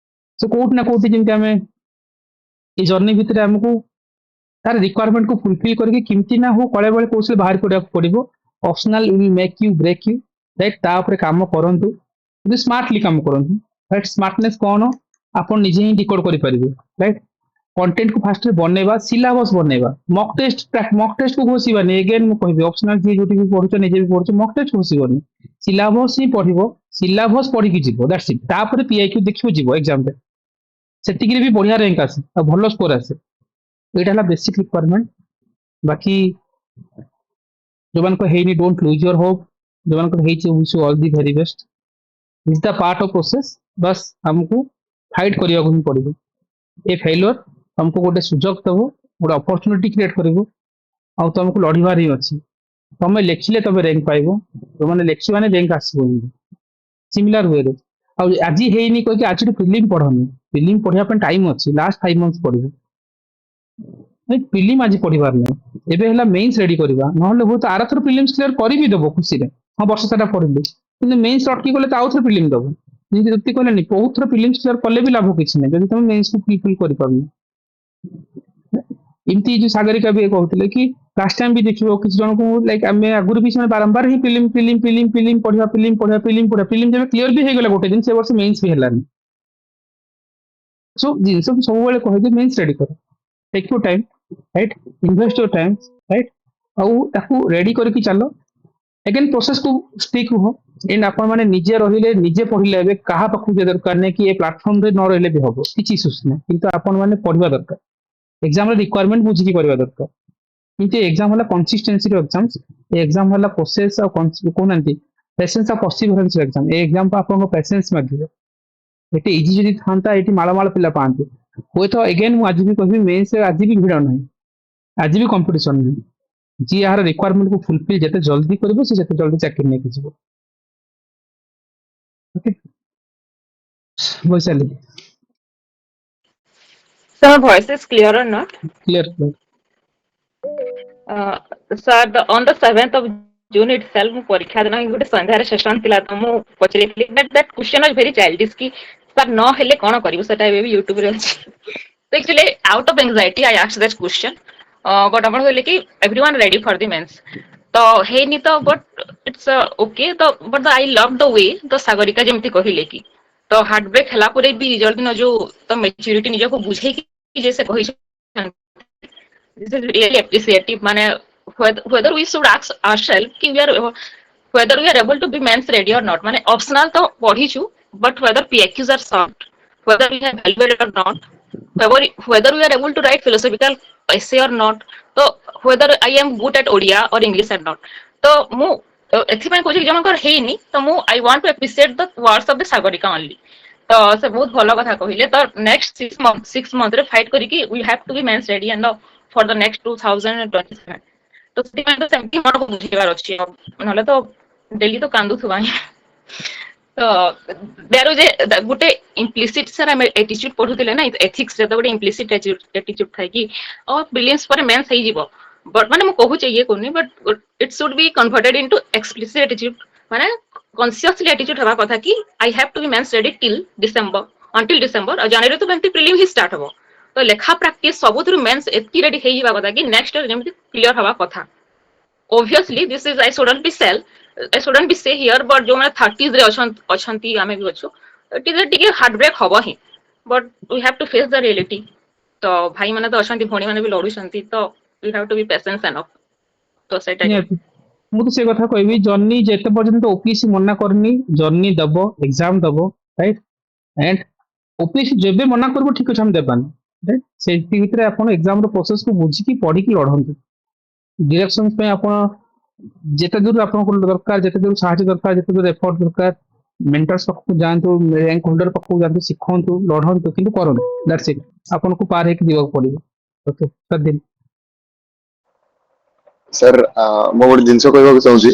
सो कोट ना कोट जमती आम ये जर्नी भितर आमको तार रिक्वायरमेंट को फुलफिल करके किमती ना हो कले बळे कौशल बाहर पड़ा पड़ो optional will make you break you right ता ऊपर काम करंतु किंतु स्मार्टली काम करंतु राइट स्मार्टनेस कौन आपन निजे ही डिकोड करि परिबे राइट कंटेंट को फास्ट बनैबा सिलेबस बनैबा मॉक टेस्ट को घोषिबानी अगेन मु कहबी ऑप्शनल जे जोटी भी पढुछ निजे भी पढुछ मॉक टेस्ट घोषिबानी सिलेबस ही पढिबो सिलेबस पढि की जिवो दैट्स इट तापर पीआईक्यू देखिबो जिवो एग्जाम रे सेतिकी भी बढ़िया रैंक आसे आ भलो स्कोर आसे एटा हला बेसिक रिक्वायरमेंट बाकी जो मान को हेनी डोंट लूज योर होप जो मान को हेची wish you all the very best is the part of process बस हमको फाइट करिया को पड़िबो ए फेल्योर तुमको गोटे सुजोग दब गोटे अपॉर्चुनिटी क्रिएट कर तुमको लड़ार ही अच्छी तुम लिखिले तुम रैंक पाइब जो मैंने लिखी मैंने रैंक आसो सिमिलर वे आज है कहीं आज प्रिलिम पढ़नी प्रिलिम पढ़ापी टाइम अच्छी लास्ट 5 मंथ्स पढ़ो प्रिलिम आज पढ़ार नहीं एवं मेन्स रेडी करवा ना बहुत आर थर प्रिलिम्स क्लियर कर भी दब खुशी हाँ वर्ष सारा पढ़िली कि मेन्स अटकी गले आउ थे प्रिलिम दब जमी कहले बहुत थर प्रिलिम्स क्लियर कले भी लाभ किसी ना जब तुम मेन्स को फुलफिल कर पारनी इमती जो सागरिका भी कहते कि लास्ट टाइम भी देखो किसी जन को लाइक आम आगुरी भी बारंबार ही फिल्म फिल्म फिल्म फिल्म पढ़ा फिल्म पढ़ा फिल्म पढ़ा फिल्म जब क्लियर भी हो गला गोटे दिन से वर्ष मेन्स भी है सो जिनस सब कहे मेन्स रेडी कर take your time right invest your time right आउ रेडी करके चलो अगेन प्रोसेस को स्टिक रुह एंड आप निजे रहिले निजे पढ़ले क्या पाखु दरकार नहीं कि प्लाटफर्म न रही भी हम किसी इश्यूज ना कि आपण मैंने पढ़ा दरकार एग्जाम रिक्वायरमेंट बुझी करवा दरकार किंतु एग्जाम वाला कंसिस्टेंसी एग्जाम एग्जाम वाला प्रोसेस कहना पेशेंस और परसिवरेंस एग्जाम ए एग्जाम को आपको पेशेंस मागिबे एटे इजी जदी थांता एटी माळमाळ पिला पांते होय तो अगेन मु आज भी कहबी मेंस आज भी भिड़ नहीं ଆଜି ବି କମ୍ପିଟିସନ ନାହିଁ। ଯିଏ ଏହାର ରିକ୍ୱାରମେଣ୍ଟ କୁ ଫୁଲଫିଲ୍ ଯେତେ ଜଲ୍ଦି କରିବ ସେ ସେତେ ଜଲ୍ଦି ଚାକିରି ନେଇକି ଯିବ। Okay, Vaishali So my voice is clear or not? Clear. Sir, on the 7th of June itself, ମୁଁ ପରୀକ୍ଷା ଦିନ ହିଁ ଗୋଟେ ସନ୍ଧ୍ୟାରେ ସେସନ ଥିଲା ତ ମୁଁ ପଚାରିଥିଲି that question was very childish କି ସାର୍ ନ ହେଲେ କଣ କରିବୁ, ସେଟା ଏବେ ବି ୟୁଟ୍ୟୁବ ରେ ଅଛି। So actually out of anxiety I asked that question, but ଆପଣ କହିଲେ କି everyone ready for the mens, ତ ହେଇନି ତ but it's okay ତ but I love the way ତ ସାଗରିକା ଯେମିତି କହିଲେ କି ତ ହାର୍ଟ ବ୍ରେକ୍ ହେଲା ପରେ ବି ରିଜଲ୍ଟ ଦିନ ଯୋଉ ତ ମେଚୁରିଟି ନିଜକୁ ବୁଝେଇକି ଯେ ସେ କହିଛନ୍ତି, this is really appreciative. Mane, whether we should ask ourselves कि we are whether we are able to be men's ready or not. Mane optional तो पढ़ीचु, but whether PQs are solved, whether we have evaluated or not, whether we are able to write philosophical essay or not, तो whether I am good at Odia or English or not. तो ମୁଁ ଏଥିପାଇଁ କହୁଛି କି ଜଣଙ୍କର ହେଇନି ତ ମୁଁ I want to appreciate the words of the Sagarika only। ତ ସେ ବହୁତ ଭଲ କଥା କହିଲେ। ତ ନେକ୍ସଟ 6 month ରେ ଫାଇଟ୍ କରିକି we have to be men's ready and for the next 2027। ତ ସେଥିପାଇଁ ତ ସେମିତି ମନକୁ ବୁଝେଇବାର ଅଛି, ନହେଲେ ତ ଡେଲି ତ କାନ୍ଦୁଥିବା ହିଁ। ତ ଦେୟାର ଇଜ ଗୋଟେ ଇମ୍ପ୍ଲିସିଟ ସାର୍ ଆମେ ଏଟିଚ୍ୟୁଡ ପଢୁଥିଲେ ନା ଏଥିକ୍ସ ରେ, ତ ଗୋଟେ ଇମ୍ପ୍ଲିସିଟ ଏଟିଚ୍ୟୁଡ ଥାଏ କି ପ୍ରିଲିମ୍ସ ପରେ ମେନ୍ସ ହେଇଯିବ, ବଟ୍ ମାନେ ମୁଁ କହୁଛି ଇଏ କରୁନି, but it should be converted into explicit ଏଟିଚ୍ୟୁଡ, ମାନେ କନସିୟସଲି ଏଟିଚ୍ୟୁଡ ହେବା କଥା କି I have to be mains ready till December, until December, ଆଉ ଜାନୁଆରୀ ତ ଏମିତି ପ୍ରିଲିମ୍ ହିଁ ଷ୍ଟାର୍ଟ ହବ। ତ ଲେଖା ପ୍ରାକ୍ଟିସ ସବୁଥିରୁ ମେନ୍ସ ଏତିକି ରେଡି ହେଇଯିବା କଥା କି ନେକ୍ସଟ ଇୟର ଯେମିତି କ୍ଲିୟର ହବା କଥା। Obviously this is I shouldn't be say here, but जो मैंने 30s रे अछंती आमे भी अछु, it is ଟିକେ हार्ट ब्रेक हबो ही, but we have to face the reality। तो भाई माने तो अछंती, भणी माने भी लढुछंती, तो we have to be patient enough। तो सेटा ही। ନିହାତି ମୁଁ ତ ସେ କଥା କହିବି, ଜର୍ନି ଯେତେ ପର୍ଯ୍ୟନ୍ତ ଓପିଏସସି ମନା କରିନି ଜର୍ନି ଦବ, ଏକ୍ସାମ ଦବ, ରାଇଟ୍। ଆଣ୍ଡ ଓପିଏସସି ଯେବେ ମନା କରିବ ଠିକ ଅଛି ଆମେ ଦେବାନି, ରାଇଟ୍। ସେଠି ଭିତରେ ଆପଣ ଏକ୍ସାମ ର ପ୍ରୋସେସ କୁ ବୁଝିକି ପଢିକି ଲଢନ୍ତୁ। ଡିରେକ୍ସନ ପାଇଁ ଆପଣ ଯେତେ ଦୂର ଆପଣଙ୍କୁ ଦରକାର, ଯେତେ ଦୂର ସାହାଯ୍ୟ ଦରକାର, ଯେତେ ଦୂର ଏଫର୍ଟ ଦରକାର, ମେଣ୍ଟର୍ସ ପାଖକୁ ଯାଆନ୍ତୁ, ର୍ୟାଙ୍କ ହୋଲ୍ଡର ପାଖକୁ ଯାଆନ୍ତୁ, ଶିଖନ୍ତୁ, ଲଢନ୍ତୁ, କିନ୍ତୁ କରନ୍ତୁ। ଦ୍ୟାଟ୍ସ ଇଟ୍। ଆପଣଙ୍କୁ ପାର ହେଇକି ଯିବାକୁ ପଡିବ। ଓକେ ସ୍ୱାଧୀନ। ସାର୍ ମୁଁ ଗୋଟେ ଜିନିଷ କହିବାକୁ ଚାହୁଁଛି,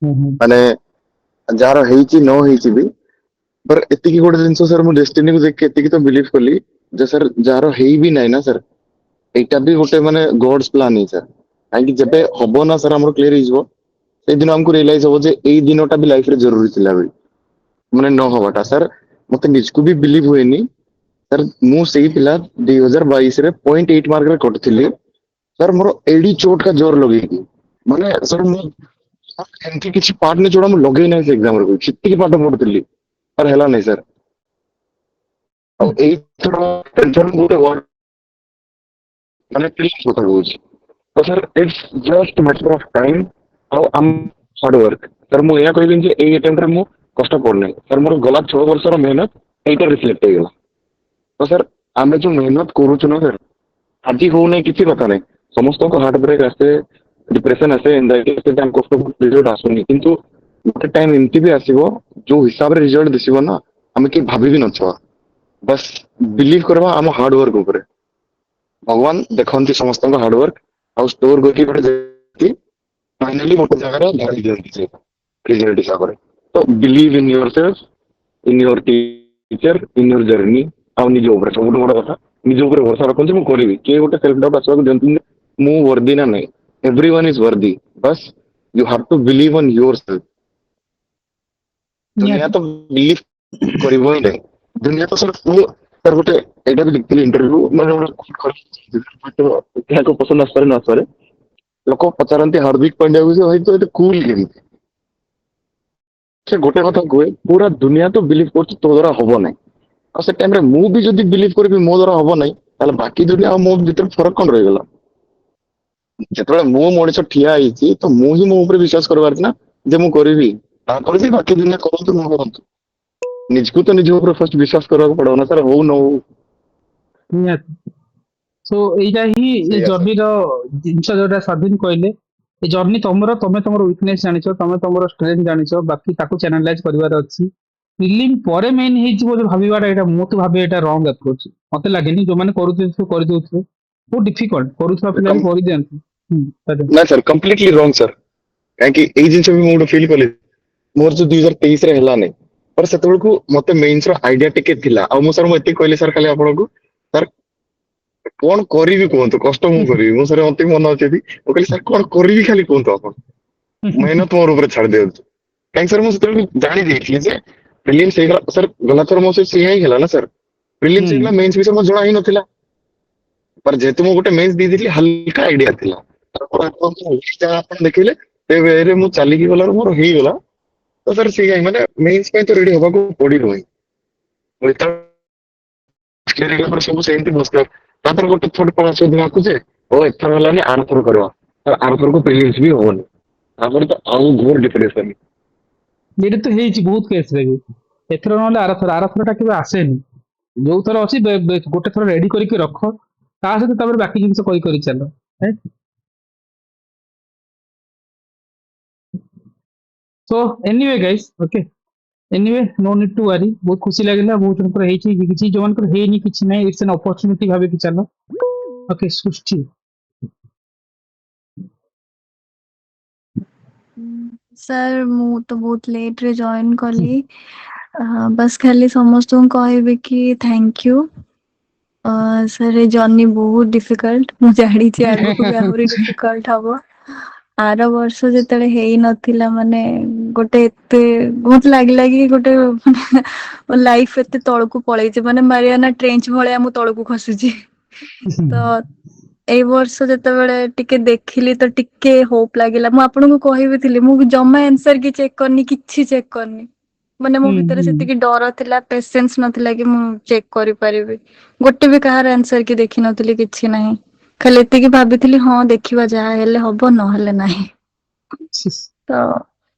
ହୁଁ ହୁଁ ମାନେ ଯାହାର ହେଇଛି ନ ହେଇଛି ବି, पर ଏତିକି ଗୋଟେ ଜିନିଷ ସାର୍ ମୁଁ ଡେଷ୍ଟିନିକୁ ଦେଖି ଏତିକି ତ ବିଲିଭ କଲି ଯେ ସାର୍ ଯାହାର ହେଇ ବି ନାହିଁ ନା ସାର୍, ଏଇଟା ବି ଗୋଟେ ମାନେ ଗଡ୍ସ ପ୍ଲାନ୍ ହିଁ ସାର୍। କାହିଁକି ଯେବେ ହବ ନା ସାର୍ ଆମର କ୍ଲିୟର ହେଇଯିବ, ସେଇଦିନ ଆମକୁ ରିୟଲାଇଜ ହବ ଯେ ଏଇ ଦିନଟା ବି ଲାଇଫରେ ଜରୁରୀ ଥିଲା ବୋଲି, ମାନେ ନ ହବାଟା। ସାର୍ ମତେ ନିଜକୁ ବି ବିଲିଭ ହୁଏନି ସାର୍, ମୁଁ ସେଇ ପିଲା 2022ରେ 0.8 ମାର୍କରେ କଟିଥିଲି ସାର୍, ମୋର ଏଡି ଚୋଟ का जोर ଲଗେଇକି, ମାନେ ସାର୍ ମୁଁ ଏମିତି କିଛି ପାର୍ଟ ନାହିଁ ଯୋଉଟା ମୁଁ ଲଗେଇ ନାହିଁ ସେ ଏକ୍ସାମରେ, ସେତିକି ପାଠ ପଢୁଥିଲି ସାର୍, ହେଲା ନାହିଁ ସାର୍। ଆଉ ଏଇଥର ଟେନସନ ଗୋଟେ word, ମାନେ ପ୍ଲିଜ କଥା କହୁଛି ତ sir, it's just matter of time ଆଉ ଆମ ହାର୍ଡ ୱାର୍କ। ସାର୍ ମୁଁ ଏହା କହିବିନି ଯେ ଏଇ ଆଟେମ୍ପ୍ଟରେ ମୁଁ କଷ୍ଟ ପଡୁନାହିଁ ସାର୍, ମୋର ଗଲା 6 ବର୍ଷର ମେହନତ ଏଇଟା ରିଫ୍ଲେକ୍ଟ ହେଇଗଲା। ତ ସାର୍ ଆମେ ଯୋଉ ମେହନତ କରୁଛୁ ନା ସାର୍, ଆଜି ହଉନାହିଁ କିଛି କଥା ନାହିଁ, ସମସ୍ତଙ୍କ ହାର୍ଟ ବ୍ରେକ୍ ଆସେ, डिप्रेशन आसे, एंजाइटी आसे, हमको रिजल्ट आसुनी, किंतु ଗୋଟେ ଟାଇମ ଏମିତି ବି ଆସିବ ଯୋଉ ହିସାବରେ ରିଜଲ୍ଟ ଦିଶିବ ନା ଆମେ କେହି ଭାବି ବି ନଥିବା। ବସ୍ ବିଲିଭ କରିବା ଆମ ହାର୍ଡ ୱାର୍କ ଉପରେ। ଭଗବାନ ଦେଖନ୍ତି ସମସ୍ତଙ୍କ ହାର୍ଡ ୱାର୍କ, ଆଉ ଷ୍ଟୋର କରିକି ଗୋଟେ ଯେମିତି ଫାଇନାଲି ଗୋଟେ ଜାଗାରେ ଢାଳି ଦିଅନ୍ତି ସେ ରିଜଲ୍ଟ ହିସାବରେ। ତ believe in your self, in your teacher, in your journey, ଆଉ ନିଜ ଉପରେ ସବୁଠୁ ବଡ କଥା ନିଜ ଉପରେ ଭରସା ରଖନ୍ତୁ। ମୁଁ କରିବି, କିଏ ଗୋଟେ ସେଲ୍ଫ ଡାଉଟ ଆସିବାକୁ ଦିଅନ୍ତୁନି ମୁଁ ବର୍ଦି ନା ନାହିଁ। everyone is worthy, बस you have to believe on yourself। दुनिया ନିହାତି तो बिलीव କରିବ ହିଁ ନାହିଁ। ଦୁନିଆ ତ ସାର୍ ମୁଁ ସାର୍ ଗୋଟେ ଏଇଟା ବି ଲେଖିଥିଲି ଇଣ୍ଟରଭ୍ୟୁ, ମାନେ ଏହାକୁ ପସନ୍ଦ ଆସିପାରେ ନ ଆସିପାରେ, ଲୋକ ପଚାରନ୍ତି ହାର୍ଦ୍ଦିକ ପାଣ୍ଡ୍ୟାକୁ ଯେ ଭାଇ ତ ଏତେ କୁଲ କେମିତି, ସେ ଗୋଟେ କଥା କୁହେ ପୁରା ଦୁନିଆ ତ ବିଲିଭ କରୁଛି ତୋ ଦ୍ୱାରା ହବ ନାହିଁ। ଆଉ ସେ ଟାଇମରେ ମୁଁ ବି ଯଦି ବିଲିଭ କରିବି ମୋ ଦ୍ୱାରା ହବ ନାହିଁ, ତାହେଲେ ବାକି ଦୁନିଆ ଆଉ ମୋ ଭିତରେ ଫରକ କଣ ରହିଗଲା। ଯେତେବେଳେ ମୁଁ ମଣିଷ ଠିଆ ହେଇଛି ତ ମୁଁ ହିଁ ମୋ ଉପରେ ବିଶ୍ୱାସ କରିବାର ଅଛି ନା ଯେ ମୁଁ କରିବି, ତାପରେ ବି ବାକି ଦୁନିଆ କରନ୍ତୁ ନ କରନ୍ତୁ, ନିଜକୁ ତ ନିଜ ଉପରେ ଫାର୍ଷ୍ଟ ବିଶ୍ୱାସ କରିବାକୁ ପଡିବ ନା ସାର୍, ହଉ ନ ହଉ। ନିହାତି। ସୋ ଏଇଟା ହିଁ ଏ ସେଇଆ ସାର୍। ଜର୍ନିର ଜିନିଷ ଯୋଉଟା ସ୍ୱାଧୀନ କହିଲେ, ଏ ଜର୍ନି ତମର, ତମେ ତମର ୱିକନେସ ଜାଣିଛ, ତମେ ତମର ଷ୍ଟ୍ରେନ୍ଥ ଜାଣିଛ, ବାକି ତାକୁ ଚ୍ୟାନେଲାଇଜ କରିବାର ଅଛି। ଫିଲିଂ ପରେ ମେନ୍ ହେଇଯିବ ଯୋଉ ଭାବିବାଟା, ଏଇଟା ମୁଁ ତ ଭାବେ ଏଇଟା ରଙ୍ଗ ଆପ୍ରୋଚ। ମତେ ଲାଗେନି, ଯୋଉମାନେ କରୁଥିବେ କରିଦଉଥିବେ, ବହୁତ difficult କରୁଥିବା ପିଲା ବି କରିଦିଅନ୍ତି। ଆଜ୍ଞା। ନା ସାର୍ କମ୍ପ୍ଲିଟଲି ରଙ୍ଗ ସାର୍, କାହିଁକି ଏଇ ଜିନିଷ ବି ମୁଁ ଗୋଟେ ଫିଲ୍ କଲି ମୋର ଯୋଉ 2023 ରେ ହେଲାନି, ਪਰ ସେତେବେଳକୁ ମତେ ମେନ୍ସ ର ଆଇଡିଆ ଟିକେ ଥିଲା। ଆଉ ମୁଁ ସାର୍ ମୁଁ ଏତିକି କହିଲି ସାର୍ ଖାଲି ଆପଣଙ୍କୁ, ସାର୍ କଣ କରିବି କୁହନ୍ତୁ, କଷ୍ଟ ମୁଁ କରିବି। ମୁଁ ସାର୍ ଅତି ମନ ଅଛି ଏଠି, ମୁଁ କହିଲି ସାର୍ କଣ କରିବି ଖାଲି କୁହନ୍ତୁ ଆପଣ, ମେହନତ ମୋର ଉପରେ ଛାଡି ଦିଅନ୍ତୁ। କାହିଁକି ସାର୍ ମୁଁ ସେତେବେଳକୁ ଜାଣି ଦେଇଥିଲି ଯେ ପ୍ରିଲିମ୍ସ ହେଇଗଲା ସାର୍, ଗଲାଥର ମୋ ସହିତ ସେଇଆ ହିଁ ହେଲା ନା ସାର୍, ପ୍ରିଲିମ୍ସ ହେଇଗଲା ମେନ୍ସ ବିଷୟ ମୋତେ ଜଣା ହିଁ ନଥିଲା। पर जेहेतु ମୁଁ ଗୋଟେ ମେନ୍ସ ଦେଇଥିଲି ହାଲକା ଆଇଡିଆ ଥିଲା, ତାପରେ ଯାହା ଆପଣ ଦେଖିଲେ ସେ ୱେରେ ମୁଁ ଚାଲିକି ଗଲାରୁ ମୋର ହେଇଗଲା। ତ ସାର୍ ସେଇଆ ହିଁ, ମାନେ ମେନ୍ସ ପାଇଁ ତ ରେଡି ହବାକୁ ପଡିବ ହିଁ। କ୍ଲିୟର ହେଇଗଲା ପରେ ସବୁ ସେମିତି ବସିଥାଏ। ତାପରେ ଗୋଟେ ଥୋଡ ପାଞ୍ଚ ଦିନ ଆକୁ ଯେ ଓ ଏଥର ହେଲାନି ଆରଥର କରିବା, ତ ଆରଥରକୁ ପ୍ରିଲିମ୍ସ ବି ହବନି। ତାପରେ ତ ଆଉ ଘୋର ଡିପ୍ରେସନ। ଏଇଟା ତ ହେଇଛି ବହୁତ କେସ୍ ରେ ବି। ଏଥର ନହେଲେ ଆରଥର ଟା କେବେ ଆସେନି। ଯୋଉ ଥର ଅଛି ଗୋଟେ ଥର ରେଡି କରିକି ରଖ, ତା ସହିତ ତାପରେ ବାକି ଜିନିଷ କରି ଚାଲ। So anyway guys, okay, anyway no need to worry. ବହୁତ ଖୁସି ଲାଗିଲା, ବହୁତ ଜଣଙ୍କର ହେଇଛି, କିଛି ଯୋଉମାନଙ୍କର ହେଇନି କିଛି ନାହିଁ, ଇଟ୍ସ ଏନ୍ ଅପରଚ୍ୟୁନିଟି ଭାବିକି ଚାଲ। ଓକେ ସୃଷ୍ଟି। ସାର୍ ମୁଁ ତ ବହୁତ ଲେଟ୍ ରେ ଜଏନ୍ କଲି। ବାସ୍ ଖାଲି ସମସ୍ତଙ୍କୁ କହିବି କି thank you. Sir a journey ବହୁତ ଡିଫିକଲ୍ଟ, ମୁଁ ଜାଣିଛି ଆଗକୁ ବି ଆହୁରି ଡିଫିକଲ୍ଟ ହବ। ଆର ବର୍ଷ ଯେତେବେଳେ ହେଇନଥିଲା ମାନେ ଗୋଟେ ଏତେ ବହୁତ ଲାଗିଲା କି ଗୋଟେ ମାନେ ଲାଇଫ ଏତେ ତଳକୁ ପଳେଇଛି, ମାନେ ମାରିଆନା ଟ୍ରେଞ୍ଚ ଭଳିଆ ମୁଁ ତଳକୁ ଖସୁଛି। ତ ଏଇ ବର୍ଷ ଯେତେବେଳେ ଟିକେ ଦେଖିଲି ତ ଟିକେ ହୋପ ଲାଗିଲା। ମୁଁ ଆପଣଙ୍କୁ କହିବି ଥିଲି, ମୁଁ ଜମା ଆନ୍ସର କି ଚେକ୍ କରିନି, କିଛି ଚେକ୍ କରିନି। ମାନେ ମୋ ଭିତରେ ସେତିକି ଡର ଥିଲା, ପେସେନ୍ସ ନଥିଲା କି ମୁଁ ଚେକ୍ କରିପାରିବି। ଗୋଟେ ବି କାହାର ଆନ୍ସର କି ଦେଖିନଥିଲି, କିଛି ନାହିଁ। ଖାଲି ଏତିକି ଭାବିଥିଲି ହଁ ଦେଖିବା ଯାହା ହେଲେ ହବ, ନହେଲେ ନାହିଁ। ତ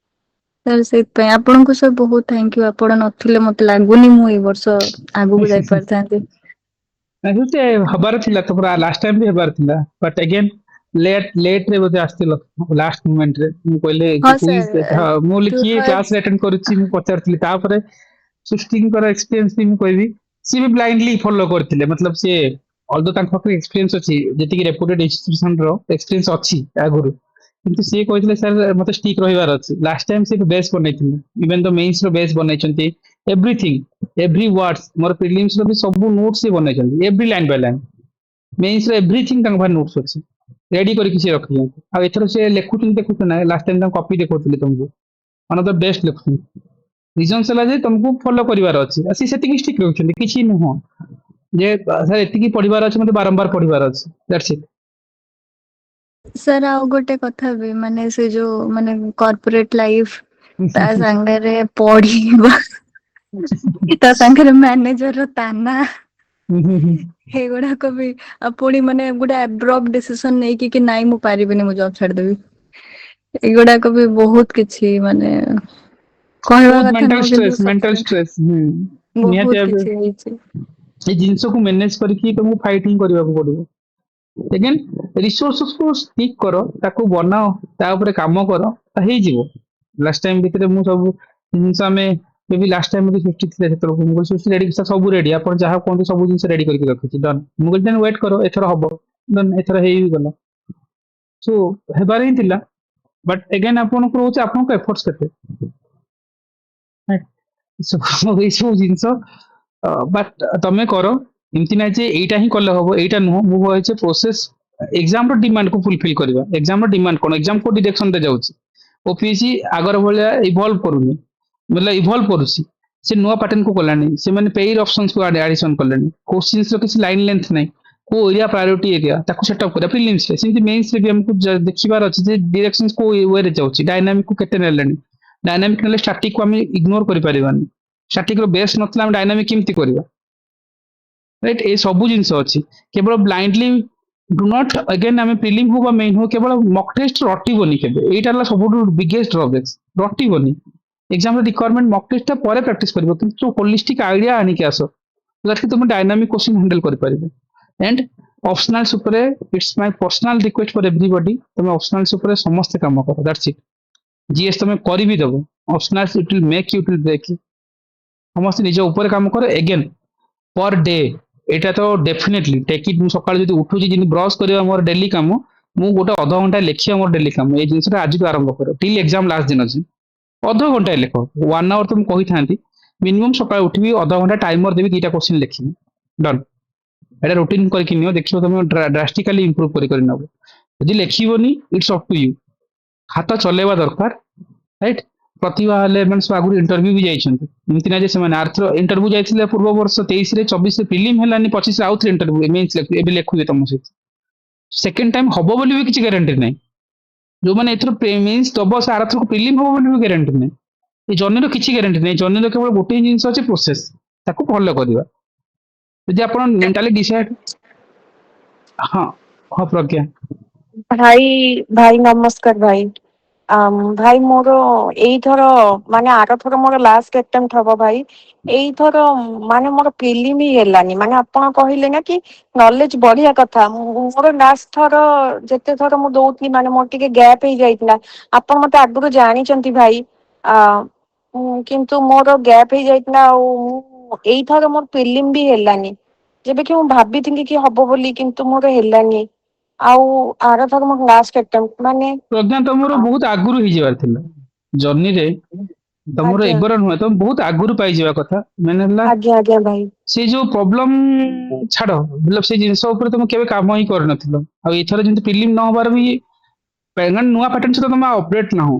ସାର୍ ସେଇଥିପାଇଁ ଆପଣଙ୍କୁ ସାର୍ ବହୁତ ଥ୍ୟାଙ୍କ ୟୁ। ଆପଣ ନଥିଲେ ମତେ ଲାଗୁନି ମୁଁ ଏଇ ବର୍ଷ ଆଗକୁ ଯାଇ ପାରିଥାନ୍ତି। ସେ ହବାର ଥିଲା ତମର, ଲାଷ୍ଟ ଟାଇମ ବି ହେବାର ଥିଲା, ବଟ ଅଗେନ୍ ଲେଟ୍ ରେ ବୋଧେ ଆସିଥିଲ ଲାଷ୍ଟ ମୋମେଣ୍ଟ ରେ। ମୁଁ କହିଲେ ହଁ who is that? ସାର୍ ହଁ ମୁଁ କହିଲି ଟୁ କିଏ କ୍ଲାସ ଥାର୍ଡ ରେ ଆଟେଣ୍ଡ କରୁଛି ମୁଁ ପଚାରିଥିଲି। ତାପରେ ସୃଷ୍ଟିଙ୍କର ଏକ୍ସପିରିଏନ୍ସ ବି ମୁଁ କହିବି, ସିଏ ବି ବ୍ଲାଇଣ୍ଡଲି ଫଲୋ କରିଥିଲେ। ମତଲବ ସିଏ ଅଲଦୋ ତାଙ୍କ ପାଖରେ ଏକ୍ସପିରିଏନ୍ସ ଅଛି, ଯେତିକି ରେପୁଟେଡ୍ ଇନଷ୍ଟିଟ୍ୟୁସନ ର ଏକ୍ସପିରିଏନ୍ସ ଅଛି ଆଗରୁ, କିନ୍ତୁ ସିଏ କହିଥିଲେ ସାର୍ ମତେ ଷ୍ଟିକ୍ ରହିବାର ଅଛି। ଲାଷ୍ଟ ଟାଇମ ସେ ବେସ୍ ବନେଇଥିଲେ, ଇଭେନ୍ ଦ ମେନ୍ସ ର ବେସ୍ ବନେଇଛନ୍ତି, ଏଭ୍ରିଥିଙ୍ଗ, ଏଭ୍ରି ୱାର୍ଡସ୍, ମୋର ପ୍ରିଲିମ୍ସ ର ବି ସବୁ ନୋଟ୍ସ ସେ ବନେଇଛନ୍ତି, every line by line. Mains ର ଏଭ୍ରିଥିଙ୍ଗ ତାଙ୍କ ପାଖରେ ନୋଟ୍ସ ଅଛି, ରେଡି କରିକି ସେ ରଖିଛନ୍ତି। ଆଉ ଏଥର ସେ ଲେଖୁଛନ୍ତି, ଦେଖୁଛନ୍ତି ନା, ଲାଷ୍ଟ ଟାଇମ ତାଙ୍କ କପି ଦେଖଉଥିଲେ ତମକୁ, ୱାନ୍ ଅଫ ଦ ବେଷ୍ଟ ଲେଖୁଛନ୍ତି। ରିଜନ୍ସ ହେଲା ଯେ ତମକୁ ଫଲୋ କରିବାର ଅଛି, ଆଉ ସେ ସେତିକି ଷ୍ଟିକ୍ ରହୁଛନ୍ତି, କିଛି ନୁହଁ ଯେ ସାର୍ ଏତିକି ପଢିବାର ଅଛି, ମତେ ବାରମ୍ବାର ପଢିବାର ଅଛି, ଦ୍ୟାଟ୍ସ ଇଟ୍। ସାର୍ ଆଉ ଗୋଟେ କଥା ବି, ମାନେ ସେ ଯୋଉ ମାନେ କର୍ପୋରେଟ ଲାଇଫ, ତା ସାଙ୍ଗରେ ପଢିବା, ତା ସାଙ୍ଗରେ ମ୍ୟାନେଜର ର ତାନା, ଏଇଗୁଡାକ ବି, ଆଉ ପୁଣି ମାନେ ଗୋଟେ ଆବ୍ରପ୍ଟ ଡିସିସନ ନେଇକି କି ନାଇଁ ମୁଁ ପାରିବିନି, ମୁଁ ଜବ ଛାଡିଦେବି, ଏଇଗୁଡାକ ବି ବହୁତ କିଛି ମାନେ କହିବା ବହୁତ କଥା ମେଣ୍ଟାଲ ନୁହଁ କିନ୍ତୁ ଷ୍ଟ୍ରେସ୍, ମେଣ୍ଟାଲ ସତରେ ଷ୍ଟ୍ରେସ୍। ନିହାତି ବହୁତ ଭାବେ କିଛି ହେଇଛି। ଏଇ ଜିନିଷକୁ ମ୍ୟାନେଜ କରିକି ତମକୁ ଫାଇଟିଂ କରିବାକୁ ପଡିବ। ଏଗେନ୍ ରିସୋର୍ସେସ କୁ ସ୍ଟିକ୍ କର, ତାକୁ ବନାଅ, ତା ଉପରେ କାମ କର, ହେଇଯିବ। ଲାଷ୍ଟ ଟାଇମ ଭିତରେ ମୁଁ ସବୁ ଜିନିଷ ଆମେ ଲାଷ୍ଟ ଟାଇମ ସୃଷ୍ଟି ଥିଲେ, ସେତେବେଳକୁ ମୁଁ ସୃଷ୍ଟି ରେଡି, ସବୁ ରେଡି, ଆପଣ ଯାହା କୁହନ୍ତୁ ସବୁ ଜିନିଷ ରେଡି କରିକି ରଖିଛି, ଡନ୍। ମୁଁ କହିଲି ୱେଟ୍ କର, ଏଥର ହବ, ଡନ୍, ଏଥର ହେଇ ଗଲା। ସୋ ହେବାର ହିଁ ଥିଲା, ବଟ୍ ଏଗେନ୍ ଆପଣଙ୍କୁ ରହୁଛି ଆପଣଙ୍କ ଏଫର୍ଟସ କେତେ। ଏଇ ସବୁ ଜିନିଷ ବଟ୍ ତମେ କର, ଏମିତି ନାହିଁ ଯେ ଏଇଟା ହିଁ କଲେ ହବ, ଏଇଟା ନୁହଁ। ମୁଁ କହିଛି ପ୍ରୋସେସ, ଏକ୍ସାମ ର ଡିମାଣ୍ଡ କୁ ଫୁଲଫିଲ କରିବା। ଏକ୍ସାମ ର ଡିମାଣ୍ଡ କଣ, ଏକ୍ସାମ କୋଉ ଡିରେକ୍ସନ ରେ ଯାଉଛି, ଓପିଏସସି ଆଗର ଭଳିଆ ଇଭଲ୍ଭ କରୁନି, ବୋଲେ ଇଭଲ୍ଭ କରୁଛି। ସେ ନୂଆ ପାଟର୍ନ କୁ ଗଲାଣି, ସେମାନେ ପେଇଡ ଅପସନ୍ସ କୁ ଆଡିସନ କଲେଣି, କୋଶ୍ଚିନ୍ସ ର କିଛି ଲାଇନ ଲେନ୍ଥ ନାହିଁ, କୋଉ ଏରିଆ ପ୍ରାୟୋରିଟି ଏରିଆ ତାକୁ ସେଟଅପ୍ କରିବା ପ୍ରିଲିମ୍ସ ରେ। ସେମିତି ମେନ୍ସ ରେ ବି ଆମକୁ ଦେଖିବାର ଅଛି ଯେ ଡିରେକ୍ସନ କୋଉ ୱେ ରେ ଯାଉଛି, ଡାଇନାମିକ କୁ କେତେ ନେଲେଣି। ଡାଇନାମିକ ନେଲେ ଷ୍ଟାଟିକ କୁ ଆମେ ଇଗ୍ନୋର କରିପାରିବାନି, ଷ୍ଟାଟିକ ର ବେସ୍ ନଥିଲା, ଆମେ ଡାଇନାମିକ କେମିତି କରିବା, ରାଇଟ୍। ଏ ସବୁ ଜିନିଷ ଅଛି, କେବଳ ବ୍ଲାଇଣ୍ଡଲି ଡୁ ନଟ୍, ଅଗେନ୍ ଆମେ ପ୍ରିଲିମ୍ ହଉ ବା ମେନ୍ ହଉ, କେବଳ ମକ୍ ଟେଷ୍ଟ ରଟିବନି କେବେ, ଏଇଟା ହେଲା ସବୁଠୁ ବିଗେଷ୍ଟ ଡ୍ରବ୍ୟାକ୍ସ, ରଟିବନି। ଏକ୍ସାମ ର ରିକ୍ୱାରମେଣ୍ଟ ମକ୍ ଟେଷ୍ଟ ଟା ପରେ ପ୍ରାକ୍ଟିସ କରିବ, କିନ୍ତୁ ହୋଲିଷ୍ଟିକ ଆଇଡିଆ ଆଣିକି ଆସ, ଯାହାକି ତମେ ଡାଇନାମିକ କ୍ୱେଶ୍ଚିନ୍ ହ୍ୟାଣ୍ଡେଲ କରିପାରିବ। ଏଣ୍ଡ ଅପସନାଲ୍ସ ଉପରେ, it's my personal request for everybody, ତମେ ଅପସନାଲ୍ସ ଉପରେ ସମସ୍ତେ କାମ କର, ଦ୍ୟାଟ୍ସ ଇଟ୍। ଜିଏସ୍ ତମେ କରିବି ଦବ, optionals it will make you, it will break you. ସମସ୍ତେ ନିଜ ଉପରେ କାମ କର। ଏଗେନ୍ ପର ଡେ ଏଇଟା ତ ଡେଫିନେଟଲି ଟେକ୍ ଇଟ୍। ମୁଁ ସକାଳୁ ଯଦି ଉଠୁଛି ଯେମିତି ବ୍ରଶ କରିବା ମୋର ଡେଲି କାମ, ମୁଁ ଗୋଟେ ଅଧଘଣ୍ଟା ଲେଖିବା ମୋର ଡେଲି କାମ। ଏଇ ଜିନିଷଟା ଆଜିଠୁ ଆରମ୍ଭ କର ଟିଲ୍ ଏକ୍ସାମ ଲାଷ୍ଟ ଦିନ ଅଛି, ଅଧଘଣ୍ଟାଏ ଲେଖ। 1 hour ତ ମୁଁ କହିଥାନ୍ତି, ମିନିମମ୍ ସକାଳୁ ଉଠିବି ଅଧଘଣ୍ଟା ଟାଇମର ଦେବି, 2ଟା କୋଶ୍ଚିନ୍ ଲେଖିବି, ଡନ୍। ଏଇଟା ରୁଟିନ୍ କରିକି ନିଅ, ଦେଖିବ ତମେ ଡ୍ରାଷ୍ଟିକାଲି ଇମ୍ପ୍ରୁଭ କରି କରି ନବ। ଯଦି ଲେଖିବନି ଇଟ୍ସ ଅପ୍ ଟୁ ୟୁ, ହାତ ଚଲେଇବା ଦରକାର, ରାଇଟ୍। ପ୍ରତିଭା ହେଲେ ମାନେ ସବୁ ଆଗରୁ ଇଣ୍ଟରଭ୍ୟୁ ବି ଯାଇଛନ୍ତି, ଏମିତି ନାହିଁ ଯେ ସେମାନେ ଆର୍ଥର ଇଣ୍ଟରଭ୍ୟୁ ଯାଇଥିଲେ ପୂର୍ବ ବର୍ଷ 23ରେ, 24ରେ ପ୍ରିଲିମ୍ ହେଲାନି, 25ରେ ଆଉଥରେ ଇଣ୍ଟରଭ୍ୟୁ ମେନ୍ସ ଏବେ ଲେଖୁବେ ତମ ସହିତ। ସେକେଣ୍ଡ ଟାଇମ୍ ହବ ବୋଲି ବି କିଛି ଗ୍ୟାରେଣ୍ଟି ନାହିଁ। ଯୋଉମାନେ ଏଥର ମେନ୍ସ ଦବ ସେ ଆରଥରକୁ ପ୍ରିଲିମ୍ ହବ ବୋଲି ବି ଗ୍ୟାରେଣ୍ଟି ନାହିଁ। ଏ ଜର୍ଣ୍ଣିର କିଛି ଗ୍ୟାରେଣ୍ଟି ନାହିଁ। ଜର୍ଣ୍ଣିର କେବଳ ଗୋଟେ ହିଁ ଜିନିଷ ଅଛି, ପ୍ରୋସେସ୍, ତାକୁ ଫଲୋ କରିବା। ଯଦି ଆପଣ ମେଣ୍ଟାଲି ଡିସାଇଡ୍, ହଁ ହଁ ପ୍ରଜ୍ଞା। ଭାଇ ଭାଇ ନମସ୍କାର ଭାଇ। ଭାଇ ମୋର ଏଇଥର ମାନେ ଆରଥର ମୋର ଲାଷ୍ଟ ଆଟେମ୍ପ୍ଟ ହବ ଭାଇ। ଏଇଥର ମାନେ ମୋର ପ୍ରିଲିମ ହିଁ ହେଲାନି। ମାନେ ଆପଣ କହିଲେ ନା କି ନଲେଜ ବଢିଆ କଥା, ମୋର ଲାଷ୍ଟ ଥର ଯେତେ ଥର ମୁଁ ଦଉଥିଲି ମାନେ ମୋର ଟିକେ ଗ୍ୟାପ୍ ହେଇଯାଇଥିଲା। ଆପଣ ମତେ ଆଗରୁ ଜାଣିଛନ୍ତି ଭାଇ, ଆ କିନ୍ତୁ ମୋର ଗ୍ୟାପ୍ ହେଇଯାଇଥିଲା। ଆଉ ଏଇଥର ମୋର ପ୍ରିଲିମ ବି ହେଲାନି, ଯେବେ କି ମୁଁ ଭାବିଥିଲି କି ହବ ବୋଲି, କିନ୍ତୁ ମୋର ହେଲାନି। ଆଉ ଆରଥର ମୋର ଲାଷ୍ଟ ଆଟେମ୍ପ୍ଟ ମାନେ ପ୍ରଜ୍ଞା ତମର ବହୁତ ଆଗରୁ ହେଇଯିବାର ଥିଲା ଜର୍ଣ୍ଣିରେ, ତମର ଆଜ୍ଞା ଏବେର ନୁହେଁ, ତମେ ବହୁତ ଆଗରୁ ପାଇଯିବା କଥା। ମାନେ ହେଲା ଆଜ୍ଞା ଆଜ୍ଞା ଭାଇ। ସେ ଯୋଉ ପ୍ରୋବ୍ଲେମ ଛାଡ, ସେ ଜିନିଷ ଉପରେ ତମେ କେବେ କାମ ହିଁ କରିନଥିଲ। ଆଉ ଏଥର ଯେମିତି ପ୍ରିଲିମ୍ ନ ହବାର ବି କାରଣ ନୂଆ ପ୍ୟାଟର୍ନ ସହିତ ତମେ ଅପଡେଟ୍ ନାହଁ।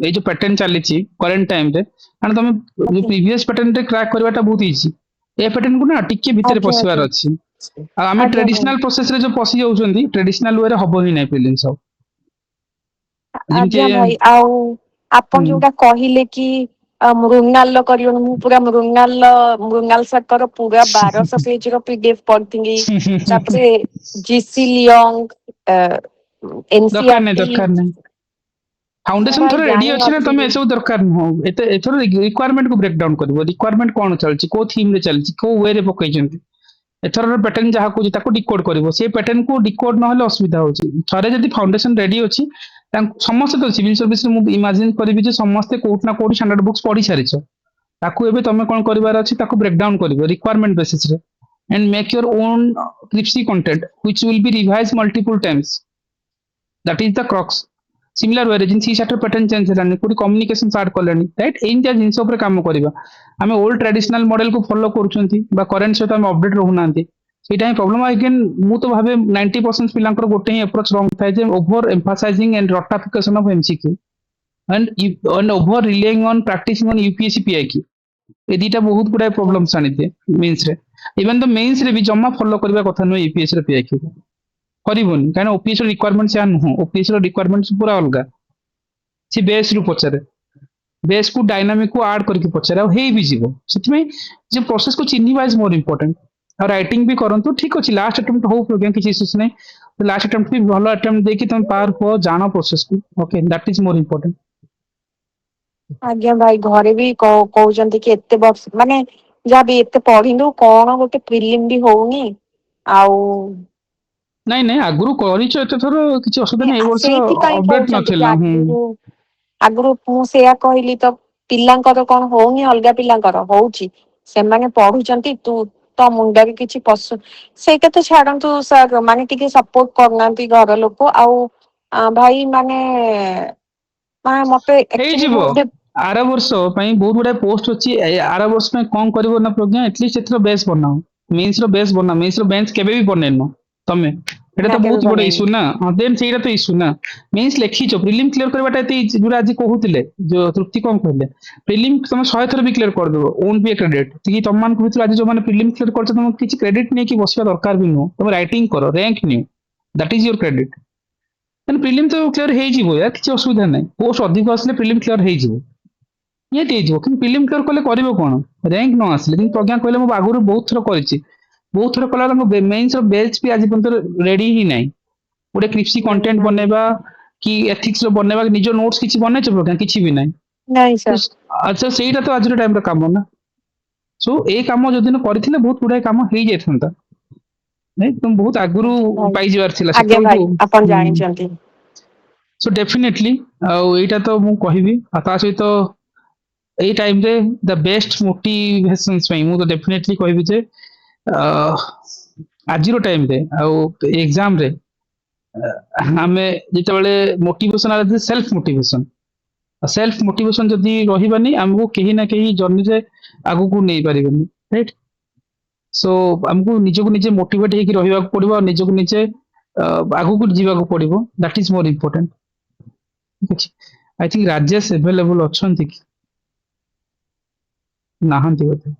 ଏଇ ଯୋଉ ପ୍ୟାଟର୍ନ ଚାଲିଛି କରେଣ୍ଟ ଟାଇମରେ, କାରଣ ତମେ ଯୋଉ ଆଜ୍ଞା ପ୍ରିଭିୟସ ପ୍ୟାଟର୍ନରେ କ୍ରାକ୍ କରିବାଟା ବହୁତ ଇଜି, ଏ ପ୍ୟାଟର୍ନକୁ ନା ଟିକେ ଭିତରେ ଆଜ୍ଞା ପଶିବାର ଆଜ୍ଞା ଅଛି। ଆଉ ଆମେ ଆଜ୍ଞା ଭାଇ। ଟ୍ରେଡିସନାଲ ପ୍ରୋସେସରେ ଯୋଉ ପଶି ଯାଉଛନ୍ତି, ଟ୍ରେଡିସନାଲ ୱେରେ ହବ ହିଁ ନାହିଁ ପ୍ରିଲିମ୍ସ। ଆଉ ଯେମିତି ଆଜ୍ଞା ଭାଇ, ଆଉ ଆପଣ ହୁଁ ଯୋଉଟା କହିଲେ କି ମୃଣାଲ କରିବନି, ମୁଁ ପୁରା ମୃଣାଲ ସାରଙ୍କର ପୁରା 1200 ପେଜର ପିଡିଏଫ ପଢିଥିଲି। ତାପରେ ଜିସି ଲିୟଙ୍ଗ, ଦରକାର ନାହିଁ, ଏନସିଆରଟି। ଦରକାର ନାହିଁ। ମୁଁ ଫାଉଣ୍ଡେସନ ଭାଇ ଥରେ ରେଡି ଅଛି ନା, ତମେ ଜାଣିନଥିଲି। ଏସବୁ ଦରକାର ନୁହଁ। ଏଥର ରିକ୍ୱାରମେଣ୍ଟକୁ ବ୍ରେକ୍ ଡାଉନ୍ କରିବ। ରିକ୍ୱାରମେଣ୍ଟ କଣ ଚାଲିଛି, କୋଉ ଥିମ୍ରେ ଚାଲିଛି, କୋଉ ୱେରେ ପକେଇଛନ୍ତି, ଏଥରର ପ୍ୟାଟର୍ନ ଯାହା କହୁଛି ତାକୁ ଡିକୋଡ୍ କରିବ। ସେ ପ୍ୟାଟର୍ନକୁ ଡିକୋଡ୍ ନହେଲେ ଅସୁବିଧା ହଉଛି। ଥରେ ଯଦି ଫାଉଣ୍ଡେସନ ରେଡି ଅଛି, ତାଙ୍କୁ ସମସ୍ତେ ତ ସିଭିଲ ସର୍ଭିସରେ ମୁଁ ଇମାଜିନ୍ କରିବି ଯେ ସମସ୍ତେ କୋଉଠି ନା କୋଉଠି ଷ୍ଟାଣ୍ଡାର୍ଡ ବୁକ୍ସ ପଢି ସାରିଛ। ତାକୁ ଏବେ ତମେ କଣ କରିବାର ଅଛି, ତାକୁ ବ୍ରେକ୍ ଡାଉନ୍ କରିବ requirement ବେସିସରେ, and make your own Cripsy content which will be revised multiple times. That is the crux. Similar way ରେ ଯେମିତି C-SAT ପ୍ୟାଟର୍ନ ଚେଞ୍ଜ ହେଲାନି, କୋଉଠି କମ୍ୟୁନିକେସନ ଆଡ୍ କଲେଣି, ରାଇଟ୍। ଏମିତିଆ ଜିନିଷ ଉପରେ କାମ କରିବା। ଆମେ ଓଲ୍ଡ ଟ୍ରାଡିସନାଲ ମଡେଲକୁ ଫଲୋ କରୁଛନ୍ତି ବା କରେଣ୍ଟ ସହିତ ଆମେ ଅପଡେଟ୍ ରହୁନାହାନ୍ତି, ସେଇଟା ହିଁ ପ୍ରୋବ୍ଲେମ। ଆଗେନ୍ ମୁଁ ତ ଭାବେ 90% ପିଲାଙ୍କର ଗୋଟେ ହିଁ ଆପ୍ରୋଚ ରଙ୍ଗ ଥାଏ ଯେ ଓଭର ଏମ୍ଫାସାଇଜିଂ ଏଣ୍ଡ ରଟାଫିକେସନ of MCQ and over relying on practicing on UPSC PIQ। ଏ ଦିଟା ବହୁତ ଗୁଡାଏ ପ୍ରୋବ୍ଲେମ୍ସ ଆଣିଦିଏ ମେନ୍ସରେ। ଇଭେନ୍ ତ ମେନ୍ସରେ ବି ଜମା ଫଲୋ କରିବା କଥା ନୁହେଁ ୟୁପିଏସସି ର PIQ କୁ, କରିବନି। କାରଣ ଓପିଏସସି ର ରିକ୍ୱାରମେଣ୍ଟ ସେୟା ନୁହଁ। ଓପିଏସସି ର ରିକ୍ୱାରମେଣ୍ଟ ପୁରା ଅଲଗା। ସେ ବେସ୍ ରୁ ପଚାରେ, ବେସ୍ କୁ ଡାଇନାମିକ କୁ ଆଡ୍ କରିକି ପଚାରେ, ଆଉ ହେଇ ବି ଯିବ। ସେଥିପାଇଁ ଯେ ପ୍ରୋସେସକୁ ଚିହ୍ନିବା ଇଜ ମୋର ଇମ୍ପୋର୍ଟାଣ୍ଟ। ଆଉ ରାଇଟିଂ ବି କରନ୍ତୁ, ଠିକ ଅଛି। ଲାଷ୍ଟ ଆଟେମ୍ପ୍ଟ ହଉ ପ୍ରୋଗ୍ରାମ, କିଛି ଇସ୍ୟୁସ୍ ନାହିଁ। ଲାଷ୍ଟ ଆଟେମ୍ପ୍ଟ ବି ଭଲ ଆଟେମ୍ପ୍ଟ ଦେଇକି ତମେ ପାର ହୁଅ, ଜାଣ ପ୍ରୋସେସକୁ। ଓକେ, ଦ୍ୟାଟ ଇଜ ମୋର ଇମ୍ପୋର୍ଟାଣ୍ଟ। ଆଜ୍ଞା ଭାଇ, ଘରେ ବି କହୁଛନ୍ତି କି ଏତେ ବର୍ଷ ମାନେ ଯାହାବି ଏତେ ପଢିଲୁ କଣ ଗୋଟେ ପ୍ରିଲିମ ବି ହଉନି। ଆଉ ନାଇଁ ନାଇଁ, ଆଗରୁ କରିଛ ଏତେ ଥର, କିଛି ଅସୁବିଧା ନାହିଁ। ଏଇ ବର୍ଷ ସେଇଥିପାଇଁ ଅପଡେଟ କହୁଛନ୍ତି କି ନଥିଲା। ହୁଁ ଆଗରୁ ମୁଁ ସେଇଆ କହିଲି ତ, ପିଲାଙ୍କର କଣ ହଉନି, ଅଲଗା ପିଲାଙ୍କର ହଉଛି, ସେମାନେ ପଢୁଛନ୍ତି, ତୁ ତ ମୁଣ୍ଡରେ କିଛି ପଶୁ। ସେଇଟା ତ ଛାଡନ୍ତୁ ସାର୍, ମାନେ ଟିକେ ସପୋର୍ଟ କରୁନାହାନ୍ତି ଘର ଲୋକ। ଆଉ ଭାଇ ମାନେ ମତେ ଆକ୍ଚୁଆଲି ହେଇଯିବ। ମୁଁ ଗୋଟେ ଆର ବର୍ଷ ପାଇଁ ବହୁତ ଗୁଡାଏ ପୋଷ୍ଟ ଅଛି। ଆର ବର୍ଷ ପାଇଁ କଣ କରିବ ନା ପ୍ରଜ୍ଞା, ଏଟଲିଷ୍ଟ ଏଥର ବେସ୍ ବନାଅ। ମେନ୍ସ ର ବେସ୍ ବନାଅ। ମେନ୍ସ ର ବେଞ୍ଚ କେବେ ବି ବନେଇନ ତମେ, ଏଇଟା ନା ତ କେବେ ବହୁତ ବଡ ବନେଇନି। ଇସ୍ୟୁ ନା। ଦେନ୍ ସେଇଟା ତ ଇସ୍ୟୁ ନା। ମେନ୍ସ ଲେଖିଛ, ପ୍ରିଲିମ୍ କ୍ଲିୟର କରିବାଟା ଏତେ ଇଜି। ଯୋଉଟା ଆଜି କହୁଥିଲେ, ଯୋଉ ତୃପ୍ତି କଣ କହିଲେ, ପ୍ରିଲିମ୍ ତମେ 100 ଥର ବି କ୍ଲିୟର କରିଦବ, ଓନ୍ ବି ଏ କ୍ରେଡିଟ୍। ତମ ମାନଙ୍କ ଭିତରୁ ଆଜି ଯୋଉମାନେ ପ୍ରିଲିମ୍ କ୍ଲିୟର କରିଛ, ତମକୁ କିଛି କ୍ରେଡିଟ୍ ନେଇକି ବସିବା ଦରକାର ବି ନୁହଁ। ତମେ ରାଇଟିଂ କର, ରାଙ୍କ ନିଅ, that is your credit. Prelim ତ କ୍ଲିୟର ହେଇଯିବ, ୟାର କିଛି ଅସୁବିଧା ନାହିଁ। ପୋଷ୍ଟ ଅଧିକ ଆସିଲେ ପ୍ରିଲିମ୍ କ୍ଲିୟର ହେଇଯିବ, ନିହାତି ହେଇଯିବ। କିନ୍ତୁ ପ୍ରିଲିମ୍ କ୍ଲିୟର କଲେ କରିବ କଣ, ରାଙ୍କ ନ ଆସିଲେ। କିନ୍ତୁ ପ୍ରଜ୍ଞା କହିଲେ, ମୁଁ ଆଗରୁ ବହୁତ ଥର କରିଛି, ବହୁତ ଥର କଲା ବେଳକୁ ମେନ୍ସ ର ବେଚ୍ ବି ଆଜି ପର୍ଯ୍ୟନ୍ତ ରେଡି ହିଁ ନାହିଁ। ଗୋଟେ କ୍ରିପ୍ସି ନାଇଁ କଣ୍ଟେଣ୍ଟ ନାଇଁ ବନେଇବା କି ଏଥିକ୍ସ ର ବନେଇବା, ନିଜ ନୋଟ୍ସ କିଛି ବନେଇଛ ପ୍ରଜ୍ଞା, କିଛି ବି ନାହିଁ। ନାଇଁ ସାର୍। ଆଚ୍ଛା, ସେଇଟା ତ ଆଜିର ଟାଇମର କାମ ନା। ସୋ ଏଇ କାମ ଯଦି କରିଥିଲେ ବହୁତ ଗୁଡାଏ କାମ ହେଇଯାଇଥାନ୍ତା। ନାଇଁ, ତମେ ବହୁତ ଆଗରୁ ଆଜ୍ଞା ଭାଇ। ପାଇଯିବାର ଥିଲା ଆଜ୍ଞା ସେତେବେଳକୁ। ଭାଇ, ଆପଣ ଜାଣିଛନ୍ତି। ସୋ ଡେଫିନେଟଲି, ଆଉ ଏଇଟା ତ ମୁଁ କହିବି। ଆଉ ତା ସହିତ ଏଇ ଟାଇମରେ ଦ ବେଷ୍ଟ ମୋଟିଭେସନ୍ସ ପାଇଁ ମୁଁ ତ ଡେଫିନେଟଲି କହିବି ଯେ ଆଜିର ଟାଇମରେ ଆଉ ଏକ୍ସାମରେ ଆମେ ଯେତେବେଳେ ମୋଟିଭେସନ ସେଲ୍ଫ ମୋଟିଭେସନ ଯଦି ରହିବାନି ଆମକୁ କେହି ନା କେହି ଜର୍ଣ୍ଣିରେ ଆଗକୁ ନେଇପାରିବେନି, ରାଇଟ୍? ସୋ ଆମକୁ ନିଜକୁ ନିଜେ ମୋଟିଭେଟ ହେଇକି ରହିବାକୁ ପଡିବ ଆଉ ନିଜକୁ ନିଜେ ଆଗକୁ ଯିବାକୁ ପଡିବ। ଦ୍ୟାଟ୍ ଇଜ ମୋର ଇମ୍ପୋର୍ଟାଣ୍ଟ। ଠିକ ଅଛି, ଆଇ ଥିଙ୍କ ରାଜେଶ ଏଭେଲେବୁଲ ଅଛନ୍ତି କି ନାହାନ୍ତି ବୋଧେ।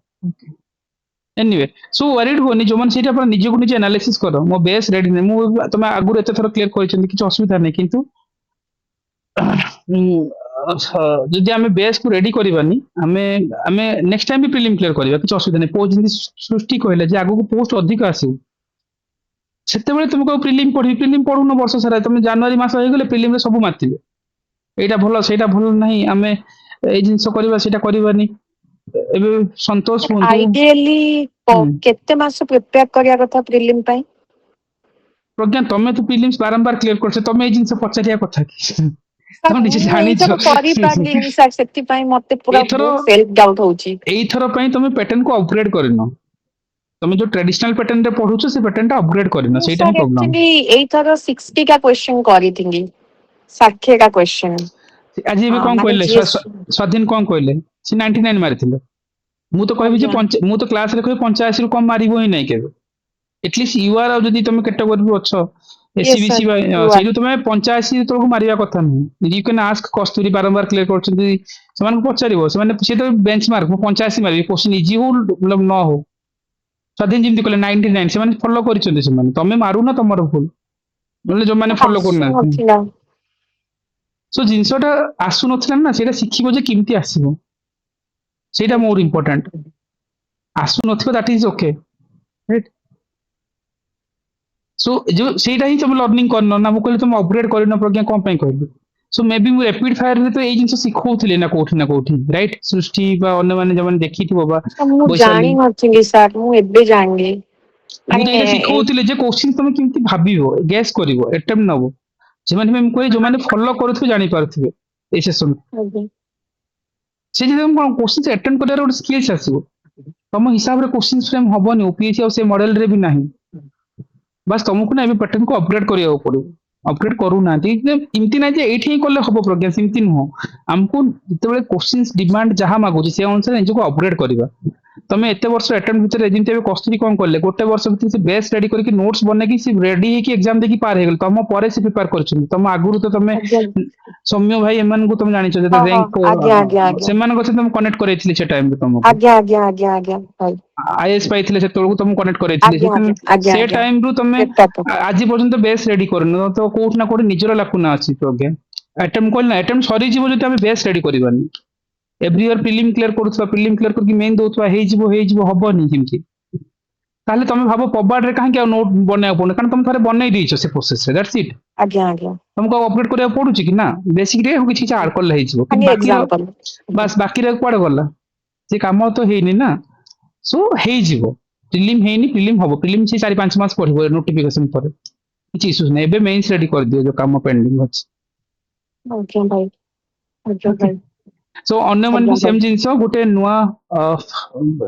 ଏନିୱେ, ସୋ ୱରିଡ ହୁଅନି ଯୋଉମାନେ ସେଇଟା ଆପଣ ନିଜକୁ ନିଜେ ଆନାଲିସିସ୍ କର। ମୋ ବେସ୍ ରେଡି ନାହିଁ, ମୁଁ ତମେ ଆଗରୁ ଏତେ ଥର କ୍ଲିୟର କରିଛନ୍ତି, କିଛି ଅସୁବିଧା ନାହିଁ, କିନ୍ତୁ ଯଦି ଆମେ ବେସ୍ କୁ ରେଡି କରିବାନି ଆମେ ଆମେ ନେକ୍ସଟ ଟାଇମ ବି ପ୍ରିଲିମ କ୍ଲିୟର କରିବା, କିଛି ଅସୁବିଧା ନାହିଁ। ପୋଷ୍ଟ ଯେମିତି ସୃଷ୍ଟି କହିଲେ ଯେ ଆଗକୁ ପୋଷ୍ଟ ଅଧିକ ଆସିବ, ସେତେବେଳେ ତୁମକୁ ଆଉ ପ୍ରିଲିମ ପଢିବି, ପ୍ରିଲିମ ପଢୁନ ବର୍ଷ ସାରା, ତମେ ଜାନୁଆରୀ ମାସ ହେଇଗଲେ ପ୍ରିଲିମରେ ସବୁ ମାତିବେ, ଏଇଟା ଭଲ ସେଇଟା ଭଲ ନାହିଁ, ଆମେ ଏଇ ଜିନିଷ କରିବା ସେଇଟା କରିବାନି। ଏବେ ସନ୍ତୋଷ ହୁଅନ୍ତୁ, ଆଇଡିଆଲି ହୁଁ, କେତେ ମାସ ପ୍ରିପେୟାର କରିବା କଥା ପ୍ରିଲିମ୍ ପାଇଁ? ପ୍ରଜ୍ଞା ତମେ ତ ପ୍ରିଲିମ୍ସ ବାରମ୍ବାର କ୍ଲିୟର କରୁଛ, ତମେ ଏଇ ଜିନିଷ ପଚାରିବା କଥା କି? ସାର୍ ତମେ ନିଜେ ମୁଁ ଜାଣିଛ। ଏଇଥର କରିପାରିଲିନି ସାର୍, ସେଥିପାଇଁ ମତେ ପୁରା ଏଇଥର ବହୁତ ସେଲ୍ଫ ଡାଉଟ ହଉଛି। ଏଇଥର ପାଇଁ ତମେ ପ୍ୟାଟର୍ନକୁ ଅପଗ୍ରେଡ କରିନ, ତମେ ଯୋଉ ଟ୍ରାଡିସନାଲ ପ୍ୟାଟର୍ନରେ ପଢୁଛ ସେ ପ୍ୟାଟର୍ନଟା ଅପଗ୍ରେଡ କରିନ, ମୁଁ ସେଇଟା ହିଁ ସାର୍ ପ୍ରୋବ୍ଲେମ। ଆକ୍ଚୁଆଲି ଏଇଥର 60ଟା କ୍ୱେଶ୍ଚନ କରିଥିଲି, 60ଟା କ୍ୱେଶ୍ଚନ। ଆଜି ଏବେ କଣ ମାନେ କହିଲେ ଜିଏସ୍। ସ୍ୱାଧୀନ କଣ କହିଲେ? ସେ 99 ମାରିଥିଲେ। ମୁଁ ତ କହିବି ଯେ ଆଜ୍ଞା ମୁଁ ତ କ୍ଲାସରେ କହିବି 85 ରୁ କମ ମାରିବ ହିଁ ନାହିଁ କେବେ। ଏଟଲିଷ୍ଟ ୟୁଆର ଆଉ ଯଦି ତମେ କ୍ୟାଟେଗୋରୀରୁ ଅଛ SC yes BC, sir you are. ସେଇଠୁ ତମେ 85 ତଳକୁ ମାରିବା କଥା ନୁହେଁ। ୟୁ କ୍ୟାନ୍ ଆସ୍କ କସ୍ତୁରୀ, ବାରମ୍ବାର କ୍ଲିୟର କରୁଛନ୍ତି, ସେମାନଙ୍କୁ ପଚାରିବ, ସେମାନେ ସେ ତ ବେଞ୍ଚ ମାର୍କ, ମୁଁ 85 ମାରିବି, କୋଶ୍ଚିନ୍ ଇଜି ହଉ ନ ହଉ। ସ୍ୱାଧୀନ ଯେମିତି କହିଲେ 99, ସେମାନେ ଫଲୋ କରିଛନ୍ତି, ସେମାନେ, ତମେ ମାରୁନ, ତମର ଭୁଲ, ନହେଲେ ଯୋଉମାନେ ଫଲୋ କରୁନାହାନ୍ତି। ଆସୁନଥିଲା। ସୋ ଜିନିଷଟା ଆସୁନଥିଲା ନା, ସେଇଟା ଶିଖିବ ଯେ କେମିତି ଆସିବ, ସେଇଟା ମୋର ଆଜ୍ଞା ଇମ୍ପୋର୍ଟାଣ୍ଟ। ଆସୁନଥିବ that is okay, right? So ଯୋଉ ସେଇଟା ହିଁ ତମେ ଲର୍ଣ୍ଣିଂ କରିନ ନା, ମୁଁ କହିଲି ତମେ ଅପଗ୍ରେଡ କରିନ, ପ୍ରଜ୍ଞା କଣ ପାଇଁ କହିଲି? ସୋ ମେ ବି ମୁଁ ରେପିଡ ଫାୟାରରେ ତ ଏଇ ଜିନିଷ ଶିଖଉଥିଲି ନା କୋଉଠି, ରାଇଟ୍? ସୃଷ୍ଟି ବା ଅନ୍ୟମାନେ ଯୋଉମାନେ ଦେଖିଥିବ ବା ମୁଁ ବୈଶାଲୀ, ଜାଣିନଥିଲି ସାର୍, ମୁଁ ଏବେ ଜାଣିଲି। ମୁଁ ତ ମାନେ ଏଇଟା ଶିଖଉଥିଲି ଯେ କୋଶ୍ଚିନ୍ ତମେ କେମିତି ଭାବିବ, ଗେସ୍ କରିବ, ଆଟେମ୍ପ ନବ। ସେମାନେ ବି ମୁଁ କହେ ଯୋଉମାନେ ଫଲୋ କରୁଥିବେ ଜାଣିପାରୁଥିବେ ଏଇ ସେସନ, ଆଜ୍ଞା ସେ ଯଦି କଣ କୋଶ୍ଚିନ୍ ଆଟେମ୍ପ କରିବାର ଗୋଟେ ସ୍କିଲ୍ସ ଆସିବ। ତମ ହିସାବରେ କୋଶ୍ଚିନ୍ ଫ୍ରେମ ହବନି, ଓପିଏସସି ଆଉ ସେ ମଡେଲରେ ବି ନାହିଁ। ବାସ୍ ତମକୁ ନା ଏବେ ପ୍ୟାଟର୍ନକୁ ଅପଗ୍ରେଡ କରିବାକୁ ପଡିବ। ଅପଗ୍ରେଡ କରୁନାହାନ୍ତି, ଏମିତି ନାହିଁ ଯେ ଏଇଠି ହିଁ କଲେ ହବ, ପ୍ରଜ୍ଞା ସେମିତି ନୁହଁ। ଆମକୁ ଯେତେବେଳେ କୋଶ୍ଚିନ୍ସ ଡିମାଣ୍ଡ ଯାହା ମାଗୁଛି ସେ ଅନୁସାରେ ନିଜକୁ ଅପଗ୍ରେଡ କରିବା। ତମେ ଏତେ ବର୍ଷ ଆଟେମ୍ପ ଭିତରେ, ଯେମିତି ଏବେ କସ୍ତୁରୀ କଣ କଲେ, ଗୋଟେ ବର୍ଷ ଭିତରେ ସେ ବେସ୍ ରେଡି କରିକି ନୋଟ୍ସ ବନେଇକି ସେ ରେଡି ହେଇକି ଏକ୍ସାମ ଦେଇକି ପାର ହେଇଗଲେ, ତମ ପରେ ସେ ପ୍ରିପେୟାର କରିଛନ୍ତି। ତମ ଆଗରୁ ତ ତମେ ଆଜ୍ଞା ସୌମ୍ୟ ଭାଇ ଏମାନଙ୍କୁ ତମେ ଜାଣିଛ, ହଁ ଯେତେବେଳେ ହଁ ର୍ୟାଙ୍କ ଆଜ୍ଞା ଆଜ୍ଞା ଆଜ୍ଞା ସେମାନଙ୍କ ସହିତ ମୁଁ କନେକ୍ଟ କରେଇଥିଲି ସେ ଟାଇମରେ ତମକୁ, ଆଜ୍ଞା ଆଜ୍ଞା ଆଜ୍ଞା ଆଜ୍ଞା ଭାଇ ଆଇଏଏସ୍ ପାଇଥିଲେ ସେତେବେଳକୁ ତମକୁ କନେକ୍ଟ କରେଇଥିଲି। ଆଜ୍ଞା ଆଜ୍ଞା ଆଜ୍ଞା ସେ ଆଜ୍ଞା ଟାଇମରୁ ତମେ ସେଟା ତ ଆଜି ପର୍ଯ୍ୟନ୍ତ ବେସ୍ ରେଡି କରିନ, ତ କୋଉଠି ନା କୋଉଠି ନିଜର ଲାକୁନା ଅଛି, ପ୍ରଜ୍ଞା। ଆଟେମ୍ପ କହିଲେ ନା, ଆଟେମ୍ପ ସରିଯିବ ଯଦି ଆମେ ବେସ୍ ରେଡି କରିବାନି। ଏଭ୍ରି ଇୟର ପ୍ରିଲିମ କ୍ଲିୟର କରୁଥିବା, ପ୍ରିଲିମ କ୍ଲିୟର କରିକି ମେନ୍ ଦଉଥିବା, ହେଇଯିବ ହବନି ଯେମିତି, ତାହେଲେ ତମେ ଭାବ ପବାଡରେ କାହିଁକି ଆଉ ନୋଟ ବନେଇବାକୁ ପଡୁନି, କାରଣ ତମେ ଥରେ ବନେଇ ଦେଇଛ ସେ ପ୍ରୋସେସରେ, ଦ୍ୟାଟ୍ସ ଇଟ୍। ଆଜ୍ଞା ଆଜ୍ଞା ତମକୁ ଆଉ ଅପଡେଟ୍ କରିବାକୁ ପଡୁଛି କି? ନା, ବେସିକରେ କିଛି କିଛି ଆଡ କଲେ ହେଇଯିବ, କିନ୍ତୁ ଖାଲି ବାକିର, ଏକ୍ସାମ୍ପଲ। ବାସ୍ ବାକିର କୁଆଡେ ଗଲା, ସେ କାମ ତ ହେଇନି ନା। ସୋ ହେଇଯିବ, ପ୍ରିଲିମ ହେଇନି, ପ୍ରିଲିମ ହବ, ପ୍ରିଲିମ ସେ 4-5 ମାସ ପଢିବ ନୋଟିଫିକେଶନ ପରେ, କିଛି ଇସ୍ୟୁ ନାହିଁ। ଏବେ ମେନ୍ସ ରେଡି କରିଦିଅ ଯୋଉ କାମ ପେଣ୍ଡିଂ ଅଛି। ଆଜ୍ଞା ଭାଇ ଆଜ୍ଞା ଓକେ, ଭାଇ ସୋ ଅନ୍ୟମାନେ ଆଜ୍ଞା ବି ଭାଇ ସେମ୍ ଜିନିଷ, ଗୋଟେ ନୂଆ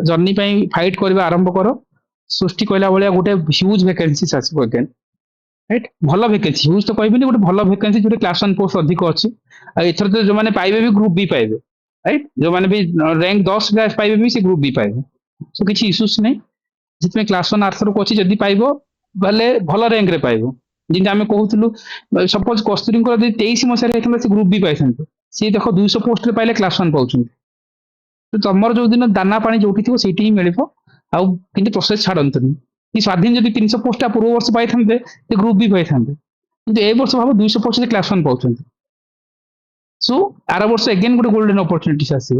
ଜର୍ଣ୍ଣି ପାଇଁ ଫାଇଟ୍ କରିବା ଆରମ୍ଭ କର। ସୃଷ୍ଟି କହିଲା ଭଳିଆ ଗୋଟେ ହ୍ୟୁଜ ଭ୍ୟାକେନ୍ସି ଆସିବ again, ରାଇଟ୍? ଭଲ ଭ୍ୟାକେନ୍ସି, ହ୍ୟୁଜ ତ କହିବିନି, ଗୋଟେ ଭଲ ଭ୍ୟାକେନ୍ସି ଯୋଉଠି କ୍ଲାସ 1 ପୋଷ୍ଟ ଅଧିକ ଅଛି। ଆଉ ଏଥର ତ ଯୋଉମାନେ ପାଇବେ ବି ଗ୍ରୁପ ବି ପାଇବେ, ରାଇଟ୍? ଯୋଉମାନେ ବି ର୍ୟାଙ୍କ 10 ପାଇବେ ବି ସେ ଗ୍ରୁପ ବି ପାଇବେ, ସୋ କିଛି ଇସ୍ୟୁସ୍ ନାହିଁ। ସେଥିପାଇଁ କ୍ଲାସ 1 ଆର୍ଥରକୁ ଅଛି, ଯଦି ପାଇବ ତାହେଲେ ଭଲ ର୍ୟାଙ୍କରେ ପାଇବ। ଯେମିତି ଆମେ କହୁଥିଲୁ, ସପୋଜ କସ୍ତୁରୀଙ୍କର ଯଦି 23 ମସିହାରେ ହେଇଥାନ୍ତା ସେ ଗ୍ରୁପ ବି ପାଇଥାନ୍ତେ, ସିଏ ଦେଖ 200 ପୋଷ୍ଟରେ ପାଇଲେ କ୍ଲାସ 1 ପାଉଛନ୍ତି। ତ ତମର ଯୋଉ ଦିନ ଦାନା ପାଣି ଯୋଉଠି ଥିବ ସେଇଠି ହିଁ ମିଳିବ, ଆଉ କିନ୍ତୁ ପ୍ରୋସେସ ଛାଡନ୍ତୁନି। କି ସ୍ୱାଧୀନ ଯଦି 300 ପୋଷ୍ଟ ପୂର୍ବ ବର୍ଷ ପାଇଥାନ୍ତେ ସେ ଗ୍ରୁପ ବି ପାଇଥାନ୍ତେ, କିନ୍ତୁ ଏ ବର୍ଷ ଭାବ 200 ପୋଷ୍ଟ କ୍ଲାସ 1 ପାଉଛନ୍ତି। ସୋ ଆର ବର୍ଷ ଏଗେନ୍ ଗୋଟେ ଗୋଲ୍ଡେନ ଅପରଚ୍ୟୁନିଟି ଆସିବ,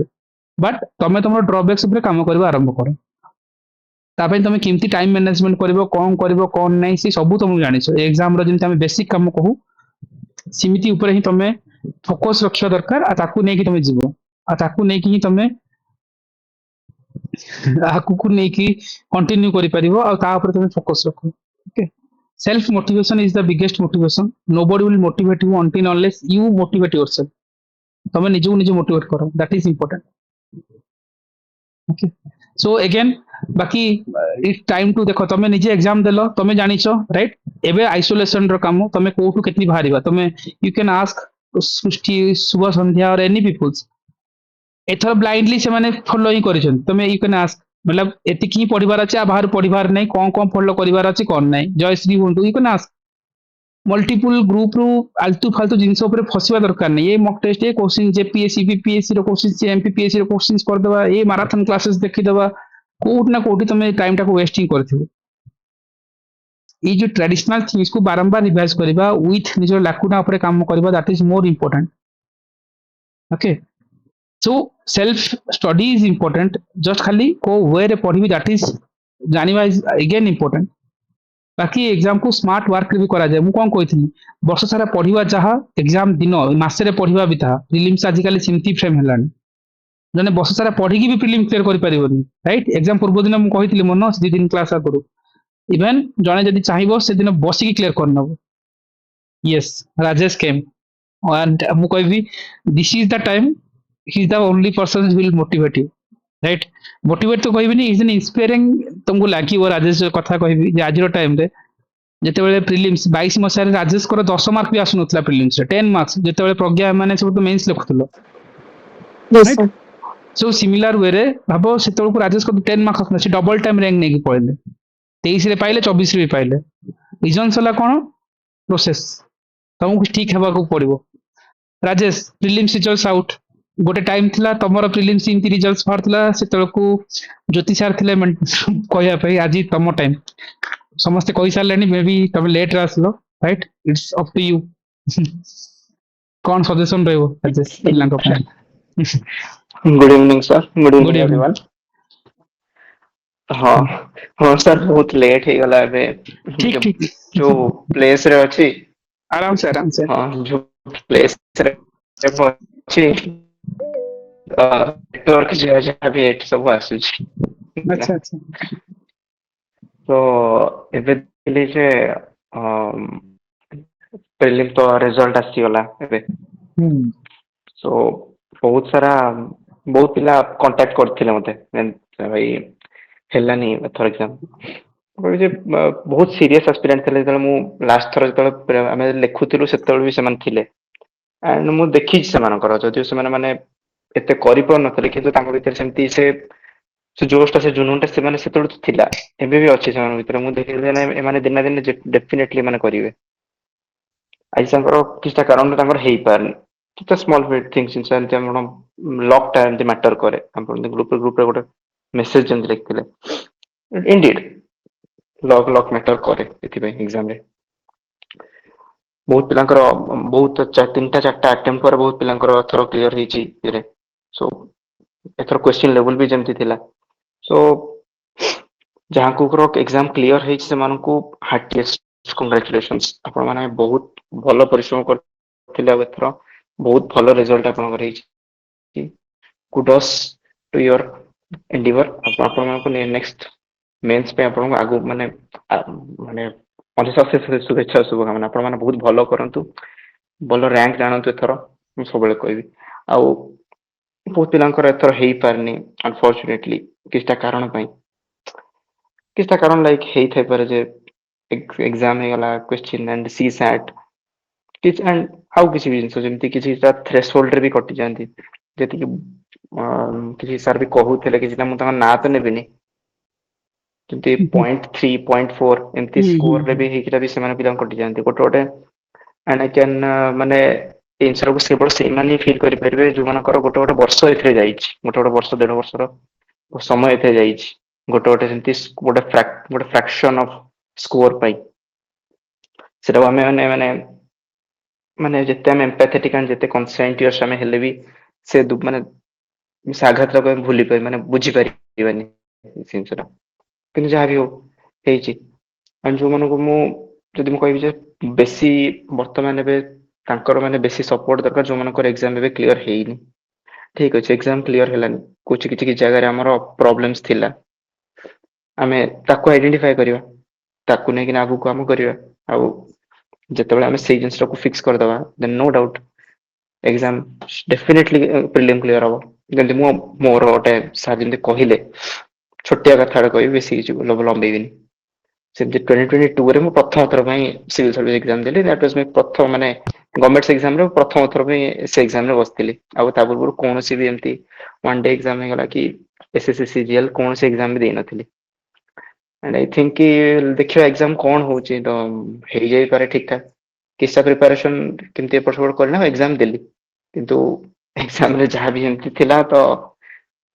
ବଟ୍ ତମେ ତମର ଡ୍ରବ୍ୟାକ୍ସ ଉପରେ କାମ କରିବା ଆରମ୍ଭ କର। ତା ପାଇଁ ତମେ କେମିତି ଟାଇମ ମ୍ୟାନେଜମେଣ୍ଟ କରିବ, କଣ ନାହିଁ, ସେ ସବୁ ତମକୁ ଜାଣିଛ। ଏକ୍ସାମର ଯେମିତି ଆମେ ବେସିକ କାମ କହୁ, ସେମିତି ଉପରେ ହିଁ ତମେ ଫୋକସ ରଖିବା ଦରକାର, ଆଉ ତାକୁ ନେଇକି ତମେ ଯିବ, ଆଉ ତାକୁ ନେଇକି ହିଁ ତମେ ଆଗକୁ ନେଇକି କଣ୍ଟିନ୍ୟୁ କରିପାରିବ, ଆଉ ତା ଉପରେ ତମେ ଫୋକସ ରଖ। Okay, self motivation is the biggest motivation. Nobody will motivate you until unless you motivate yourself. ତମେ ନିଜକୁ ନିଜେ ମୋଟିଭେଟ୍ କର, that is important. Okay, so again बाकी इट्स टाइम टू देखो तुम निजे एग्जाम देलो तुम जानिछ राइट एबे आइसोलेशन रो काम तुम कोठू केतनी बाहरिबा तुम यू कैन आस्क सृष्टि शुभ संध्या और एनी पीपल्स एथर ब्लाइंडली से माने फॉलो ही करिसन तुम यू कैन आस्क मतलब एतिकी पढ़िबार अछि आ बाहर पढ़िबार नै कोन कोन फॉलो करिबार अछि कोन नै जयश्री हुंतु you can ask multiple group रु आलतू फालतू जिनस ऊपर फसिबा दरकार नहीं ये मॉक टेस्ट ये क्वेश्चन जेपीएससी बीपीएससी रो क्वेश्चन एमपीपीएससी रो क्वेश्चंस कर देबा ये मैराथन क्लासेस देखि देबा कोट ना कोटी तुम टाइम टाको वेस्टिंग करथिबो ये जो ट्रेडिशनल थिंग्स को बारंबार रिवाइज करबा विथ निजर लाकुना ऊपर काम करबा that is more important okay so self study is important just खाली को वे रे पढ़िबी दैट इज जानिबा इज अगेन इंपोर्टेंट बाकी एग्जाम को स्मार्ट वर्क भी करा जाए मु कोन कहिथि वर्ष सारा पढ़िबा जहा एग्जाम दिन मासे रे पढ़िबा भी था प्रीलिम्स आजिकल सिमती फ्रेम हेलानी जने वर्ष सारा पढ़ी भी प्रीलिम क्लियर कर परिबनी राइट एग्जाम पूर्व दिन मु कहिथि मन 2 दिन क्लास आगु इवन जने जदि चाहिबो से दिन बसी क्लियर कर नबो यस राजेश केम एंड मु कहबी this is the time he is the only person will motivate you right motivate तो कहबी इज एन इंस्पायरिंग तुमको लागिवो राजेश जो कथा कहबी जे आज टाइम रे जेतेबेले प्रीलिम्स 22 मसिया रे राजेश कर 10 मार्क भी आसुनथला प्रीलिम्स रे 10 मार्क्स जेतेबेले प्रज्ञा माने सब तो मेंस लिखुथलो Yes, right sir. So similar way रे भाबो सेतेबेले राजेश को 10 मार्क्स आसुना से डबल टाइम रैंक नेकी पळले 23 रे पाइले 24 रे भी पाइले रीजन सला कोन प्रोसेस तुमको ठीक हेबा को पड़िबो राजेश प्रीलिम्स रिजल्ट्स आउट गोटे टाइम थिला तमरो प्रीलिम्स इनती रिजल्ट्स बाहरथिला सेतेबेलकू ज्योति सर थिले कहया पई आज तम टाइम समस्त कहि सारलेनी मे बी तुम लेट रे आसलो right it's up to you कौन सजेशन रहबो राजेश पिलांको ପାଇଁ good evening sir good good evening evening everyone हाँ हाँ सर बहुत लेट हो गला एबे ठीक ठीक जो प्लेस रे अछि आराम से हाँ जो प्लेस रे अछि नेटवर्क जे जहाँ भी एट सब आसु अच्छा अच्छा तो एबे दिली जे प्रीलिम तो रिजल्ट आसी गला एबे हम्म सो बहुत सारा बहुत पिला कांटेक्ट करथिले मते भाई हेलानी एथर एग्जाम जे बहुत सीरियस एस्पिरेंट थे जब मु लास्ट थर जब आम लिखुलु से भी से थिले एंड मु देखी से जदिव से माने एते करि पर नथले किंतु तांको भीतर सेमती से जोशटा से जुनूनटा से माने से थिला एबे भी अछि से भीतर मु देखि ए माने दिन दिन डेफिनेटली माने करिवे आज तांकर किछटा कारण तांकर हेई पारनी किछटा स्मॉल थिंग्स इन से हम लॉक टाइम दे मैटर करे हम ग्रुप रे गोटे मेसेज जन लिखथिले इंडीड लॉक लॉक मैटर करे एथि एग्जाम रे बहुत पिलांकर बहुत 3टा 4टा अटेम्प्ट पर बहुत पिलांकर थरो क्लियर हिची रे सो एथर क्वेश्चन लेवल भी जेमती थिला सो जहां को एग्जाम क्लियर हिच से मानन को हार्टिएस्ट कांग्रेचुलेशंस आपण माने बहुत भलो परिश्रम करथिले एथर बहुत भलो रिजल्ट आपण कर हिची कुडोस टू योर एंडिवर आपण को नेक्स्ट मेंस पे आपण आगु माने माने अति सक्सेस शुभेच्छा शुभकामना आपण माने बहुत भलो करंतु भलो रैंक जानंतु एथर मु सबले कहबी आ बहुत पिलांकर एथर हेई पारनी अनफॉर्चूनेटली किछटा कारण पई किछटा कारण लाइक हेई थाई पारे जे एग्जाम हे गला क्वेश्चन एंड सी सैट किछ एंड हाउ किछि भी जिंस जेमति किछटा थ्रेशोल्ड रे भी कटि जानती जेति किछि सर भी कहूथिले किछि मु तांका ना तो नेबिनी किंतु 0.3 0.4 एमती स्कोर रे भी हेकिरा भी सेमान पिलां कटि जानती गोटे गोटे एंड आई कैन माने एंसर को केवल से माने फील करि परबे जो मानकर गोटे गोटे वर्ष एथरे जाईछि गोटे गोटे वर्ष 1.5 वर्षर समय एथे जाईछि गोटे गोटे जेमती गोटे फ्रैक्शन ऑफ स्कोर पाई सेटा हमें माने माने माने जेते हम एम्पैथेटिक एंड जेते कॉन्सेंटियस हमें हेले भी से माने साघात को भूली पाई माने बुझी पारिबानी सिंसरा किन जहा भी हो हेची एंड जो मानको मु जदि मु कहबी जे बेसी वर्तमान एबे तांकर माने बेसी सपोर्ट दरकार जो मानकर एग्जाम एबे क्लियर हेइनी ठीक अछि एग्जाम क्लियर हेलानी कुछ किछि जगह रे हमर प्रॉब्लम्स थिला आमे ताको आइडेंटिफाई करिवा ताको नै कि आगु को हम करिवा आ जेतेबेले आमे सेई जिंस को फिक्स कर दवा then no doubt exam definitely prelim clear हो जंदि मु मोर ओटे सर जंदि कहिले ଛୋଟିଆ କଥାଟା କହିବି, ବେଶୀ କିଛି ଲମ୍ବେଇବିନି। ସେମିତି 2022 ରେ ମୁଁ ପ୍ରଥମ ଥର ପାଇଁ ସିଭିଲ ସର୍ଭିସ ଏକ୍ଜାମ ଦେଲି। ଦ୍ୟାଟ୍ ୱାଜ ମାଇ ପ୍ରଥମ ମାନେ ଗଭର୍ଣ୍ଣମେଣ୍ଟ ଏକ୍ଜାମ ରେ ପ୍ରଥମ ଥର ପାଇଁ ସେ ଏକ୍ଜାମ ରେ ବସିଥିଲି। ଆଉ ତା ପୂର୍ବରୁ କୌଣସି ବି ଏମିତି ୱାନ୍ ଡେ ଏକ୍ଜାମ ହେଇଗଲା କି SSC CGL କୌଣସି ଏକ୍ଜାମ ବି ଦେଇନଥିଲି। ଆଣ୍ଡ ଆଇ ଥିଙ୍କ କି ଦେଖିବା ଏକ୍ଜାମ କଣ ହଉଛି, ତ ହେଇଯାଇପାରେ ଠିକ ଠାକ। କିଛିଟା ପ୍ରିପାରେସନ କେମିତି ଏପଟ ସେପଟ କରିନା ଏକ୍ଜାମ ଦେଲି, କିନ୍ତୁ ଏକ୍ଜାମ ରେ ଯାହା ବି ଏମିତି ଥିଲା, ତ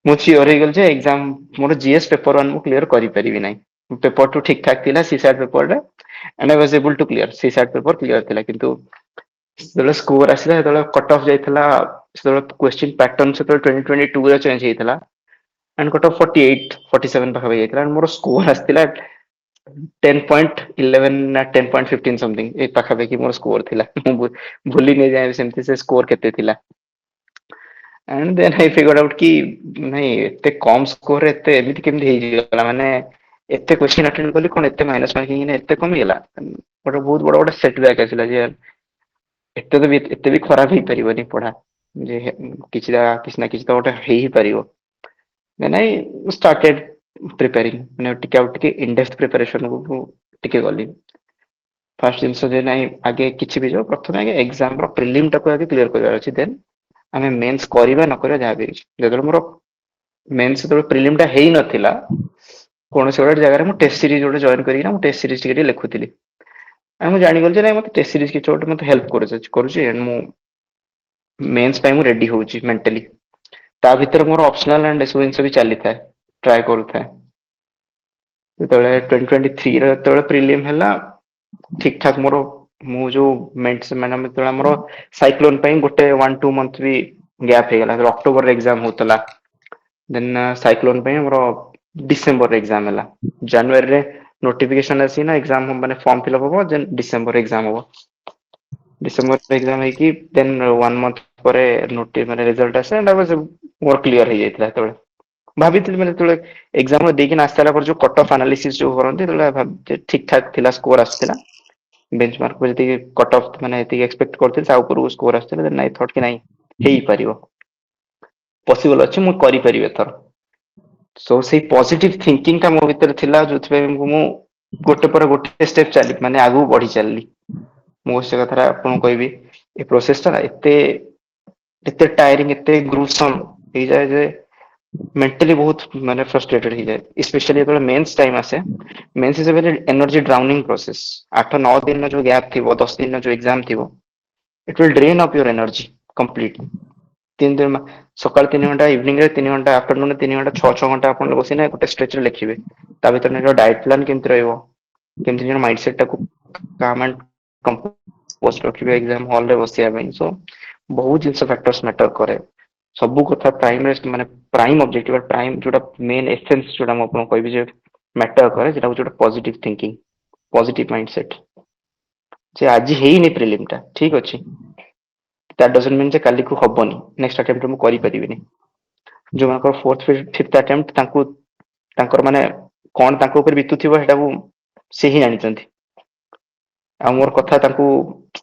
ମୁଁ ସିଓର ହେଇଗଲି ଯେ ଏକ୍ଜାମ ମୋର GS ପେପର 1 ମୁଁ କ୍ଲିୟର କରିପାରିବି ନାହିଁ। ପେପର 2 ଠିକ ଠାକ ଥିଲା, CSAT paper and I was able to clear. CSAT paper clear ଥିଲା, କିନ୍ତୁ ଯେତେବେଳେ ସ୍କୋର ଆସିଲା, ଯେତେବେଳେ କଟ ଅଫ୍ ଯାଇଥିଲା, ସେତେବେଳେ କ୍ୱେଶ୍ଚିନ୍ ପ୍ୟାଟର୍ନ ସେତେବେଳେ 2022 ରେ ଚେଞ୍ଜ ହେଇଥିଲା ଆଣ୍ଡ କଟ ଅଫ୍ 48 47 ପାଖାପାଖି ଯାଇଥିଲା। ମୋର ସ୍କୋର ଆସିଥିଲା 10.11 ନା 10.15 ସମଥିଙ୍ଗ ଏ ପାଖାପାଖି ମୋର ସ୍କୋର ଥିଲା। ମୁଁ ଭୁଲିନି ଯାଏ ସେମିତି ସେ ସ୍କୋର କେତେ ଥିଲା। ଆଣ୍ଡ ଦେନ୍ ଆଇ ଫିଗର୍ଡ ଆଉଟ୍ କି ନାଇଁ ଏତେ କମ ସ୍କୋର ଏତେ ଏମିତି କେମିତି ହେଇଗଲା, ମାନେ ଏତେ କ୍ୱେଶ୍ଚିନ୍ ଆଟେଣ୍ଡ କଲି କଣ ଏତେ ମାଇନସ ମାର୍କିଂ ଏତେ କମିଗଲା। ଗୋଟେ ବହୁତ ବଡ ଗୋଟେ ସେଟବ୍ୟାକ୍ ଆସିଲା ଯେ ଏତେ ବି ଖରାପ ହେଇପାରିବନି ପଢା, ଯେ କିଛି ନା କିଛି ତ ଗୋଟେ ହେଇ ହିଁ ପାରିବ। ଦେନ୍ ଆଇ ଷ୍ଟାର୍ଟେଡ ପ୍ରିପେୟାରିଂ, ମାନେ ଟିକେ ଆଉ ଟିକେ ଇନଡେପ୍ଥ ପ୍ରିପାରେସନ କୁ ଟିକେ ଗଲି। ଫାର୍ଷ୍ଟ ଜିନିଷ ଯେ ନାଇଁ ଆଗେ କିଛି ବି ଯାଉ, ପ୍ରଥମେ ଆଗେ ଏକ୍ସାମ ର ପ୍ରିଲିମ ଟାକୁ ଆଗେ କ୍ଲିୟର କରିବାର ଅଛି, ଦେନ୍ ଆମେ ମେନ୍ସ କରିବା ନ କରିବା ଯାହା ବି ହେଇଛି। ଯେତେବେଳେ ମୋର ମେନ୍ସ ଯେତେବେଳେ ପ୍ରିଲିମ ଟା ହେଇନଥିଲା, କୌଣସି ଗୋଟେ ଜାଗାରେ ମୁଁ ଟେଷ୍ଟ ସିରିଜ ଗୋଟେ ଜଏନ କରିକିନା ମୁଁ ଟେଷ୍ଟ ସିରିଜ ଟିକେ ଲେଖୁଥିଲି। ଆଉ ମୁଁ ଜାଣିଗଲି ଯେ ନାଇଁ ମତେ ଟେଷ୍ଟ ସିରିଜ କିଛି ଗୋଟେ ମତେ ହେଲ୍ପ କରୁଛି and ମୁଁ ମେନ୍ସ ପାଇଁ ମୁଁ ରେଡି ହଉଛି ମେଣ୍ଟାଲି। ତା ଭିତରେ ମୋର ଅପସନାଲ ଆଣ୍ଡ ଏସବୁ ଜିନିଷ ବି ଚାଲିଥାଏ, ଟ୍ରାଏ କରୁଥାଏ। ଯେତେବେଳେ 2023 ର ଯେତେବେଳେ ପ୍ରିଲିମ ହେଲା, ଠିକ ଠାକ ମୋର ମୁଁ ଯୋଉ ମାନେ ଯେତେବେଳେ ଆମର ସାଇକ୍ଲୋନ ପାଇଁ ଗୋଟେ 1-2 ମନ୍ଥ ବି ଗ୍ୟାପ ହେଇଗଲା। ଅକ୍ଟୋବରରେ ଏକ୍ଜାମ ହଉଥିଲା, ଦେନ୍ ସାଇକ୍ଲୋନ ପାଇଁ ଆମର ଡିସେମ୍ବରରେ ଏକ୍ଜାମ ହେଲା। ଜାନୁଆରୀରେ ନୋଟିଫିକେସନ ଆସିନା ଏକ୍ଜାମ ମାନେ ଫର୍ମ ଫିଲଅପ ହବ, ଦେନ୍ ଡିସେମ୍ବର ଏକ୍ଜାମ ହବ। ଡିସେମ୍ବର ଏକ୍ଜାମ ହେଇକି ଦେନ୍ 1 ମନ୍ଥ ପରେ ମାନେ ରେଜଲ୍ଟ ଆସେ। ମୋର କ୍ଲିୟର ହେଇଯାଇଥିଲା ସେତେବେଳେ। ଭାବିଥିଲି ମାନେ ଯେତେବେଳେ ଏକ୍ଜାମ ଦେଇକିନା ଆସି ସାରିଲା ପରେ ଯୋଉ କଟ ଅଫ୍ ଆନାଲିସିସ୍ ଯୋଉ କରନ୍ତି, ଠିକ ଠାକ ଥିଲା, ସ୍କୋର ଆସିଥିଲା। ବେଞ୍ଚ ମାର୍କ ଯେତିକି କଟ ଅଫ୍ ମାନେ ଯେତିକି ଏକ୍ସପେକ୍ଟ କରିଥିଲି ତା ଉପରକୁ ସ୍କୋର ଆସିଥିଲା। ନାଇଁ ଥଟ୍ କି ନାଇଁ ହେଇପାରିବ, ପସିବଲ ଅଛି, ମୁଁ କରିପାରିବି ଏଥର। ସୋ ସେଇ ପଜିଟିଭ ଥିଙ୍କିଙ୍ଗ ଟା ମୋ ଭିତରେ ଥିଲା, ଯୋଉଥିପାଇଁ ମୁଁ ଗୋଟେ ପରେ ଗୋଟେ ଷ୍ଟେପ ମାନେ ଆଗକୁ ବଢି ଚାଲିଲି। ମୁଁ ସେ କଥାଟା ଆପଣଙ୍କୁ କହିବି, ଏ ପ୍ରୋସେସ ଟା ଏତେ ଟାୟାରିଂ, ଏତେ ଗ୍ରୁସମ ହେଇଯାଏ ଯେ ମେଣ୍ଟାଲି ବହୁତ ମାନେ ଫ୍ରଷ୍ଟ୍ରେଟେଡ ହେଇଯାଏ। ସ୍ପେଶାଲି ଯେତେବେଳେ ମେନ୍ସ ଟାଇମ ଆସେ, mains is a very energy draining process. 8-9 ଦିନର ଯୋଉ ଗ୍ୟାପ ଥିବ, 10 ଦିନର ଯୋଉ ଏକ୍ଜାମ ଥିବ, it will drain off your energy completely. ସକାଳ 3 ଘଣ୍ଟା, ଇଭିନିଂ ରେ 3 ଘଣ୍ଟା, ଆଫ୍ଟରନୁନ 3 ଘଣ୍ଟା, 6 ଘଣ୍ଟା ଆପଣ ବସିନା ଗୋଟେ ଷ୍ଟ୍ରେଚରେ ଲେଖିବେ। ତା ଭିତରେ ନିଜ ଡାଏଟ ପ୍ଲାନ କେମିତି ରହିବ, କେମିତି ନିଜ ମାଇଣ୍ଡ ସେଟ ଟାକୁ କାମ ଆଣ୍ଡ କମ୍ପୋଜ ରଖିବେ ଏକ୍ଜାମ ହଲ ରେ ବସିବା ପାଇଁ। ସୋ ବହୁତ ଜିନିଷ ଫ୍ୟାକ୍ଟର୍ସ ମ୍ୟାଟର କରେ। ସବୁ କଥା ମାନେ ପ୍ରାଇମ ଅବଜେକ୍ଟିଭ, ପ୍ରାଇମ ଯୋଉଟା ମେନ୍ ଏସେନ୍ସ ଯୋଉଟା ମୁଁ ଆପଣଙ୍କୁ କହିବି ଯେ ମ୍ୟାଟର କରେ, ସେଟା ହଉଛି ଗୋଟେ positive thinking, positive mind set. ଯେ ଆଜି ହେଇନି ପ୍ରିଲିମ ଟା, ଠିକ ଅଛି, ଦ୍ୟାଟ ଡଜଣ୍ଟ ମିନ୍ ଯେ କାଲିକୁ ହବନି, ନେକ୍ସଟ ଆଟେମ୍ପ୍ଟ ରେ ମୁଁ କରିପାରିବିନି। ଯୋଉମାନଙ୍କର 4th 5th ଆଟେମ୍ପ୍ଟ, ତାଙ୍କର ମାନେ କଣ ତାଙ୍କ ଉପରେ ବିତୁଥିବ ସେଟାକୁ ସେ ହିଁ ଜାଣିଛନ୍ତି। ଆଉ ମୋର କଥା ତାଙ୍କୁ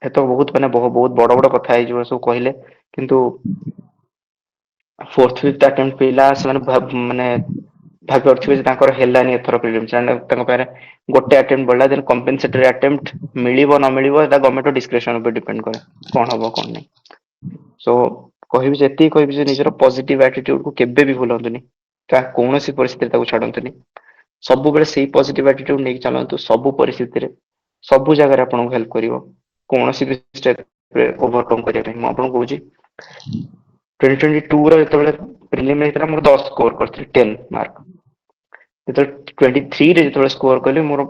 ଏତ ବହୁତ ମାନେ ବହୁତ ବଡ ବଡ କଥା ହେଇଯିବ ସବୁ କହିଲେ, କିନ୍ତୁ 4th 5th ଆଟେମ୍ପ୍ଟ ପିଲା ସେମାନେ ମାନେ ଭାବି ପାରୁଥିବେ ଯେ ତାଙ୍କର ହେଲାନି ଏଥର ପ୍ରିଲିମ୍ସ, ତାଙ୍କ ପାଖରେ ଗୋଟେ ଆଟେମ୍ପ୍ଟ ବଳିଲା। ଦେନ୍ କମ୍ପେନସେଟରୀ ଆଟେମ୍ପ୍ଟ ମିଳିବ ନ ମିଳିବ ଏଟା ଗଭର୍ଣ୍ଣମେଣ୍ଟ ଡିସ୍କ୍ରିପସନ ଉପରେ ଡିପେଣ୍ଡ କରେ, କଣ ହବ କଣ ନାହିଁ। ସୋ କହିବି ଯେ ଏତିକି କହିବି ଯେ ନିଜର ପଜିଟିଭ ଆଟିଟ୍ୟୁଡ କୁ କେବେ ବି ଭୁଲନ୍ତୁନି, କୌଣସି ପରିସ୍ଥିତିରେ ତାକୁ ଛାଡନ୍ତୁନି। ସବୁବେଳେ ସେଇ ପଜିଟିଭ ଆଟିଟ୍ୟୁଡ ନେଇକି ଚାଲନ୍ତୁ, ସବୁ ପରିସ୍ଥିତିରେ, ସବୁ ଜାଗାରେ ଆପଣଙ୍କୁ ହେଲ୍ପ କରିବ କୌଣସି ବି ଷ୍ଟେପରେ ଓଭରକମ କରିବା ପାଇଁ। ମୁଁ ଆପଣଙ୍କୁ କହୁଛି 2022 ର ଯେତେବେଳେ ପ୍ରିଲିମ ହେଇଥିଲା, ମୋର 10 ସ୍କୋର କରିଥିଲି, 10 ମାର୍କ। ଯେତେବେଳେ 23 ରେ ଯେତେବେଳେ ସ୍କୋର କଲି, ମୋର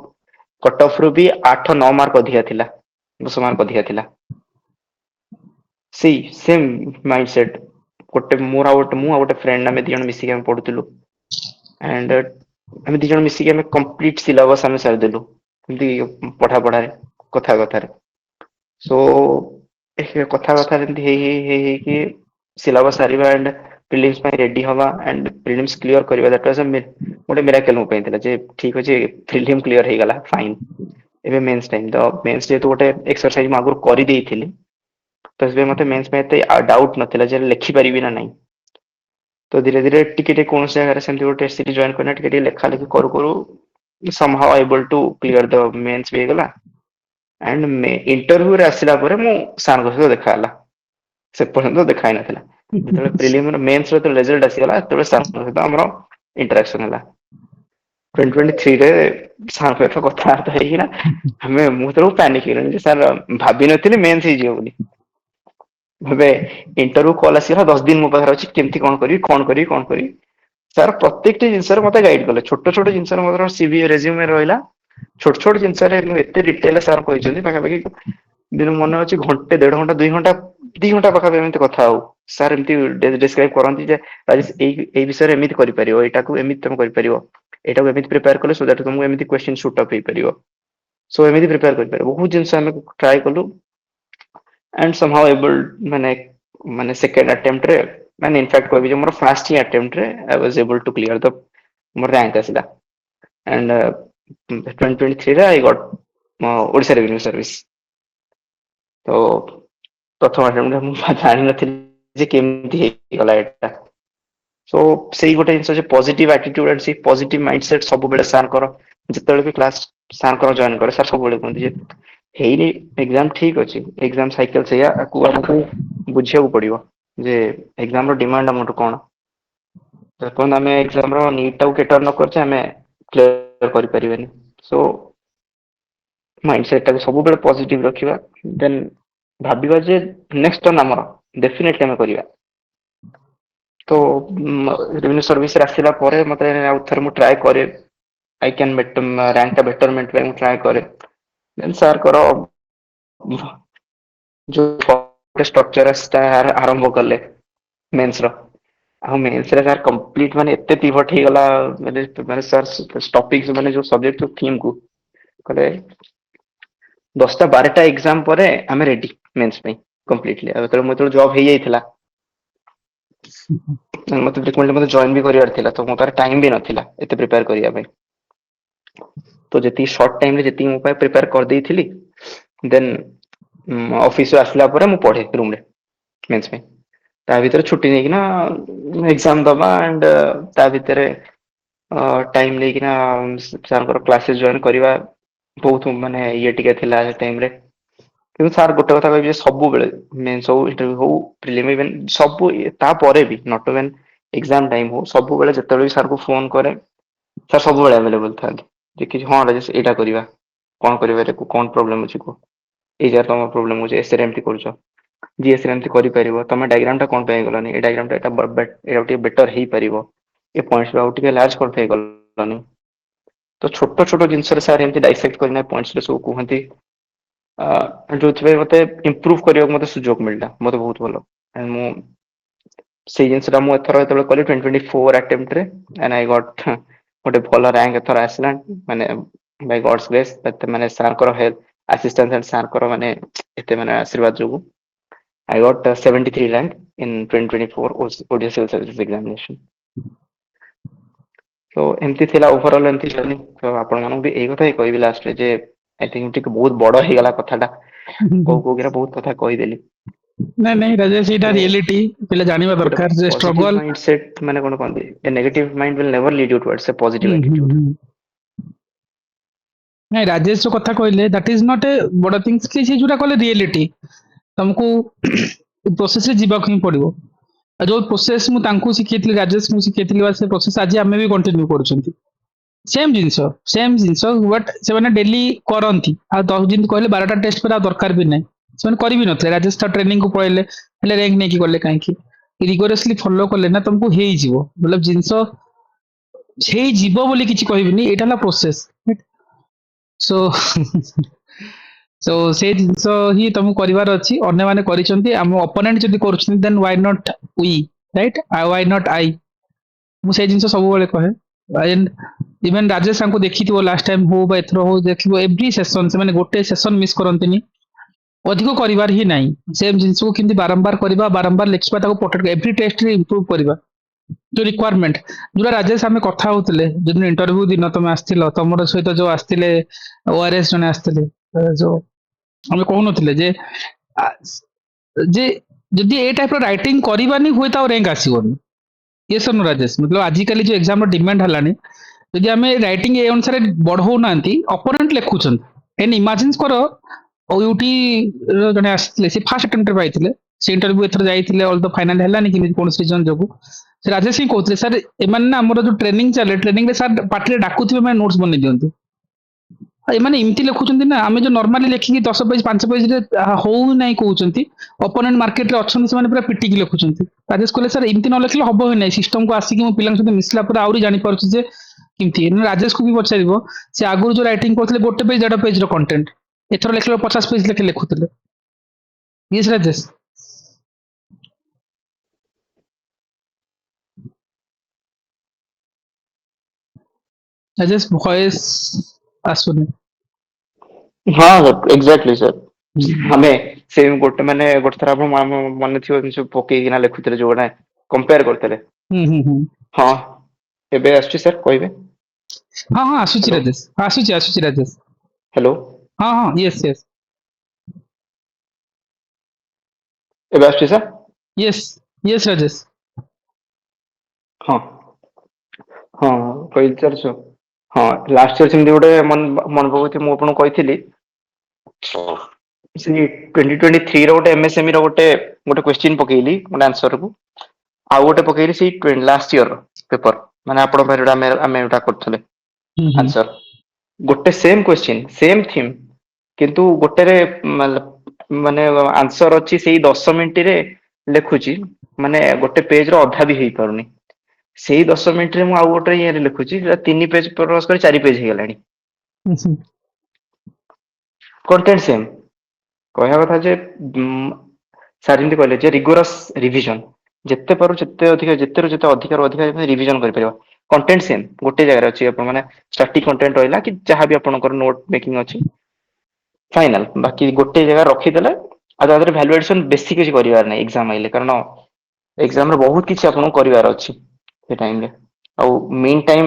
କଟ ଅଫ ରୁ ବି 8-9 ମାର୍କ ଅଧିକା ଥିଲା, 10 ମାର୍କ ଅଧିକା ଥିଲା। ସେଇ ସେମ ମାଇଣ୍ଡ ସେଟ, ମୁଁ ଆଉ ଗୋଟେ ଫ୍ରେଣ୍ଡ, ଆମେ 2 ଜଣ ମିଶିକି ଆମେ ପଢୁଥିଲୁ। ଆଣ୍ଡ ଆମେ 2 ଜଣ ମିଶିକି ଆମେ କମ୍ପ୍ଲିଟ ସିଲାବସ ଆମେ ସାରିଦେଲୁ, ଏମତି ପଢାରେ କଥାରେ। ସୋ କଥାରେ ଏମତି ହେଇକି ସିଲାବସ ସାରିବା ଆଣ୍ଡ ପ୍ରିଲିମ୍ସ ପାଇଁ ରେଡି ହବା ଆଣ୍ଡ ପ୍ରିଲିମ୍ସ କ୍ଲିୟର କରିବା, ଦ୍ୟାଟ ୱାଜ ଗୋଟେ ମିରାକଲ ମୋ ପାଇଁ ଥିଲା ଯେ ଠିକ ଅଛି ପ୍ରିଲିମ କ୍ଲିୟର ହେଇଗଲା, ଫାଇନ। ଏବେ ମେନ୍ସ ଟାଇମ, ତ ମେନ୍ସ ଯେହେତୁ ଗୋଟେ ଏକ୍ସରସାଇଜ ମୁଁ ଆଗରୁ କରିଦେଇଥିଲି, ତ ସେଥିପାଇଁ ମତେ ମେନ୍ସ ପାଇଁ ଏତେ ଡାଉଟ ନଥିଲା ଯେ ଲେଖିପାରିବି ନା ନାହିଁ। तो धीरे धीरे टिके कौन से जगह सेमती गोटे सीरीज जॉइन करना टिके लेखा लेखि करू करू somehow able to clear the mains भी गला एंड इंटरव्यू रे आसिला परे मु सार को सहित देखा हला से पर्यंत देखा ही नथिला जेतले प्रिलिमिनरी मेंस रे तो रिजल्ट आसीगला तबे सार को सहित हमरो इंटरेक्शन हला 2023 रे सार को तो कथा तो हेई ना हमें मु तो पैनिक हे सर भाबी नथिले मेंस ही जियो बोली भाबे इंटरव्यू कॉल आसीला 10 दिन मो पाखर अछि केमती कोन करी सर प्रत्येक जिनस मत गाइड कले छोट छोट जिनस मतलब सीवी रेज्यूमे रहा छोट छोट जिनस एत डिटेल सर कहते पाखापाखि दिन मन अच्छे घंटे 1.5 घंटा 2 घंटा पाखापाखि एमती कथा हो सर एमती डिस्क्राइब करती राजेश विषय एमती कर तुम कर एमती प्रिपेयर कले सो दैट तुमको एमती क्वेश्चन शूट अप हो पार सो एमती प्रिपेयर कर बहुत जिनस ट्राए कलु एंड समहाउ एबल माने माने सेकंड अटेम्प्ट रे माने इनफैक्ट कोई भी जो मोर फर्स्ट ही अटेम्प्ट रे I was able to clear the more rank आसिला एंड 2023 रे I got Odisha revenue service तो प्रथम अटेम्प्ट रे मु जानि नथिल जे केमती हे गला एटा सो सेही गोटे जिंस जे पॉजिटिव एटीट्यूड एंड से पॉजिटिव माइंडसेट सब बेले सार कर जतले भी क्लास सार कर जॉइन करे सर सब बेले कहते जे हेई एग्जाम ठीक अछि एग्जाम साइकिल से या को हमको बुझिया पड़िबो जे एग्जाम रो डिमांड अमाउंट कोन जपन हमें एग्जाम रो नीट टाउ के टर्न करछे हमें क्लियर करि परिबेनी सो माइंडसेट टा सब बेले पॉजिटिव रखिबा देन भाबिबा जे नेक्स्ट टर्न हमर डेफिनेटली हमें करिबा तो रेवेन्यू सर्विस रे आसिला परे मते आउथर मु ट्राई करे आई कैन रैंक का बेटरमेंट पे ट्राई करे देन सर करो जो स्ट्रक्चर आरंभ कले मेंस रो आ मेंस रे सर कंप्लीट माने एते पिवट हे गला माने सर टॉपिक्स माने जो सब्जेक्ट थीम को कले 10टा 12टा एग्जाम परे हमें रेडी मेंस पे कंप्लीटली अब तो मतलब जॉब हे जाइथिला मतलब फ्रिक्वेंटली मतलब जॉइन भी करियार थिला तो मोतार टाइम भी नथिला एते प्रिपेयर करिया भाई तो जति शॉर्ट टाइम रे जति मो पाए प्रिपेयर कर देई थिली देन ऑफिस आसला परे मु पढे रूम रे मेंस पे ता भीतर छुट्टी नै कि ना एग्जाम दबा एंड ता भीतर टाइम नै कि ना सर क्लासेस जॉइन करिवा बहुत माने ये टिके थिला टाइम रे किंतु सर गोटे कथा कहबे सब बेले मेंस हो इंटरव्यू हो प्रीलिम इवन सब ता परे भी नॉट इवन एग्जाम टाइम हो सब बेले जते बेले सर को फोन करे सर सब बेले अवेलेबल था जे कि हां राजेश एटा करिवा कोन करिवा रे कोन प्रॉब्लम अछि को ए जे तम प्रॉब्लम हो जे एसरे एमटी करछो जीएस रे एमटी करि परिबो तमे डायग्राम टा कोन पे गलानी ए डायग्राम टा एटा बेटर हेई परिबो ए पॉइंट्स आउट के लार्ज कोन पे गलानी तो छोट छोट जिंस रे सर एमटी डाइसेक्ट करना पॉइंट्स रे सब कहंती जो मते इम्प्रूव करियो मते सुजोग मिलला मते बहुत भलो एंड मु से जिंस रा मु एथर एतले कली 2024 अटेम्प्ट रे एंड आई गॉट गोटे भलो रैंक एथर आसला माने बाय गॉड्स ग्रेस तते माने सर कर हेल्प असिस्टेंट एंड सर कर माने एते माने आशीर्वाद जोगु I got 73 rank in 2024 Odisha civil services examination तो एमती थिला ओवरऑल एमती जर्नी तो आपण मानु भी ए कथा ही कहबी लास्ट रे जे आई थिंक ठीक बहुत बड़ हे गला कथाटा को गिरा बहुत कथा कहि देली नहीं नहीं राजेश एटा रियलिटी पिला जानिबा दरकार जे स्ट्रगल माइंडसेट माने कोन कहंदी a negative mind will never lead you towards a positive attitude नहीं राजेश जो कथा कहले दैट इज नॉट ए बड़ थिंग्स कि से जुटा कहले रियलिटी तुमको प्रोसेस रे जीवा ही पड़िबो जो प्रोसेस मु तांको सिखेतली राजेश मु सिखेतली बा से प्रोसेस आज हमें भी कंटिन्यू करछंती सेम जिनस बट से माने डेली करंती आ 10 दिन कहले 12टा टेस्ट पर दरकार भी नहीं से माने करी भी नथले राजेश था ट्रेनिंग को पळेले हेले रैंक नै की करले काहे की रिगोरसली फॉलो करले ना तुमको हेई जीवो मतलब जिनस हेई जीवो बोली किछि कहबिनी एटाला प्रोसेस सो सो से जिनस ही तुम करिवार अछि अन्य माने करिसंती हम ओपोनेंट जदी करछन then why not we right why not I मु से जिनस सब बेले कहे एंड इवन राजेश को देखी थी लास्ट टाइम हो बा एथरो हो देखिबो एवरी सेशन से माने गोटे सेशन मिस करंतनी अधिक करिवार ही नाही सेम जिंस को किंती बारंबार करबा बारंबार लिखबा ताको पोर्ट्रेट एवरी टेस्ट रे इंप्रूव करबा जो रिक्वायरमेंट जोरा राजेश हमें कथा होतले जदिन इंटरव्यू दिन तुम आस्थिलो तमरो सहित जो आस्थिले ओआरएस जने आस्थिले जो हमें कहउनथिले जे जदि ए टाइप रो राइटिंग करबानी होय ता रैंक आसीबोनी yes or no ରାଜେଶ मतलब ଆଜିକାଲି ଯୋଉ ଏକ୍ସାମ ର ଡିମାଣ୍ଡ ହେଲାଣି ଯଦି ଆମେ ରାଇଟିଂ ଏ ଅନୁସାରେ ବଢଉନାହାନ୍ତି ଅପୋନେଣ୍ଟ ଲେଖୁଛନ୍ତି ଏଣ୍ଡ ଇମାଜିନ୍ସ କର ଓୟୁଟି ର ଜଣେ ଆସିଥିଲେ ସେ ଫାର୍ଷ୍ଟ ଆଟେମ୍ପ୍ଟ ପାଇଥିଲେ ସେ ଇଣ୍ଟରଭ୍ୟୁ ଏଥର ଯାଇଥିଲେ ଅଲ ତ ଫାଇନାଲ ହେଲାନି କେମିତି କୌଣସି ରିଜନ ଯୋଗୁ ସେ ରାଜେଶ ହିଁ କହୁଥିଲେ ସାର୍ ଏମାନେ ନା ଆମର ଯୋଉ ଟ୍ରେନିଂ ଚାଲେ ଟ୍ରେନିଂ ରେ ସାର୍ ପାଟିରେ ଡାକୁଥିବେ ମାନେ ନୋଟ୍ସ ବନେଇ ଦିଅନ୍ତି ଆଉ ଏମାନେ ଏମିତି ଲେଖୁଛନ୍ତି ନା ଆମେ ଯୋଉ ନର୍ମାଲି ଲେଖିକି 10 ପେଜ 5 ପେଜରେ ହଉ ନାହିଁ କହୁଛନ୍ତି ଅପୋନେଣ୍ଟ ମାର୍କେଟରେ ଅଛନ୍ତି ସେମାନେ ପୁରା ପିଟିକି ଲେଖୁଛନ୍ତି ରାଜେଶ କହିଲେ ସାର୍ ଏମିତି ନ ଲେଖିଲେ ହବ ହିଁ ନାହିଁ ସିଷ୍ଟମକୁ ଆସିକି ମୋ ପିଲାଙ୍କ ସହିତ ମିଶିଲା ପରେ ଆହୁରି ଜାଣିପାରୁଛି ଯେ କେମିତି ରାଜେଶକୁ ବି ପଚାରିବ ସେ ଆଗରୁ ଯୋଉ ରାଇଟିଂ କରୁଥିଲେ ଗୋଟେ ପେଜ 1.5 ପେଜର କଣ୍ଟେଣ୍ଟ ଏଥର ଲେଖିଲେ 50 ପେଜ ଲେଖେ ଲେଖୁଥିଲେ ୟେସ୍ ରାଜେଶ ରାଜେଶ ଭଏସ ଆସୁନି ହଁ ଏକ୍ଜାକ୍ଟଲି ସର୍ ଆମେ ସେ ଗୋଟେ ମାନେ ଗୋଟେ ଥର ଆପଣ ମନେ ଥିବ ସବୁ ପକେଇକିନା ଲେଖୁଥିଲେ ଯୋଉଟା କମ୍ପେୟାର କରୁଥିଲେ ହୁଁ ହଁ ଏବେ ଆସୁଛି ସାର୍ କହିବେ ହଁ ହଁ ଆସୁଛି ହ୍ୟାଲୋ ରାଜେଶ ଆସୁଛି ରାଜେଶ ହ୍ୟାଲୋ ହଁ ହଁ ୟେସ୍ ଏବେ ଆସୁଛି ସାର୍ ୟେସ୍ ରାଜେଶ ହଁ ହଁ କହିଚାଲିଛୁ ହଁ ଲାଷ୍ଟ ଇୟର ସେମିତି ଗୋଟେ ମନେ ପକଉଛି ମୁଁ ଆପଣଙ୍କୁ କହିଥିଲି ସେ 2023 ର ଗୋଟେ MSME ର ଗୋଟେ କ୍ୱେଶ୍ଚିନ୍ ପକେଇଲି ଗୋଟେ ଆନ୍ସରକୁ ଆଉ ଗୋଟେ ପକେଇଲି ସେଇ ଲାଷ୍ଟ ଇୟର ପେପର ମାନେ ଆପଣଙ୍କ ପାଇଁ ଯୋଉଟା ଆମେ ଯୋଉଟା କରୁଥିଲେ ହୁଁ ଆନ୍ସର ଗୋଟେ ସେମ୍ କ୍ୱେଶ୍ଚିନ୍ ସେମ୍ ଥିମ୍ କିନ୍ତୁ ଗୋଟେରେ ମାନେ ଆନ୍ସର ଅଛି ସେଇ 10 ମିନିଟରେ ଲେଖୁଛି ମାନେ ଗୋଟେ ପେଜ ର ଅଧା ବି ହେଇପାରୁନି ସେଇ 10 ମିନିଟରେ ମୁଁ ଆଉ ଗୋଟେ ଇଏରେ ଲେଖୁଛି 3 ପେଜ କ୍ରସ କରି 4 ପେଜ ହେଇଗଲାଣି କଣ୍ଟେଣ୍ଟ ସେମ୍ କହିବା କଥା ଯେ ସାର୍ ଯେମିତି କହିଲେ ଯେ ରିଗୋରସ୍ ରିଭିଜନ ଯେତେ ପାରୁ ଯେତେ ଅଧିକା ଯେତେରୁ ଯେତେ ଅଧିକାରୁ ଅଧିକା ରିଭିଜନ କରିପାରିବ କଣ୍ଟେଣ୍ଟ ସେମ୍ ଗୋଟେ ଜାଗାରେ ଅଛି ଆପଣ ମାନେ ଷ୍ଟାଟିକ କଣ୍ଟେଣ୍ଟ ରହିଲା କି ଯାହାବି ଆପଣଙ୍କର ନୋଟ ମେକିଂ ଅଛି ଫାଇନାଲ ବାକି ଗୋଟେ ଜାଗା ରଖିଦେଲେ ଆଉ ତା ଦେହରେ ଭ୍ୟାଲୁଏସନ ବେଶୀ କିଛି କରିବାର ନାହିଁ ଏକ୍ସାମ ଆଇଲେ କାରଣ ଏକ୍ସାମରେ ବହୁତ କିଛି ଆପଣଙ୍କୁ କରିବାର ଅଛି ସେ ଟାଇମରେ ଆଉ ମେନ୍ ଟାଇମ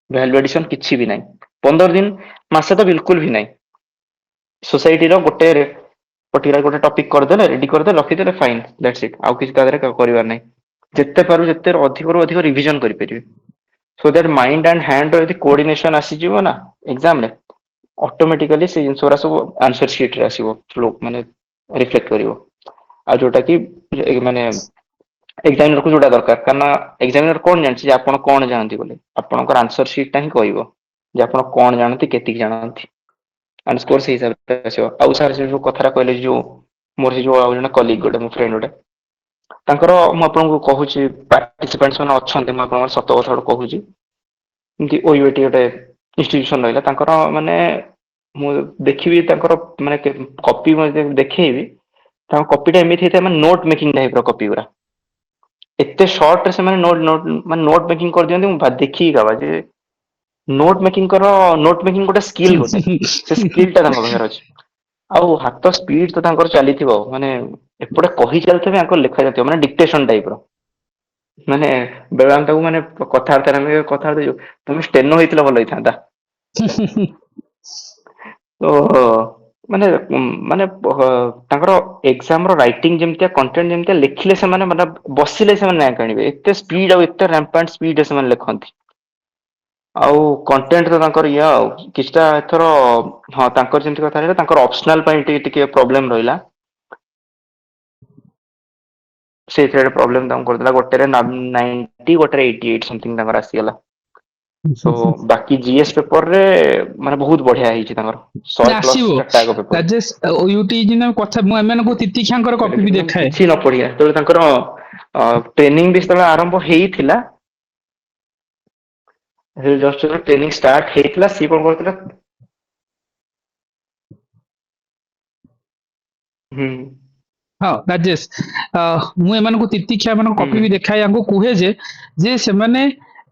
ଭ୍ୟାଲୁଏସନ କିଛି ବି ନାହିଁ 15 ଦିନ ମାସେ ତ ବିଲକୁଲ ବି ନାହିଁ सोसाइटी रो गोटे पर्टिकुलर गोटे टॉपिक करदेले रेडी करदेले रखिदेले फाइन दैट्स इट आउ किसी तादरे करिवार नाही जेते पारु जेते अधिक रु अधिक रिवीजन करि परिबे so that mind and hand रो यदि कोऑर्डिनेशन आसी जीवो ना एग्जाम रे ऑटोमेटिकली से जिंसरा सब आंसर शीट रे आसीबो फ्लो माने रिफ्लेक्ट करिवो आ जोटा कि माने एग्जामिनर को जोटा दरकार कारण एग्जामिनर कोन जानछि जे आपण कोन जानନ୍ତି बोले आपणकर आंसर शीट ता ही कहइबो जे आपण कोन जानନ୍ତି केतिक जानନ୍ତି एंड स्कोर से हिसाब से आसीबो आउ सार जो कथरा कहले जो मोर से जो आ जने कलीग गोटे मो फ्रेंड गोटे तांकर मु आपनको कहूची पार्टिसिपेंट्स माने अछन्ते मु आपनको सत कथा कहूची कि ओयूटी गोटे इंस्टीट्यूशन रहला तांकर माने मु देखिबी तांकर माने कॉपी मध्ये देखैबी तांकर कॉपीटा एमिति हेते माने नोट मेकिंग टाइप रो कॉपी गुरा एते शॉर्ट रे से माने नोट मेकिंग कर दियंती मु देखि गाबा जे नोट मेकिंग गोटे स्किल गोटे से स्किल टा तांकर पाखरे अछि ଆଉ ହାତ ସ୍ପିଡ ତ ତାଙ୍କର ଚାଲିଥିବ ମାନେ ଏପଟେ କହି ଚାଲିଥିବେ ଆଙ୍କର ଲେଖା ଯାଇଥିବ ମାନେ ଡିକ୍ଟେସନ ଟାଇପ ର ମାନେ ବେଳେ ଆମେ ତାକୁ ମାନେ କଥାବାର୍ତ୍ତା ଯୋଉ ତମେ ଷ୍ଟେନୋ ହେଇଥିଲେ ଭଲ ହେଇଥାନ୍ତା ତ ମାନେ ମାନେ ତାଙ୍କର ଏକ୍ସାମ ର ରାଇଟିଂ ଯେମିତିଆ କଣ୍ଟେଣ୍ଟ ଯେମିତିଆ ଲେଖିଲେ ସେମାନେ ମାନେ ବସିଲେ ସେମାନେ ର୍ୟାଙ୍କ ଆଣିବେ ଏତେ ସ୍ପିଡ ଆଉ ଏତେ ରାମ୍ପାଣ୍ଟ ସ୍ପିଡ ରେ ସେମାନେ ଲେଖନ୍ତି ଆଉ କଣ୍ଟେଣ୍ଟ ତ ତାଙ୍କର ଇଏ ଆଉ କିଛିଟା ଏଥର ହଁ ତାଙ୍କର ଯେମିତି କଥା ରହିଲା ତାଙ୍କର ଅପସନାଲ ପାଇଁ ଟିକେ ପ୍ରୋବ୍ଲେମ ରହିଲା ସେଇଥିରେ ପ୍ରୋବ୍ଲେମ ତାଙ୍କୁ କରିଦେଲା ଗୋଟେରେ 90 ଗୋଟେରେ 88 ସମଥିଙ୍ଗ ତାଙ୍କର ଆସିଗଲା ସୋ ବାକି ଜିଏସ୍ ପେପର ରେ ମାନେ ବହୁତ ବଢିଆ ହେଇଛି ତାଙ୍କର 100 ପ୍ଲସ ଆସିବ ଚାରିଟା ଆଗ ପେପର ରାଜେଶ ଓୟୁଟି ଦିନ କଥା ମୁଁ ଏମାନଙ୍କୁ ତିତିକ୍ଷାଙ୍କର କପି ବି ମାନେ ଦେଖାଏ କିଛି ନ ପଢିବା ଯେତେବେଳେ ତାଙ୍କର ଟ୍ରେନିଂ ବି ଯେତେବେଳେ ଆରମ୍ଭ ହେଇଥିଲା ଜଷ୍ଟ ଟ୍ରେନିଂ ଷ୍ଟାର୍ଟ ହେଇଥିଲା ସିଏ କଣ କରୁଥିଲା ହୁଁ ହଁ ରାଜେଶ ମୁଁ ଏମାନଙ୍କୁ ତିତିକ୍ଷା ମାନଙ୍କ ହୁଁ କପି ବି ଦେଖାଏ ୟାଙ୍କୁ କୁହେ ଯେ ସେମାନେ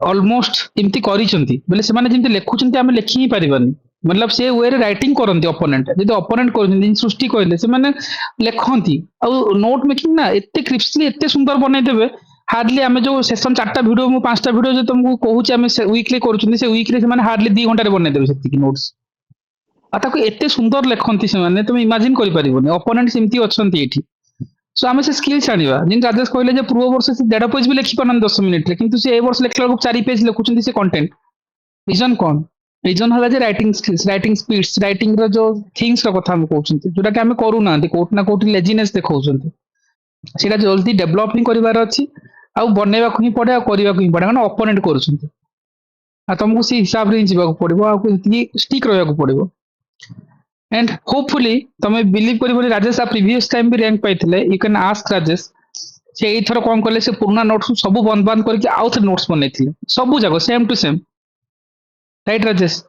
ଅଲମୋଷ୍ଟ ଏମିତି କରିଛନ୍ତି ବୋଲେ ସେମାନେ ଯେମିତି ଲେଖୁଛନ୍ତି ଆମେ ଲେଖି ହିଁ ପାରିବାନି ମତଲବ ସେ ୱେରେ ରାଇଟିଂ କରନ୍ତି ଅପୋନେଣ୍ଟ ଯଦି ଅପୋନେଣ୍ଟ କରୁଛନ୍ତି ସୃଷ୍ଟି କହିଲେ ସେମାନେ ଲେଖନ୍ତି ଆଉ ନୋଟ ମେକିଂ ନା ଏତେ କ୍ରିପ୍ସଲି ଏତେ ସୁନ୍ଦର ବନେଇଦେବେ ହାର୍ଡଲି ଆମେ ଯୋଉ ସେସନ 4ଟା ଭିଡିଓ ମୁଁ 5ଟା ଭିଡିଓ ଯୋଉ ତମକୁ କହୁଛି ଆମେ ୱିକଲି କରୁଛନ୍ତି ସେ ୱିକଲି ସେମାନେ ହାର୍ଡଲି 2 ଘଣ୍ଟାରେ ବନେଇଦେବେ ସେତିକି ନୋଟ୍ସ ଆଉ ତାକୁ ଏତେ ସୁନ୍ଦର ଲେଖନ୍ତି ସେମାନେ ତମେ ଇମାଜିନ କରିପାରିବନି ଅପୋନେଣ୍ଟ ସେମିତି ଅଛନ୍ତି ଏଠି सो आम से स्किल्स आनिबा जिन राजेश कहले जे पूर्व वर्ष से 1.5 पेज भी लिखि पारन 10 मिनिट रे किंतु से ए वर्ष लिखला बेलକୁ 4 पेज लिखुछन्ती से कंटेंट रीजन कौन रीजन हला जे writing skills writing speeds writing रो जो थिंग्स रो कथा हम कहउछन्ती जोटा कि हम करू ना कोट ना कोट लेजीनेस देखौछन्ती सेटा जल्दी डेवलप ही करिवार अछि आ बनेबा को ही पड़े आ करिवा को ही पड़े माने ओपोनेंट करूछन्ती आ तुमको से हिसाब रे जीवा को पड़िबो आ स्टिक रहया को पड़िबो एंड होपफुली तमे बिलीव करिबोनी राजेश आ प्रीवियस टाइम भी रैंक पाइथिले यू कैन आस्क राजेश से एई थरो कोन करले से पुराना नोट्स सब बंद बंद करके आउथ नोट्स बनेथिले सब जगह same to same right Rajesh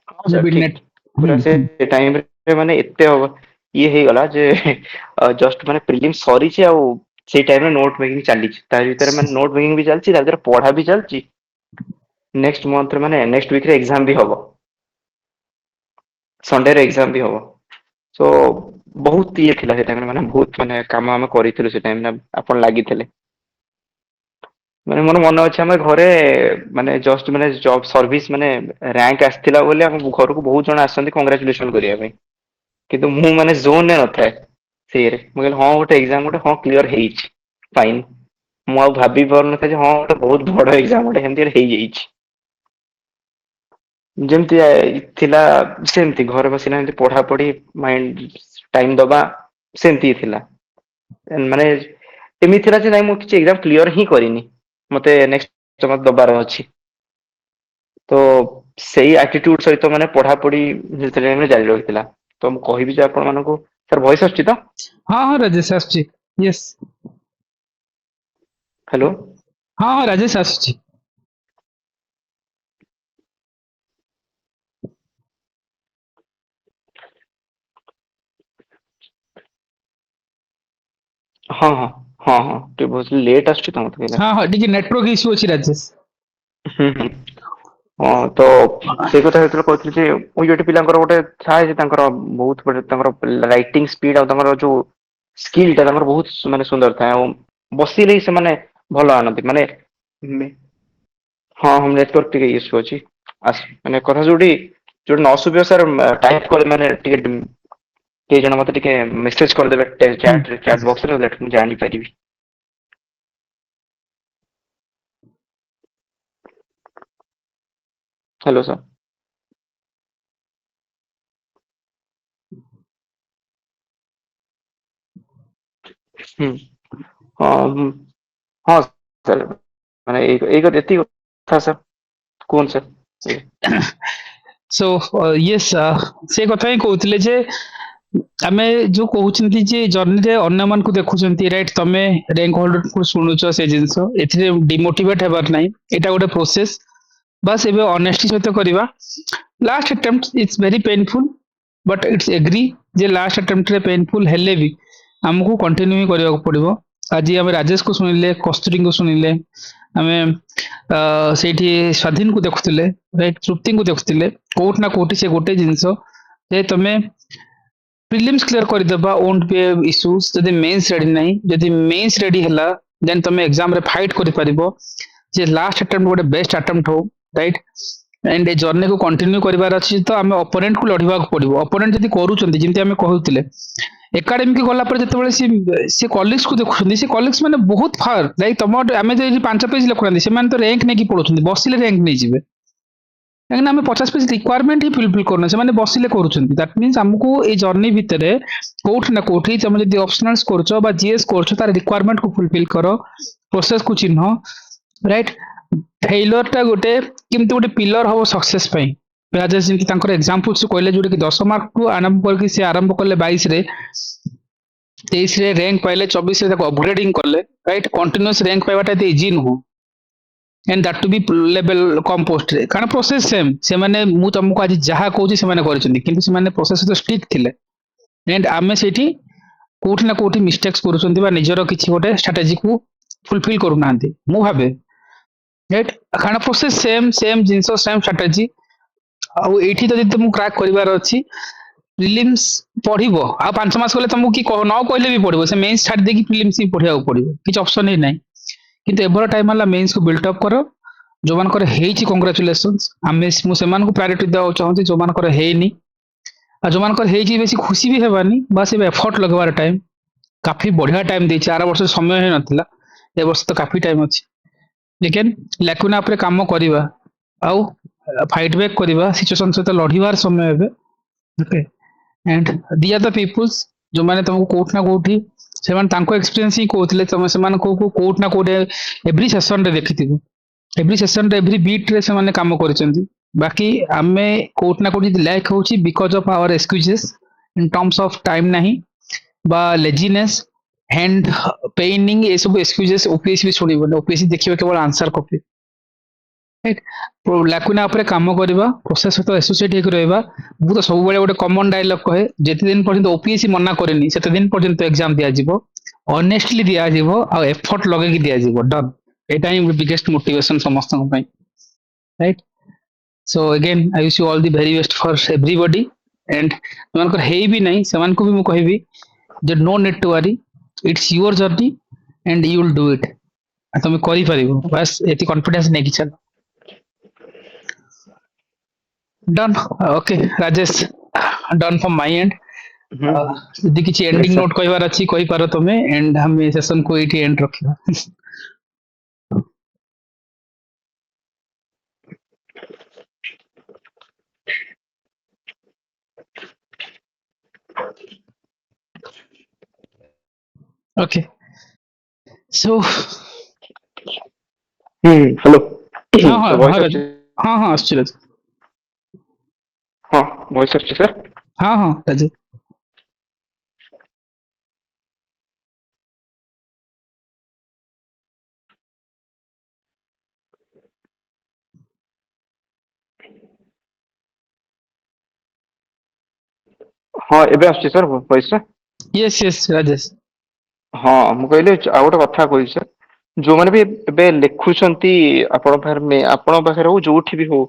हाँ सर बिट ठीक नेट पूरा से टाइम रे माने एते ये हे गला जे जस्ट माने प्रीलिम सरी छी आ से टाइम रे नोट मेकिंग चली ता भीतर माने नोट मेकिंग भी चलची ता भीतर पढ़ा भी चलची नेक्स्ट मंथ रे माने नेक्स्ट वीक रे एग्जाम भी हबो संडे रे एग्जाम भी हबो सो बहुत ये थिला से टाइम रे माने बहुत माने काम हम करिथिलु से टाइम रे अपन लागि थिले ମାନେ ମୋର ମନେ ଅଛି ଆମେ ଘରେ ମାନେ ଜଷ୍ଟ ମାନେ ଜବ ସର୍ଭିସ ମାନେ ରାଙ୍କ ଆସିଥିଲା ବୋଲି ଆମ ଘରକୁ ବହୁତ ଜଣ ଆସନ୍ତି କଂଗ୍ରାଚୁଲେସନ କରିବା ପାଇଁ କିନ୍ତୁ ମୁଁ ମାନେ ଜୋନରେ ନଥାଏ ସେଇରେ ମୁଁ କହିଲି ହଁ ଗୋଟେ ଏକ୍ଜାମ ଗୋଟେ ହଁ କ୍ଲିୟର ହେଇଛି ଫାଇନ ମୁଁ ଆଉ ଭାବି ପାରୁନଥାଏ ଯେ ହଁ ଗୋଟେ ବହୁତ ବଡ ଏକ୍ଜାମ ଗୋଟେ ଏମିତି ହେଇଯାଇଛି ଯେମିତି ଥିଲା ସେମିତି ଘରେ ବସିନା ଏମିତି ପଢାପଢି ମାଇଣ୍ଡ ଟାଇମ ଦବା ସେମିତି ଥିଲା ମାନେ ଏମିତି ଥିଲା ଯେ ନାଇଁ ମୁଁ କିଛି ଏକ୍ଜାମ କ୍ଲିୟର ହିଁ କରିନି ମତେ ନେକ୍ସଟ ମତେ ଦବାର ଅଛି ତ ସେଇ ଆଟିଟ୍ୟୁଡ ସହିତ ମାନେ ପଢାପଢି ଯେତେବେଳେ ଜାରି ରହିଥିଲା ତ ମୁଁ କହିବି ଯେ ଆପଣ ମାନଙ୍କୁ ସାର୍ ଭଏସ ଆସୁଛି ତ हाँ हाँ राजेश आसुची यस ହ୍ୟାଲୋ हाँ हाँ राजेश आसुची ହଁ ହଁ ହଁ ହଁ ଟିକେ ବହୁତ ଲେଟ୍ ଆସୁଛି ତ ମତେ କହିଲା हाँ हाँ टिके नेटवर्क इश्यू अछि राजेश ହୁଁ ହୁଁ ହଁ ତ ସେଇ କଥା ଯେତେବେଳେ କହିଥିଲି ଯେ ମୁଁ ଯୋଉଠି ପିଲାଙ୍କର ଗୋଟେ ଥାଏ ଯେ ତାଙ୍କର ବହୁତ ବଡ ତାଙ୍କର ରାଇଟିଂ ସ୍ପିଡ ଆଉ ତାଙ୍କର ଯୋଉ ସ୍କିଲ ଟା ତାଙ୍କର ବହୁତ ମାନେ ସୁନ୍ଦର ଥାଏ ଆଉ ବସିଲେ ହିଁ ସେମାନେ ଭଲ ଆଣନ୍ତି ମାନେ ହଁ ହଁ ନେଟୱାର୍କ ଟିକେ ଇସ୍ୟୁ ଅଛି ମାନେ କଥା ଯୋଉଠି ଯୋଉଠି ନ ଶୁଭିବ ସାର୍ ଟାଇପ କରି ମାନେ ଟିକେ କେହି ଜଣ ମତେ ଟିକେ ମେସେଜ କରିଦେବେ ଚାଟ ବକ୍ସରେ ମୁଁ ଜାଣିପାରିବି ହ୍ୟାଲୋ ସାର୍ ହୁଁ ହଁ ହଁ ସାର୍ ମାନେ ଏଇ ଏତିକି କଥା ସାର୍ କୁହନ୍ତୁ ସାର୍ सो यस से कथा ही कहउथिले जे आमे जो कहउछंती जे जर्नी रे अन्य मान को देखुछंती राइट तमे रैंक होल्डर को सुनुछ से जिंस एथिरे डिमोटिवेट हेबार नाही एटा गोटे प्रोसेस बस एबे ऑनेस्टी सहित करबा last attempt it's very painful but it's agree जे लास्ट अटेम्प्ट रे पेनफुल हेले भी हमको कंटिन्यू ही करबा पड़िबो आज हम राजेश को सुनिले कस्तूरी को सुनिले आमे ସେଇଠି ସ୍ୱାଧୀନ କୁ ଦେଖୁଥିଲେ ରାଇଟ ତୃପ୍ତିଙ୍କୁ ଦେଖୁଥିଲେ କୋଉଠି ନା କୋଉଠି ସେ ଗୋଟେ ଜିନିଷ ଯେ ତମେ ପ୍ରିଲିମ୍ସ କ୍ଲିୟର କରିଦେବା ଓଣ୍ଟ ବି ଇସ୍ୟୁଜ ଯଦି ମେନ୍ସ ରେଡି ନାହିଁ ଯଦି ମେନ୍ସ ରେଡି ହେଲା ଦେନ୍ ତମେ ଏକ୍ସାମ ରେ ଫାଇଟ କରିପାରିବ ଯେ ଲାଷ୍ଟ ଆଟେମ୍ପ୍ଟ ଗୋଟେ ବେଷ୍ଟ ଆଟେମ୍ପ୍ଟ ହଉ ରାଇଟ एंड ए जर्नी को कंटिन्यू करार अच्छी तो आम अपोनेंट को लड़वा पड़ो अपोनेंट जब करूँ जमी आम कहते एकाडेमिक गला सी कलिग्स को देखुं सी कलिग्स मैंने बहुत फार लाइक तुम आम जो 5 पेज लिखुना से तो रैंक नहीं पढ़ुं बसिले रैंक नहीं जी कहीं आम 50 पेज रिक्वायरमेंट ही फिलफिल करना से बसिले दैट मीन्स आमको ये जर्नी भितर कौट ना कौटी तुम जो ऑप्शनल्स कर जीएस कर तार रिक्वायरमेंट को फुलफिल कर प्रोसेस को चिन्ह राइट फेल्योर टा गोटे किमती गोटे पिलर हम सक्सेस राजेश जमी एग्जाम्पल्स कहले जोटा कि 10 मार्क टू आरंभ करके सी आरंभ कले 22 रे 23 रे रैंक पाइले 24 रे अपग्रेडिंग कले राइट कंटिन्यूअस रैंक पाइबाटा एते इजी नुह and that to be level come post रे कारण प्रोसेस सेम से माने मु तुमको आज जहा कहूची से माने करछन्ती किंतु से माने प्रोसेस तो स्ट्रिक्ट थिले एंड आमे सेठी कोठी ना कोठी मिस्टेक्स करूछन्ती बा निजरो किछि गोटे स्ट्रेटजी को फुलफिल करू नांती मु भाबे राइट कारण प्रोसेस सेम सेम जिंस सेम स्ट्रेटजी आउ एठी तो जदि तुमको क्रैक करिवार अछि ପ୍ରିଲିମ୍ସ ପଢିବ ଆଉ 5 ମାସ ଗଲେ ତମକୁ କି ନ କହିଲେ ବି ପଢିବ, ସେ ମେନ୍ସ ଛାଡି ଦେଇକି ପ୍ରିଲିମ୍ସ ହିଁ ପଢିବାକୁ ପଡିବ, କିଛି ଅପସନ ହିଁ ନାହିଁ। କିନ୍ତୁ ଏଭର ଟାଇମ ହେଲା ମେନ୍ସକୁ ବିଲ୍ଟ ଅପ୍ କର। ଯୋଉମାନଙ୍କର ହେଇଛି କଂଗ୍ରାଚୁଲେସନ୍ସ, ମୁଁ ସେମାନଙ୍କୁ ପ୍ରାୟୋରିଟି ଦେବାକୁ ଚାହୁଁଛି ଯୋଉମାନଙ୍କର ହେଇନି। ଆଉ ଯୋଉମାନଙ୍କର ହେଇଛି ବେଶୀ ଖୁସି ବି ହେବାନି, ବାସ୍ ଏବେ ଏଫର୍ଟ ଲଗେଇବାର ଟାଇମ। କାଫି ବଢିଆ ଟାଇମ ଦେଇଛି, ଆର ବର୍ଷ ସମୟ ହେଇନଥିଲା, ଏ ବର୍ଷ ତ କାଫି ଟାଇମ ଅଛି। ଲେକିନ ଲାକୁନା ଉପରେ କାମ କରିବା ଆଉ ଫାଇଟ୍ ବ୍ୟାକ୍ କରିବା, ସିଚୁଏସନ ସହିତ ଲଢିବାର ସମୟ ଏବେ। Okay, and they are the peoples ଯୋଉମାନେ ତମକୁ କୋଉଠି ନା କୋଉଠି ସେମାନେ ତାଙ୍କ ଏକ୍ସପିରିଏନ୍ସ ହିଁ କହୁଥିଲେ, ତମେ ସେମାନଙ୍କୁ କୋଉଠି ନା କୋଉଠି ଏଭ୍ରି ସେସନରେ ଦେଖିଥିବ, ଏଭ୍ରି ସେସନରେ ଏଭ୍ରି ବିଟ୍ ରେ ସେମାନେ କାମ କରିଛନ୍ତି। ବାକି ଆମେ କୋଉଠି ନା କୋଉଠି ଲ୍ୟାକ୍ ହଉଛି because of hour excuses in terms of time ନାହିଁ বা ଲେଜିନେସ୍ ହ୍ୟାଣ୍ଡ ପେନିଂ, ଏସବୁ ଏକ୍ସକ୍ୟୁଜେସ୍ ଓପିଏସସି ବି ଶୁଣିବନି, ଓପିଏସସି ଦେଖିବ କେବଳ ଆନ୍ସର କପି। ଲାକୁନା ଉପରେ କାମ କରିବା, ପ୍ରୋସେସ ସହିତ ଆସୋସିଏଟ ହେଇକି ରହିବା। ମୁଁ ତ ସବୁବେଳେ ଗୋଟେ କମନ ଡାଇଲଗ କହେ, ଯେତେ ଦିନ ପର୍ଯ୍ୟନ୍ତ ଓପିଏସସି ମନା କରେନି ସେତେ ଦିନ ପର୍ଯ୍ୟନ୍ତ ଏକ୍ସାମ ଦିଆଯିବ, ଅନେଷ୍ଟଲି ଦିଆଯିବ ଆଉ ଏଫର୍ଟ ଲଗେଇକି ଦିଆଯିବ। ଡନ୍, ଏଇଟା ହିଁ ବିଗେଷ୍ଟ ମୋଟିଭେସନ ସମସ୍ତଙ୍କ ପାଇଁ, right? So again I wish you all the very best for everybody. And ଯୋଉମାନଙ୍କର ହେଇ ବି ନାହିଁ ସେମାନଙ୍କୁ ବି ମୁଁ କହିବି ଯେ no need to worry, it's your journey and you will do it. ତମେ କରିପାରିବ, ବାସ୍ ଏତେ କନଫିଡେନ୍ସ ନେଇକି ଚାଲ। Done, okay Rajesh, done from my end. ହୁଁ ଯଦି କିଛି yes ଏଣ୍ଡିଂ sir ନୋଟ କହିବାର ଅଛି କହିପାର ତମେ, ଏଣ୍ଡ ଆମେ ସେସନକୁ ଏଇଠି ଏଣ୍ଡ ରଖିବା। ओके सो hello हाँ हाँ तो हाँ voice राज, आସୁଛି? हाँ हाँ आसुची राज, ହଁ voice ଆସୁଛି sir? हाँ हाँ राज। ହଁ ଏବେ ଆସୁଛି sir voice ଟା? Yes yes Rajesh. ହଁ ମୁଁ କହିଲି ଆଉ ଗୋଟେ କଥା କହୁଛି sir, ଯୋଉମାନେ ବି ଏବେ ଲେଖୁଛନ୍ତି ଆପଣଙ୍କ ପାଖରେ, ଆପଣଙ୍କ ପାଖରେ ହଉ ଯୋଉଠି ବି ହଉ,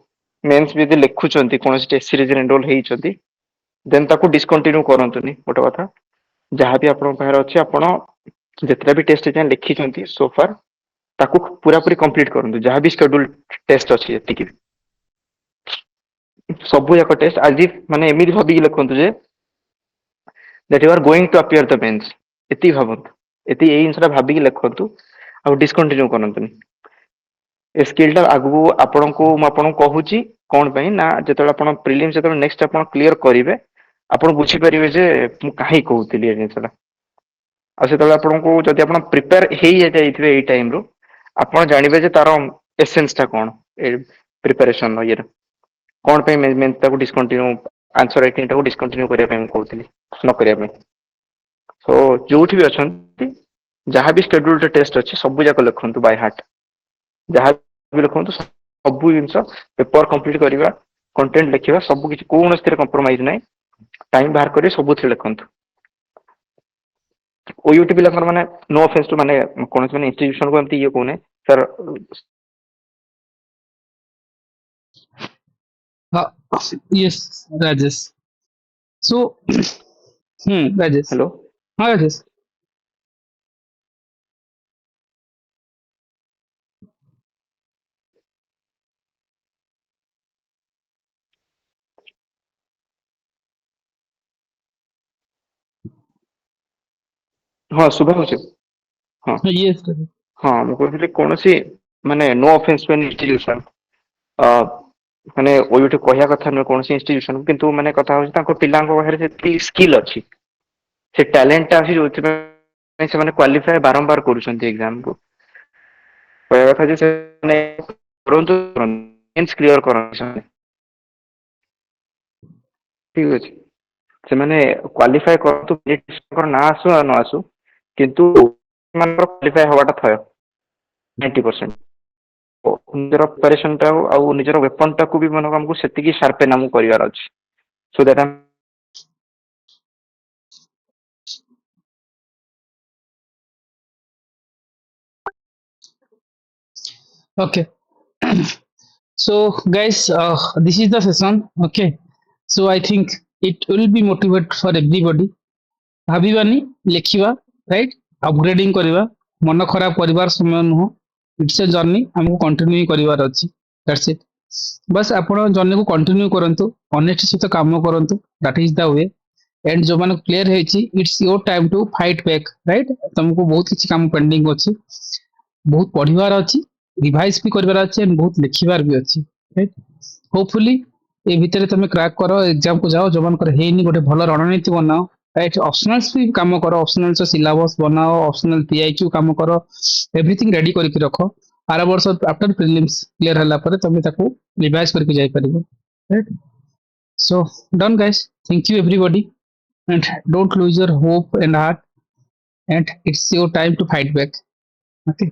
ମେନ୍ସ ବି ଯଦି ଲେଖୁଛନ୍ତି କୌଣସି ଟେଷ୍ଟ ସିରିଜରେ ଏନରୋଲ ହେଇଛନ୍ତି, ଦେନ୍ ତାକୁ ଡିସକଣ୍ଟିନ୍ୟୁ କରନ୍ତୁନି। ଗୋଟେ କଥା, ଯାହାବି ଆପଣଙ୍କ ପାଖରେ ଅଛି, ଆପଣ ଯେତେଟା ବି ଟେଷ୍ଟ ଯାଏଁ ଲେଖିଛନ୍ତି ସୋଫାର, ତାକୁ ପୁରାପୁରି କମ୍ପ୍ଲିଟ କରନ୍ତୁ। ଯାହାବି ସ୍କେଡ୍ୟୁଲ ଟେଷ୍ଟ ଅଛି ଏତିକି ସବୁ ଯାକ ଟେଷ୍ଟ ଆଜି ମାନେ ଏମିତି ଭାବିକି ଲେଖନ୍ତୁ ଯେ that you are going to appear the bench, ଏତିକି ଭାବନ୍ତୁ, ଏତିକି ଏଇ ଜିନିଷଟା ଭାବିକି ଲେଖନ୍ତୁ ଆଉ ଡିସକଣ୍ଟିନ୍ୟୁ କରନ୍ତୁନି। ଏ ସ୍କିଲଟା ଆଗକୁ ଆପଣଙ୍କୁ ମୁଁ ଆପଣଙ୍କୁ କହୁଛି କଣ ପାଇଁ ନା, ଯେତେବେଳେ ଆପଣ ପ୍ରିଲିମ୍ସ ଯେତେବେଳେ ନେକ୍ସଟ ଆପଣ କ୍ଲିୟର କରିବେ, ଆପଣ ବୁଝିପାରିବେ ଯେ ମୁଁ କାହିଁକି କହୁଥିଲି ଏ ଜିନିଷଟା। ଆଉ ସେତେବେଳେ ଆପଣଙ୍କୁ ଯଦି ଆପଣ ପ୍ରିପେୟାର ହେଇଯାଇଥିବେ ଏଇ ଟାଇମରୁ, ଆପଣ ଜାଣିବେ ଯେ ତାର ଏସେନ୍ସଟା କଣ, ଏ ପ୍ରିପାରେସନ ଇଏର କଣ ପାଇଁ ତାକୁ ଡିସକଣ୍ଟିନ୍ୟୁ, ଆନ୍ସର ରାଇଟିଂଟାକୁ ଡିସକଣ୍ଟିନ୍ୟୁ କରିବା ପାଇଁ ମୁଁ କହୁଥିଲି, ନ କରିବା ପାଇଁ। ସୋ ଯୋଉଠି ବି ଅଛନ୍ତି, ଯାହା ବି ସ୍କେଡ୍ୟୁଲ୍ଡ ଟେଷ୍ଟ ଅଛି ସବୁ ଯାକ ଲେଖନ୍ତୁ ବାଇ ହାର୍ଟ, ଯାହା ବି ଲେଖନ୍ତୁ ସବୁ ଜିନିଷ ପେପର କମ୍ପ୍ଲିଟ କରିବା, କଣ୍ଟେଣ୍ଟ ଲେଖିବା, ସବୁ କିଛି କୌଣସିରେ କମ୍ପ୍ରୋମାଇଜ ନାହିଁ, ଟାଇମ ବାହାର କରି ସବୁଥିରେ ଲେଖନ୍ତୁ। ଓୟୁଟି ପିଲାଙ୍କର ମାନେ ନୋ ଅଫେନ୍ସ ଟୁ ମାନେ କୌଣସି ମାନେ ଇନଷ୍ଟିଟ୍ୟୁସନକୁ ଏମିତି ଇଏ କହୁନି ସାର୍। यस राजेश। सो राजेश, ହ୍ୟାଲୋ हाँ राजेश। ହଁ ଶୁଭା ହଉଛି? ହଁ यस ହଁ ମୁଁ କହୁଥିଲି କୌଣସି ମାନେ no offence to any institution, ମାନେ ଓୟୁଟି କହିବା କଥା ନୁହେଁ କୌଣସି ଇନଷ୍ଟିଟ୍ୟୁସନ, କିନ୍ତୁ ମାନେ କଥା ହଉଛି ତାଙ୍କ ପିଲାଙ୍କ ପାଖରେ ଯେତିକି ସ୍କିଲ୍ ଅଛି, ସେ ଟ୍ୟାଲେଣ୍ଟଟା ଅଛି, ଯୋଉଥିପାଇଁ ସେମାନେ କ୍ୱାଲିଫାଏ ବାରମ୍ବାର କରୁଛନ୍ତି ଏକ୍ସାମକୁ। କହିବା କଥା ଯେ ସେମାନେ କରନ୍ତୁ, କ୍ଲିୟର କରନ୍ତୁ ସେମାନେ, ଠିକ ଅଛି? ସେମାନେ କ୍ୱାଲିଫାଏ କରନ୍ତୁ, ନାଁ ଆସୁ ଆ ନ ଆସୁ, କିନ୍ତୁ ସେମାନଙ୍କର କ୍ୱାଲିଫାଏ ହବାଟା ଥୟ 90%। ନିଜର ପ୍ରିପାରେସନଟା ଆଉ ନିଜର ୱେପନଟାକୁ ବି ମାନେ ଆମକୁ ସେତିକି ସାର୍ପେନ ଆମକୁ କରିବାର ଅଛି, so that okay. So guys, this is the session, okay? So I think it will be motivate for everybody. ଭାବିବାନି ଲେଖିବା ରାଇଟ୍ ଅପଗ୍ରେଡିଂ କରିବା ମନ ଖରାପ କରିବାର ସମୟ ନୁହଁ ଇଟ୍ସ ଏ ଜର୍ଣ୍ଣି ଆମକୁ କଣ୍ଟିନ୍ୟୁ କରିବାର ଅଛି ଦ୍ୟାଟ୍ସ ଇଟ୍ ବସ୍ ଆପଣ ଜର୍ଣ୍ଣିକୁ କଣ୍ଟିନ୍ୟୁ କରନ୍ତୁ ଅନେଷ୍ଟ ସହିତ କାମ କରନ୍ତୁ that is the way and जो मान क्लियर है it's your time to fight back right तुमको बहुत किसी काम पेंडिंग अच्छी बहुत पढ़िबार अच्छी रिवाइज भी करबार अच्छी एंड बहुत लिखिबार भी अच्छी राइट होपफुली ए भितर तुम क्रैक करो एग्जाम को जाओ जो मान हेनी गोटे भल रणनीति बनाओ राइट ऑप्शनल्स भी काम करो ऑप्शनल्स सिलेबस बनाओ ऑप्शनल पीआईक्यू काम करो एवरीथिंग रेडी करके रखो आर वर्ष आफ्टर प्रीलिम्स क्लियर हला पर तुम ताको रिवाइज करके जाई परिबो right so done guys thank you everybody and don't lose your hope and heart and it's your time to fight back okay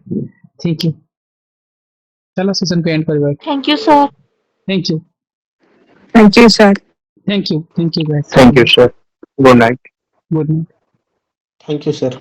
thank you चलो सेशन को एंड करिबा thank you sir thank you Thank you, sir. thank you guys Thank you, sir. Good night. good night Thank you, sir.